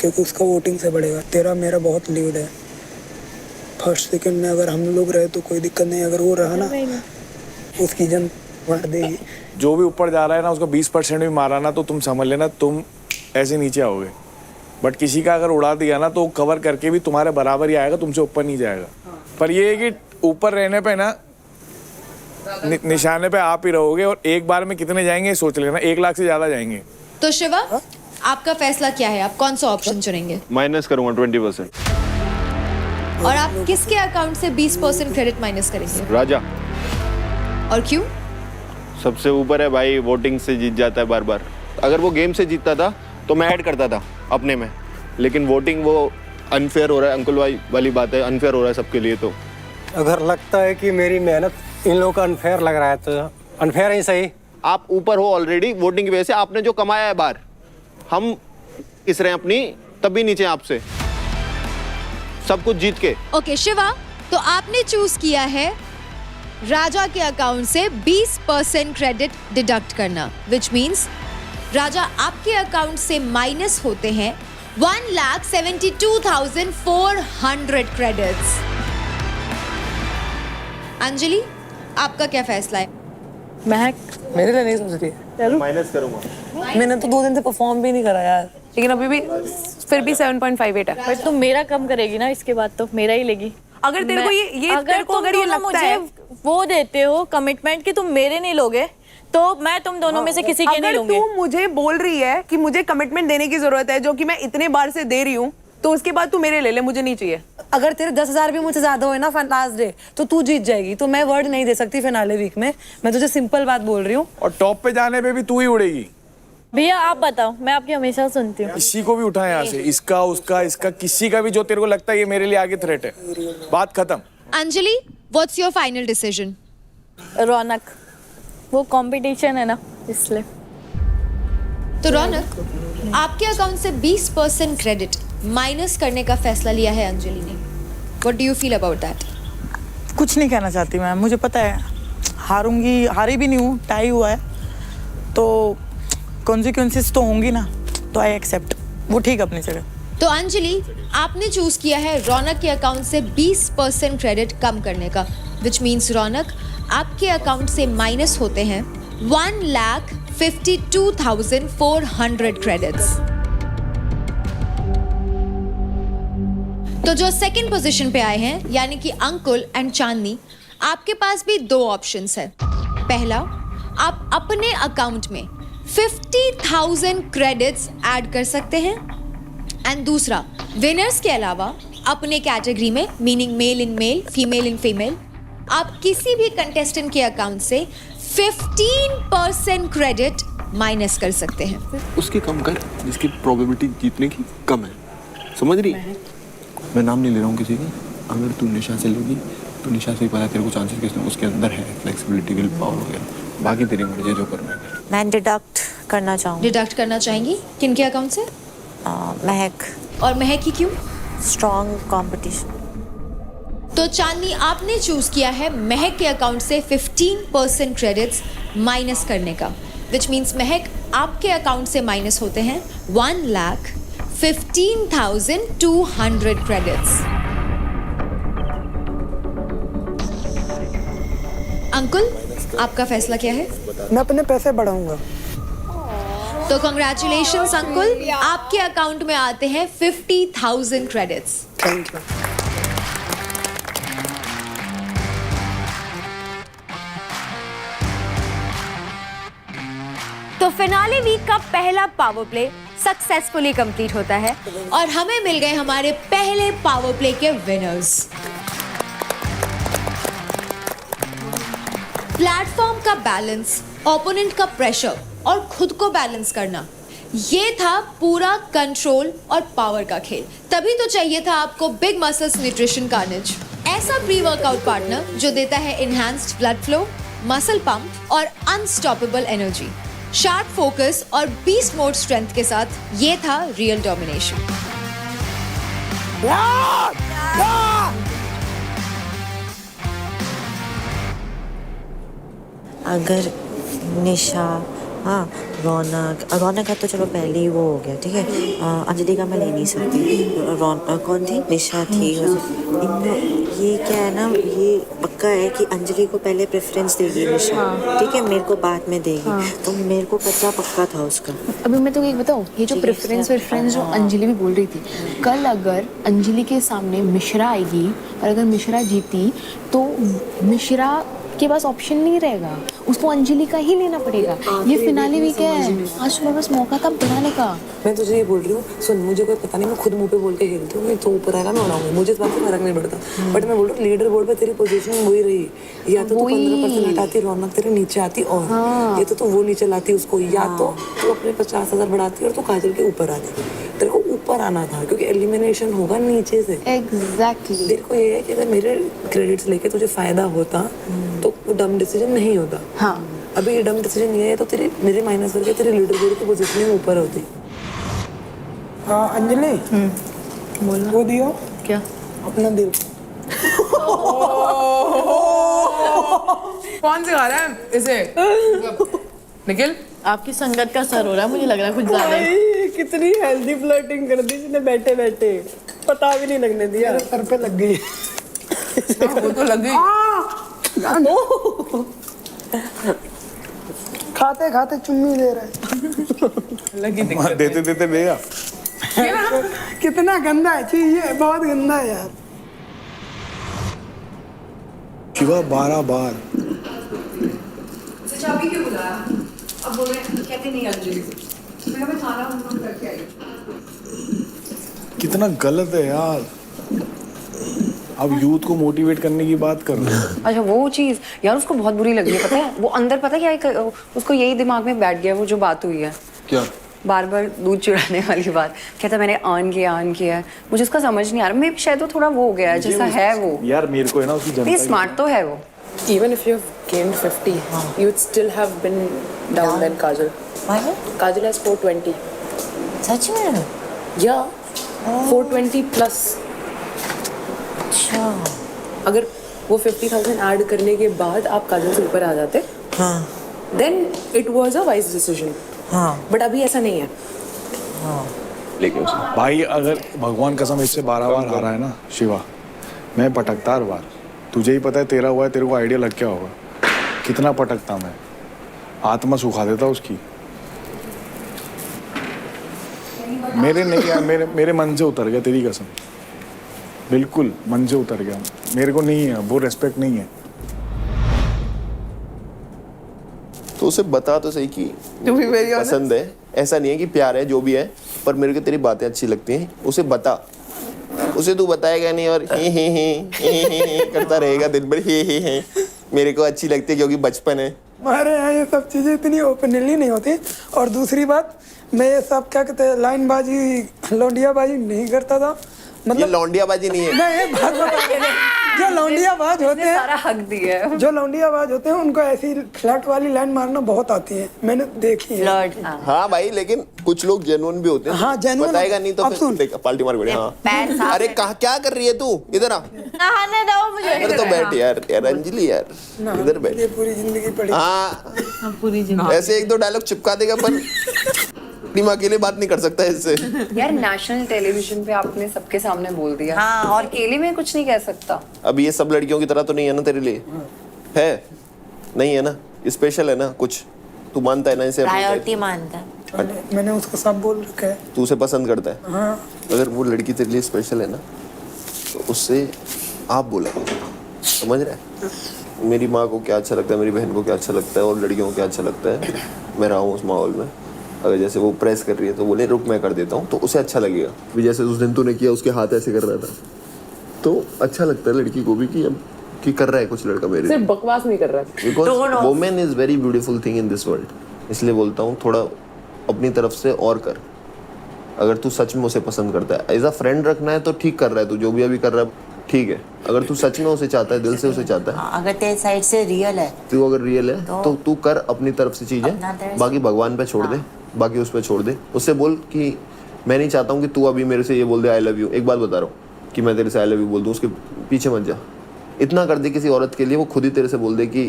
S10: क्योंकि उसका वोटिंग से बढ़ेगा। तेरा मेरा बहुत लीड है। फर्स्ट सेकंड में अगर हम लोग रहे तो कोई दिक्कत नहीं, अगर वो रहा ना उसकी जन मार देगी।
S5: जो भी ऊपर जा रहा है ना उसको 20% भी मारा ना तो तुम समझ लेना तुम ऐसे नीचे आओगे, बट किसी का अगर उड़ा दिया ना तो कवर करके भी तुम्हारे बराबर ही आएगा, तुमसे ऊपर नहीं जाएगा। पर ये है कि ऊपर रहने पे ना निशाने पे आप ही रहोगे, और एक बार में कितने जाएंगे सोच लेना, 1 लाख से ज्यादा जाएंगे।
S1: तो शिवा, आपका फैसला क्या है? आप कौन सा ऑप्शन चुनेंगे?
S11: माइनस करूंगा 20%।
S1: और आप किसके अकाउंट से 20% क्रेडिट माइनस करेंगे?
S11: राजा।
S1: और क्यों?
S11: सबसे ऊपर है भाई, वोटिंग से जीत जाता है बार बार। अगर वो गेम से जीतता था तो मैं ऐड करता था अपने में, लेकिन वोटिंग वो अनफेयर हो रहा है। अंकुल भाई वाली बात है, अनफेयर हो रहा है सबके लिए। तो
S13: अगर लगता है कि मेरी मेहनत इन लोगों का अनफेयर लग रहा है तो अनफेयर ही सही।
S11: आप ऊपर हो ऑलरेडी, वोटिंग की वजह से आपने जो कमाया है बाहर, हम इस रहे अपनी तब भी नीचे आपसे, सब कुछ जीत के।
S1: ओके शिवा, तो आपने चूज किया है राजा के अकाउंट से 20% क्रेडिट डिडक्ट करना, विच मीन्स राजा आपके अकाउंट से माइनस होते हैं 1,72,400 क्रेडिट्स। अंजलि, आपका क्या फैसला है?
S14: महक मेरे लिए नहीं सोच रही है।
S11: माइनस करूंगा।
S14: मैंने तो 2 दिन से परफॉर्म भी नहीं करा यार, लेकिन अभी भी फिर भी 7.58 है।
S15: बट तुम मेरा कम करेगी ना, इसके बाद तो मेरा ही लेगी।
S14: अगर तेरे को ये तेरे को अगर ये लगता है
S15: वो देते हो कमिटमेंट कि तुम मेरे नहीं लोगे, तो मैं तुम दोनों में से किसी के नहीं लूंगी।
S2: अगर तू मुझे बोल रही है कि मुझे कमिटमेंट देने की जरूरत है, जो कि मैं इतने बार से दे रही हूँ, तो उसके बाद तू मेरे ले ले, मुझे नहीं चाहिए।
S14: अगर तेरे 10,000 भी मुझसे ज्यादा हो ना लास्ट डे, तो तू जीत जाएगी। तो मैं वर्ड नहीं दे सकती फिनाले वीक में, मैं तुझे सिंपल बात बोल रही हूँ।
S5: और टॉप पे जाने पे भी तू ही उड़ेगी।
S15: भैया आप बताओ, मैं आपकी हमेशा सुनती हूँ।
S5: किसी को भी उठा यहाँ से, इसका उसका इसका, किसी का भी जो तेरे को लगता है ये मेरे लिए आगे थ्रेट है, बात खत्म।
S1: Anjali, what's your final decision?
S15: Raunak, वो कंपटीशन है ना इसलिए।
S1: तो रौनक, आपके अकाउंट से 20% क्रेडिट माइनस करने का फैसला लिया है अंजलि ने। What do you feel about that?
S9: कुछ नहीं कहना चाहती मैं, मुझे पता है हारूंगी, हारी भी नहीं हूँ, टाई हुआ है तो कॉन्सिक्वेंसेस तो होंगी ना, तो आई एक्सेप्ट, वो ठीक अपनी जगह।
S1: तो अंजलि, आपने चूज किया है रौनक के अकाउंट से 20% क्रेडिट कम करने का, विच मीन्स रौनक, आपके अकाउंट से माइनस होते हैं 1,52,400 क्रेडिट्स। तो जो सेकंड पोजीशन पे आए हैं यानी कि अंकुल एंड चांदनी, आपके पास भी दो ऑप्शंस है। पहला, आप अपने अकाउंट में 50,000 क्रेडिट्स ऐड कर सकते हैं, एंड दूसरा, विनर्स के अलावा अपने कैटेगरी में, meaning male in male, female in female, आप किसी भी कंटेस्टेंट के अकाउंट से 15% क्रेडिट माइनस कर सकते हैं।
S11: उसकी कम कर जिसकी प्रोबेबिलिटी जीतने की कम है, समझ रही? मैं नाम नहीं ले रहा हूँ किसी का। अगर तू निशा से लेगी तो निशा से ही पता तेरे को चांसेस किसने उसके अंदर है, फ्लेक्सिबिलिटी, विल पावर वगैरह। बाकी तेरी मर्जी जो करना है।
S7: मैं डिडक्ट करना चाहूँगी।
S1: डिडक्ट करना चाहेंगी किन के अकाउंट से?
S7: महक।
S1: और महक की क्यों?
S7: Strong competition.
S1: तो चांदनी, आपने चूज किया है महक के अकाउंट से 15% क्रेडिट्स माइनस करने का, विच मीन्स महक, आपके अकाउंट से माइनस होते हैं 1,15,200 क्रेडिट्स। अंकुल, आपका फैसला क्या है?
S10: मैं अपने पैसे बढ़ाऊंगा।
S1: तो कांग्रेचुलेशंस अंकुल, आपके अकाउंट में आते हैं 50,000 क्रेडिट्स।
S10: Thank you.
S1: तो फिनाले वीक का पहला पावर प्ले सक्सेसफुली कंप्लीट होता है और हमें मिल गए हमारे पहले पावर प्ले के विनर्स। प्लेटफॉर्म का बैलेंस, ओपोनेंट का प्रेशर और खुद को बैलेंस करना, ये था पूरा कंट्रोल और पावर का खेल। तभी तो चाहिए था आपको बिग मसल्स न्यूट्रिशन कार्नेज, ऐसा प्री वर्कआउट पार्टनर जो देता है enhanced blood flow, muscle pump और अनस्टॉपेबल एनर्जी, शार्प फोकस और बीस्ट मोड स्ट्रेंथ के साथ ये था रियल डोमिनेशन।
S7: अगर निशा, हाँ रौनक का तो चलो पहले ही वो हो गया, ठीक है। अंजलि का मैं ले नहीं सकती। रौनक कौन थी? निशा थी। ये क्या है ना, ये पक्का है कि अंजलि को पहले प्रेफरेंस देगी निशा, ठीक है, मेरे को बाद में देगी। तो मेरे को पक्का था उसका।
S12: अभी मैं तो एक बताऊँ, ये जो प्रेफरेंस जो अंजलि भी बोल रही थी, कल अगर अंजलि के सामने मिश्रा आएगी और अगर मिश्रा जीती तो मिश्रा के पास ऑप्शन नहीं रहेगा, उसको अंजलि का ही लेना पड़ेगा। ये फिनाले भी क्या है, आज तुम्हें बस मौका था बनाने का।
S3: मैं तुझे ये बोल रही हूँ, सुन, मुझे कोई पता नहीं, मैं खुद मुंह पे बोल के खेलती हूँ, तो ऊपर आएगा मैं उड़ाऊंगी, मुझे इस बात से फर्क नहीं पड़ता। बट मैं बोल रही हूँ, लीडर बोर्ड पे तेरी पोजीशन वही रही, या तो तू 15% हटाती, रौनक तेरे नीचे आती, और या तो तू वो नीचे लाती उसको, या तो तू अपने 50,000 बढ़ाती और तू काजल के ऊपर आती। तेरे को ऊपर आना था क्योंकि एलिमिनेशन होगा नीचे से।
S12: एग्जैक्टली।
S3: तेरे को ये है कि अगर मेरे क्रेडिट्स लेके तुझे फायदा होता तो वो डम डिसीजन नहीं होता।
S12: हाँ,
S3: अभी ये डम डिसीजन ये है तो तेरे मेरे माइनस करके तेरे लीडर बोर्ड की पोजीशन में ऊपर होती।
S10: हाँ अंजलि,
S12: बोलना।
S10: वो दियो
S12: क्या?
S10: अपना दिल।
S2: कौन सिखा रहा है इसे? निखिल,
S15: आपकी संगत का सर हो रहा है, मुझे लग रहा है कुछ ज्यादा ही।
S16: कितनी हेल्दी फ्लर्टिंग कर दी इसने बैठे बैठे, पता भी नहीं लगने दिया।
S10: सर पे लग गई।
S2: वो तो लग गई।
S10: खाते खाते चुम्मी दे रहे।
S2: लगी
S5: देते देते बेगा।
S10: कितना गंदा है चीज, ये बहुत गंदा है यार।
S4: शिवा 12 बार
S14: चाबी क्यों बुलाया? अब बोल रहे कहते नहीं अंजलि को, मैं खाना करके आई।
S5: कितना गलत है यार। अब यूथ को मोटिवेट करने की बात कर रहे हैं।
S17: अच्छा वो चीज़ यार उसको बहुत बुरी लगी है, पता है वो अंदर, पता क्या है, उसको यही दिमाग में बैठ गया वो जो बात हुई है
S11: क्या?
S17: बार बार दूध चुराने वाली बात, कहता मैंने अर्न किया है, मुझे उसका समझ नहीं आ रहा। मैं शायद वो थोड़ा वो हो गया है जैसा है वो।
S5: यार मेरे को है ना उसकी जनता
S17: स्मार्ट तो है वो।
S2: Even if you've gained 50, you would still have been down than Kajal.
S7: Why?
S2: Kajal has 420.
S7: सच में?
S2: Yeah, 420 plus.
S7: अच्छा।
S2: अगर वो 50,000 ऐड करने के बाद आप काजल से ऊपर आ जाते,
S3: हाँ
S2: then it was a wise decision.
S3: हाँ
S2: बट अभी ऐसा नहीं है।
S5: लेकिन भाई अगर भगवान कसम इससे 12 बार हारा है ना शिवा, मैं पटकता हर बार। तुझे ही पता है, तेरा हुआ है, तेरे को आइडिया लग क्या होगा। कितना पटकता मैं, आत्मा सुखा देता उसकी। मेरे नहीं यार, मेरे मन से उतर गया, तेरी कसम बिल्कुल मन से उतर गया। मेरे को नहीं है वो रेस्पेक्ट नहीं है।
S11: तो उसे बता तो सही कि
S2: To be very honest.
S11: पसंद है, ऐसा नहीं है कि प्यार है जो भी है, पर मेरे को तेरी बातें अच्छी लगती हैं। उसे बता, उसे तू बताएगा नहीं और हे करता रहेगा दिन भर हे। मेरे को अच्छी लगती है क्योंकि बचपन है।
S10: हमारे यहाँ ये सब चीज़ें इतनी ओपनली नहीं होती। और दूसरी बात, मैं ये सब क्या कहते हैं लाइनबाजी लौंडियाबाजी नहीं करता था।
S11: ये लौंडियाबाजी नहीं है।
S10: नहीं, बात बता, जो लौंडियाबाज होते हैं,
S17: सारा हक दिया है।
S10: जो लौंडियाबाज होते हैं उनको ऐसी फ्लैट वाली लाइन मारना बहुत आती है, मैंने देखी है।
S11: हाँ भाई, लेकिन कुछ लोग जेन्युइन भी होते हैं।
S10: हाँ, genuine
S11: बताएगा नहीं तो फिर देख पाल्टी मार पड़े। हाँ अरे कहाँ क्या कर रही है तू, इधर आ।
S15: नहाने दो मुझे।
S11: इधर तो बैठ यार अंजलि यार, इधर बैठ।
S10: ये पूरी जिंदगी पड़ी।
S11: हाँ
S15: पूरी जिंदगी
S11: ऐसे एक दो डायलॉग चिपका देगा, पर टीम अकेले बात नहीं कर सकता इससे।
S17: यार नेशनल टेलीविजन पे आपने सबके सामने बोल दिया।
S7: हाँ,
S17: और अकेले में कुछ नहीं कह सकता।
S11: अब ये सब लड़कियों की तरह तो नहीं है ना तेरे लिए, है नहीं है ना, स्पेशल है ना कुछ, तू मानता है ना इसे?
S7: प्रायोरिटी मानता है।
S10: मैंने उसको सब बोल रखा है।
S11: तू उसे पसंद करता है।
S10: हाँ।
S11: अगर वो लड़की तेरे लिए स्पेशल है ना, तो उससे आप बोला, समझ रहा है? मेरी माँ को क्या अच्छा लगता है, मेरी बहन को क्या अच्छा लगता है, और लड़कियों को क्या अच्छा लगता है, मैं रहा हूँ उस माहौल में। अगर जैसे वो प्रेस कर रही है तो बोले रुक मैं कर देता हूँ, तो उसे अच्छा लगेगा। भी जैसे उस दिन तूने किया, उसके हाथ ऐसे कर रहा था, तो अच्छा लगता है लड़की को भी कि अब कि कर रहा है कुछ लड़का मेरे।
S2: सिर्फ बकवास नहीं कर रहा है।
S11: Because women is very beautiful thing in this world. इसलिए बोलता हूँ थोड़ा अपनी तरफ से और कर। अगर तू सच में उसे पसंद करता है, एज अ फ्रेंड रखना है तो ठीक कर रहा है, तू जो भी अभी कर रहा है ठीक है। अगर तू सच में उसे चाहता है, दिल से उसे चाहता है,
S7: अगर तेरे साइड से रियल है,
S11: तू अगर रियल है तो तू कर अपनी तरफ से चीजें, बाकी भगवान पे छोड़ दे, बाकी उस पर छोड़ दे। उससे बोल कि मैं नहीं चाहता हूँ कि तू अभी मेरे से ये बोल दे आई लव यू। एक बात बता रहा हूँ कि मैं तेरे से आई लव यू बोल दूँ, उसके पीछे मत जा। इतना कर दे किसी औरत के लिए, वो खुद ही तेरे से बोल दे कि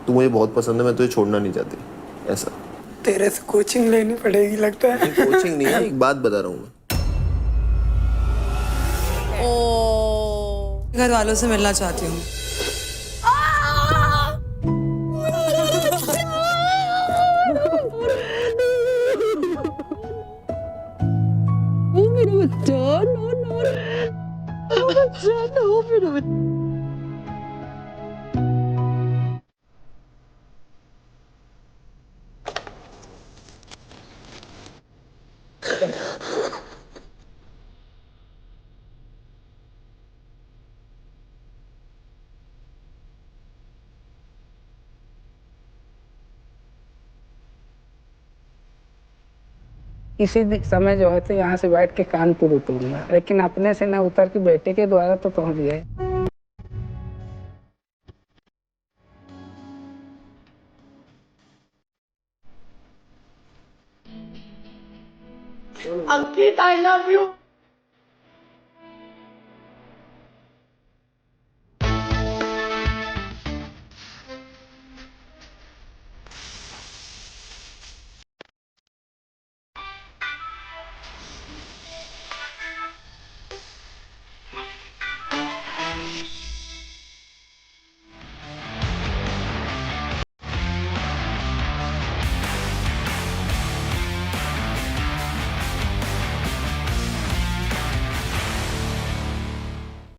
S11: तू मुझे बहुत पसंद है, मैं तुझे छोड़ना नहीं चाहती। ऐसा
S10: तेरे से कोचिंग लेनी पड़ेगी लगता है।
S11: कोचिंग नहीं है, एक बात बता रहा हूँ मैं।
S3: घर वालों से मिलना चाहती हूँ।
S8: मेरा बच्चा, नो बच्चा, नो मेरा बच्चा।
S20: किसी भी समय जो है तो यहाँ से बैठ के कानपुर उतरूंगा, लेकिन अपने से ना उतर के बेटे के द्वारा तो पहुँच गए।
S8: अंकित, I love you.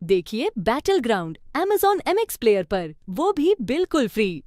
S21: देखिए battle ground Amazon MX player पर, वो भी बिल्कुल फ्री।